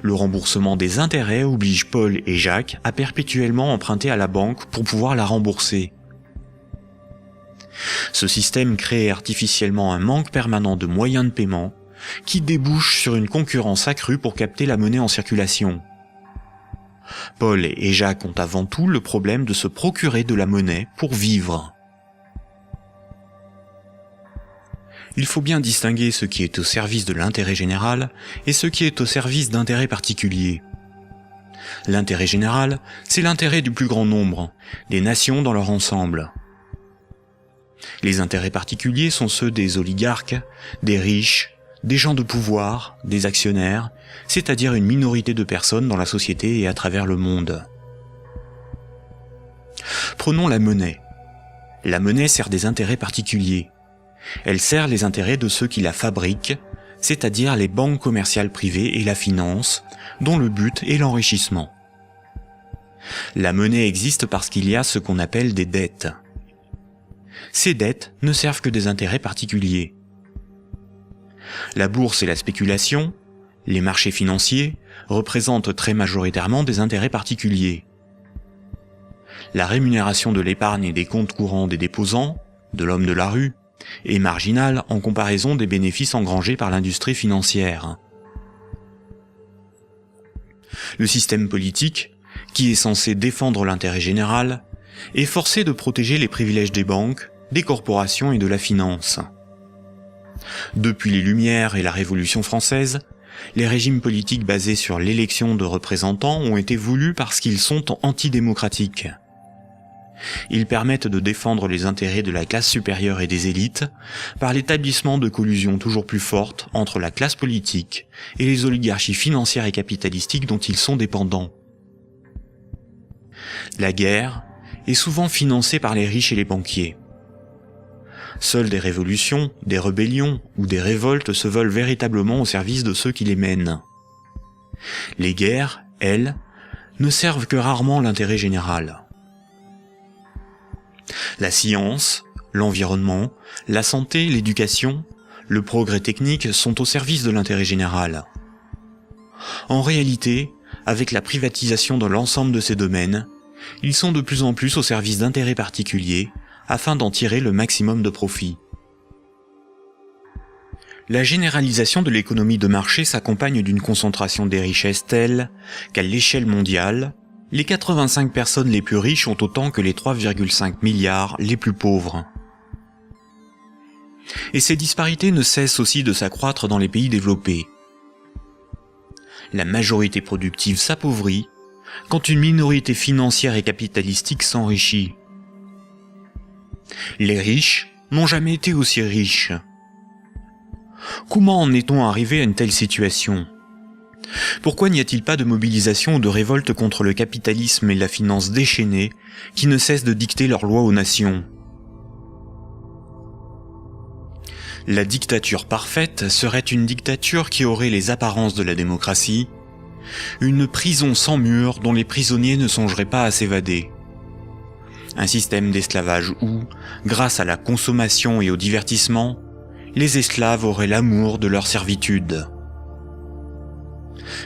Le remboursement des intérêts oblige Paul et Jacques à perpétuellement emprunter à la banque pour pouvoir la rembourser. Ce système crée artificiellement un manque permanent de moyens de paiement qui débouche sur une concurrence accrue pour capter la monnaie en circulation. Paul et Jacques ont avant tout le problème de se procurer de la monnaie pour vivre. Il faut bien distinguer ce qui est au service de l'intérêt général et ce qui est au service d'intérêts particuliers. L'intérêt général, c'est l'intérêt du plus grand nombre, des nations dans leur ensemble. Les intérêts particuliers sont ceux des oligarques, des riches, des gens de pouvoir, des actionnaires, c'est-à-dire une minorité de personnes dans la société et à travers le monde. Prenons la monnaie. La monnaie sert des intérêts particuliers. Elle sert les intérêts de ceux qui la fabriquent, c'est-à-dire les banques commerciales privées et la finance, dont le but est l'enrichissement. La monnaie existe parce qu'il y a ce qu'on appelle des dettes. Ces dettes ne servent que des intérêts particuliers. La bourse et la spéculation, les marchés financiers, représentent très majoritairement des intérêts particuliers. La rémunération de l'épargne et des comptes courants des déposants, de l'homme de la rue, est marginale en comparaison des bénéfices engrangés par l'industrie financière. Le système politique, qui est censé défendre l'intérêt général, est forcé de protéger les privilèges des banques, des corporations et de la finance. Depuis les Lumières et la Révolution française, les régimes politiques basés sur l'élection de représentants ont été voulus parce qu'ils sont antidémocratiques. Ils permettent de défendre les intérêts de la classe supérieure et des élites par l'établissement de collusions toujours plus fortes entre la classe politique et les oligarchies financières et capitalistiques dont ils sont dépendants. La guerre est souvent financée par les riches et les banquiers. Seules des révolutions, des rébellions ou des révoltes se veulent véritablement au service de ceux qui les mènent. Les guerres, elles, ne servent que rarement l'intérêt général. La science, l'environnement, la santé, l'éducation, le progrès technique sont au service de l'intérêt général. En réalité, avec la privatisation de l'ensemble de ces domaines, ils sont de plus en plus au service d'intérêts particuliers afin d'en tirer le maximum de profit. La généralisation de l'économie de marché s'accompagne d'une concentration des richesses telle qu'à l'échelle mondiale, les 85 personnes les plus riches ont autant que les 3,5 milliards les plus pauvres. Et ces disparités ne cessent aussi de s'accroître dans les pays développés. La majorité productive s'appauvrit quand une minorité financière et capitalistique s'enrichit. Les riches n'ont jamais été aussi riches. Comment en est-on arrivé à une telle situation ? Pourquoi n'y a-t-il pas de mobilisation ou de révolte contre le capitalisme et la finance déchaînée qui ne cessent de dicter leurs lois aux nations ? La dictature parfaite serait une dictature qui aurait les apparences de la démocratie, une prison sans murs dont les prisonniers ne songeraient pas à s'évader. Un système d'esclavage où, grâce à la consommation et au divertissement, les esclaves auraient l'amour de leur servitude.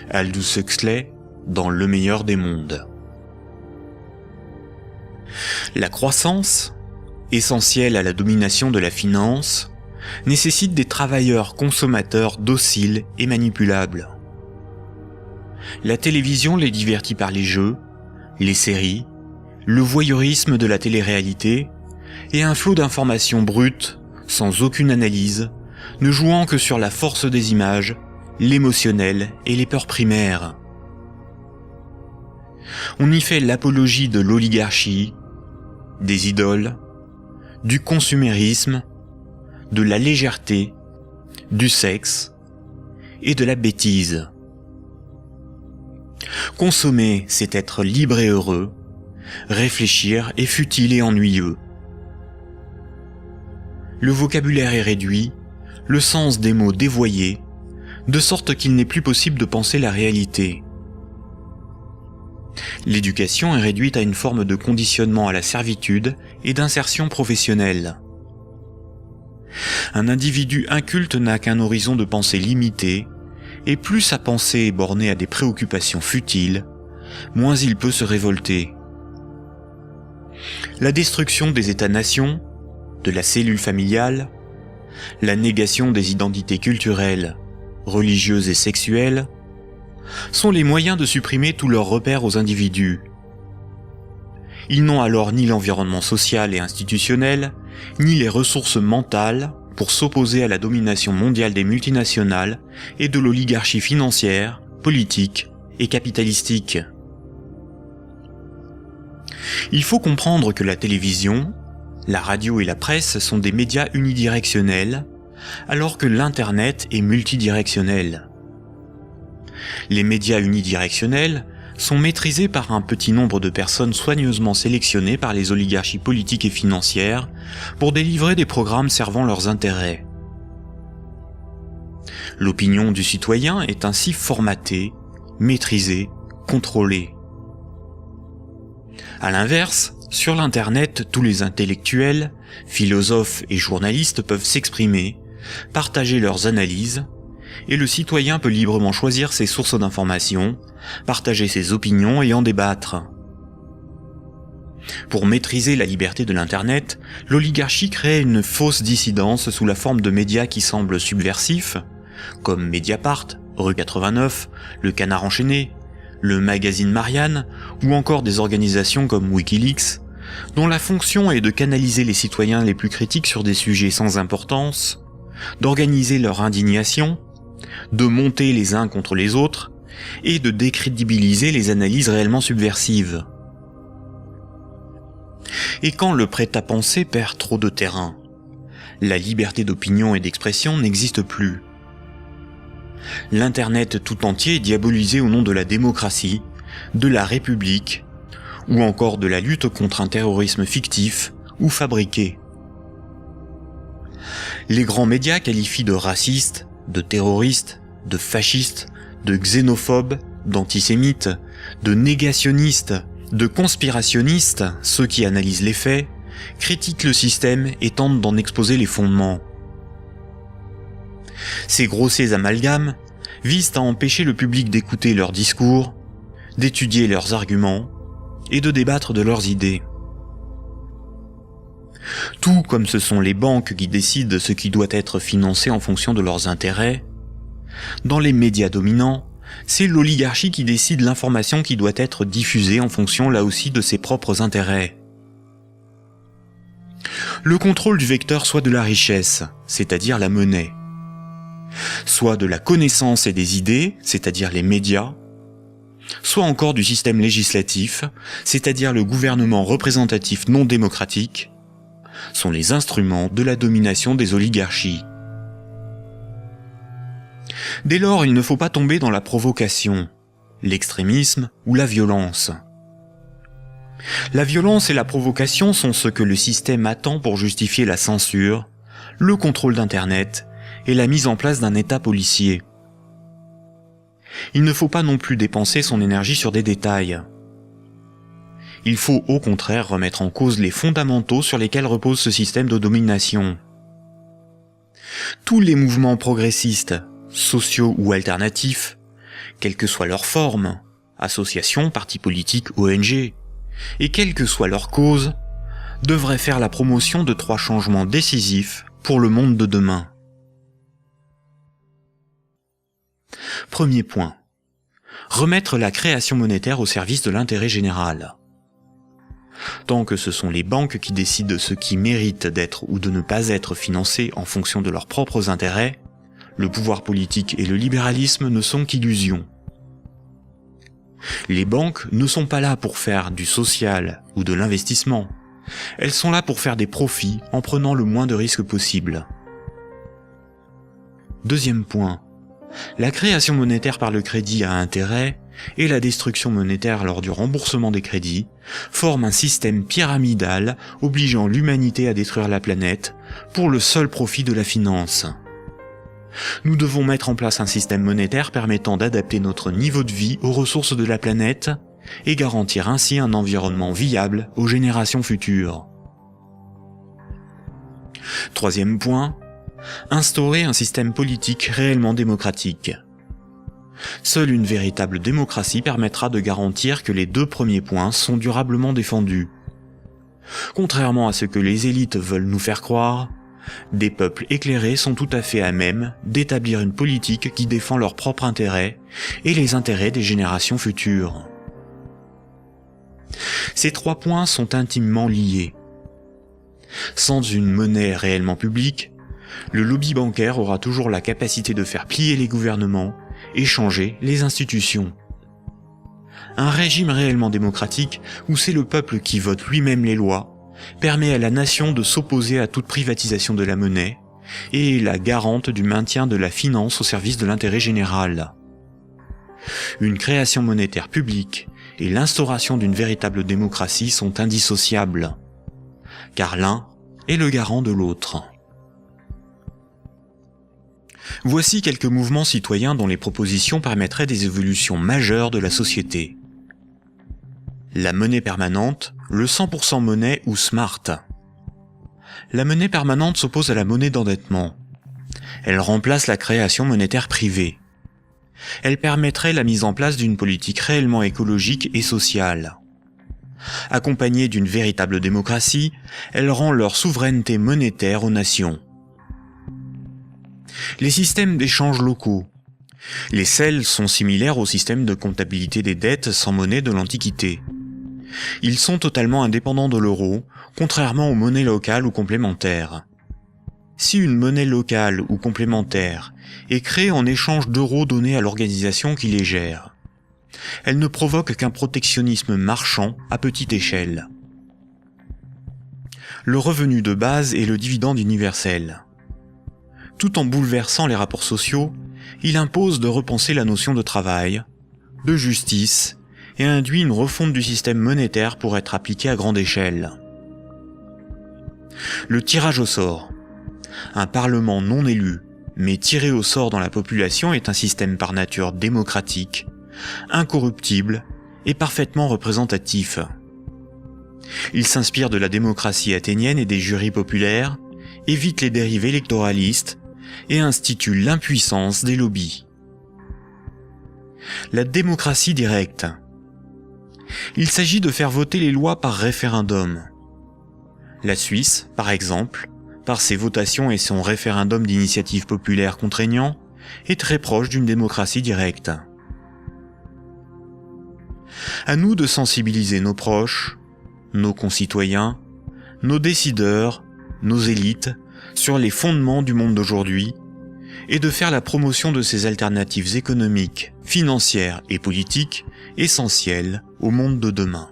Aldous Huxley, dans Le meilleur des mondes. La croissance, essentielle à la domination de la finance, nécessite des travailleurs consommateurs dociles et manipulables. La télévision les divertit par les jeux, les séries, le voyeurisme de la télé-réalité et un flot d'informations brutes, sans aucune analyse, ne jouant que sur la force des images, l'émotionnel et les peurs primaires. On y fait l'apologie de l'oligarchie, des idoles, du consumérisme, de la légèreté, du sexe et de la bêtise. Consommer, c'est être libre et heureux, réfléchir est futile et ennuyeux. Le vocabulaire est réduit, le sens des mots dévoyé, de sorte qu'il n'est plus possible de penser la réalité. L'éducation est réduite à une forme de conditionnement à la servitude et d'insertion professionnelle. Un individu inculte n'a qu'un horizon de pensée limité, et plus sa pensée est bornée à des préoccupations futiles, moins il peut se révolter. La destruction des États-nations, de la cellule familiale, la négation des identités culturelles, religieuses et sexuelles, sont les moyens de supprimer tous leurs repères aux individus. Ils n'ont alors ni l'environnement social et institutionnel, ni les ressources mentales pour s'opposer à la domination mondiale des multinationales et de l'oligarchie financière, politique et capitalistique. Il faut comprendre que la télévision, la radio et la presse sont des médias unidirectionnels, alors que l'Internet est multidirectionnel. Les médias unidirectionnels sont maîtrisés par un petit nombre de personnes soigneusement sélectionnées par les oligarchies politiques et financières pour délivrer des programmes servant leurs intérêts. L'opinion du citoyen est ainsi formatée, maîtrisée, contrôlée. À l'inverse, sur l'Internet, tous les intellectuels, philosophes et journalistes peuvent s'exprimer, partager leurs analyses, et le citoyen peut librement choisir ses sources d'information, partager ses opinions et en débattre. Pour maîtriser la liberté de l'Internet, l'oligarchie crée une fausse dissidence sous la forme de médias qui semblent subversifs, comme Mediapart, Rue 89, Le Canard enchaîné, le magazine Marianne, ou encore des organisations comme Wikileaks, dont la fonction est de canaliser les citoyens les plus critiques sur des sujets sans importance, d'organiser leur indignation, de monter les uns contre les autres, et de décrédibiliser les analyses réellement subversives. Et quand le prêt-à-penser perd trop de terrain, la liberté d'opinion et d'expression n'existe plus. L'Internet tout entier est diabolisé au nom de la démocratie, de la République, ou encore de la lutte contre un terrorisme fictif ou fabriqué. Les grands médias qualifient de racistes, de terroristes, de fascistes, de xénophobes, d'antisémites, de négationnistes, de conspirationnistes ceux qui analysent les faits, critiquent le système et tentent d'en exposer les fondements. Ces grossiers amalgames visent à empêcher le public d'écouter leurs discours, d'étudier leurs arguments et de débattre de leurs idées. Tout comme ce sont les banques qui décident ce qui doit être financé en fonction de leurs intérêts, dans les médias dominants, c'est l'oligarchie qui décide l'information qui doit être diffusée en fonction là aussi de ses propres intérêts. Le contrôle du vecteur soit de la richesse, c'est-à-dire la monnaie, soit de la connaissance et des idées, c'est-à-dire les médias, soit encore du système législatif, c'est-à-dire le gouvernement représentatif non démocratique, sont les instruments de la domination des oligarchies. Dès lors, il ne faut pas tomber dans la provocation, l'extrémisme ou la violence. La violence et la provocation sont ce que le système attend pour justifier la censure, le contrôle d'Internet et la mise en place d'un État policier. Il ne faut pas non plus dépenser son énergie sur des détails. Il faut au contraire remettre en cause les fondamentaux sur lesquels repose ce système de domination. Tous les mouvements progressistes, sociaux ou alternatifs, quelle que soit leur forme, associations, partis politiques, ONG, et quelle que soit leur cause, devraient faire la promotion de 3 changements décisifs pour le monde de demain. Premier point. Remettre la création monétaire au service de l'intérêt général. Tant que ce sont les banques qui décident ce qui mérite d'être ou de ne pas être financé en fonction de leurs propres intérêts, le pouvoir politique et le libéralisme ne sont qu'illusions. Les banques ne sont pas là pour faire du social ou de l'investissement. Elles sont là pour faire des profits en prenant le moins de risques possible. Deuxième point. La création monétaire par le crédit à intérêt et la destruction monétaire lors du remboursement des crédits forment un système pyramidal obligeant l'humanité à détruire la planète pour le seul profit de la finance. Nous devons mettre en place un système monétaire permettant d'adapter notre niveau de vie aux ressources de la planète et garantir ainsi un environnement viable aux générations futures. Troisième point, instaurer un système politique réellement démocratique. Seule une véritable démocratie permettra de garantir que les 2 premiers points sont durablement défendus. Contrairement à ce que les élites veulent nous faire croire, des peuples éclairés sont tout à fait à même d'établir une politique qui défend leurs propres intérêts et les intérêts des générations futures. Ces 3 points sont intimement liés. Sans une monnaie réellement publique, le lobby bancaire aura toujours la capacité de faire plier les gouvernements et changer les institutions. Un régime réellement démocratique, où c'est le peuple qui vote lui-même les lois, permet à la nation de s'opposer à toute privatisation de la monnaie et est la garante du maintien de la finance au service de l'intérêt général. Une création monétaire publique et l'instauration d'une véritable démocratie sont indissociables, car l'un est le garant de l'autre. Voici quelques mouvements citoyens dont les propositions permettraient des évolutions majeures de la société. La monnaie permanente, le 100% monnaie ou smart. La monnaie permanente s'oppose à la monnaie d'endettement. Elle remplace la création monétaire privée. Elle permettrait la mise en place d'une politique réellement écologique et sociale. Accompagnée d'une véritable démocratie, elle rend leur souveraineté monétaire aux nations. Les systèmes d'échange locaux. Les CEL sont similaires au système de comptabilité des dettes sans monnaie de l'Antiquité. Ils sont totalement indépendants de l'euro, contrairement aux monnaies locales ou complémentaires. Si une monnaie locale ou complémentaire est créée en échange d'euros donnés à l'organisation qui les gère, elle ne provoque qu'un protectionnisme marchand à petite échelle. Le revenu de base est le dividende universel. Tout en bouleversant les rapports sociaux, il impose de repenser la notion de travail, de justice, et induit une refonte du système monétaire pour être appliqué à grande échelle. Le tirage au sort. Un parlement non élu, mais tiré au sort dans la population est un système par nature démocratique, incorruptible et parfaitement représentatif. Il s'inspire de la démocratie athénienne et des jurys populaires, évite les dérives électoralistes et institue l'impuissance des lobbies. La démocratie directe. Il s'agit de faire voter les lois par référendum. La Suisse, par exemple, par ses votations et son référendum d'initiative populaire contraignant, est très proche d'une démocratie directe. À nous de sensibiliser nos proches, nos concitoyens, nos décideurs, nos élites, sur les fondements du monde d'aujourd'hui, et de faire la promotion de ces alternatives économiques, financières et politiques essentielles au monde de demain.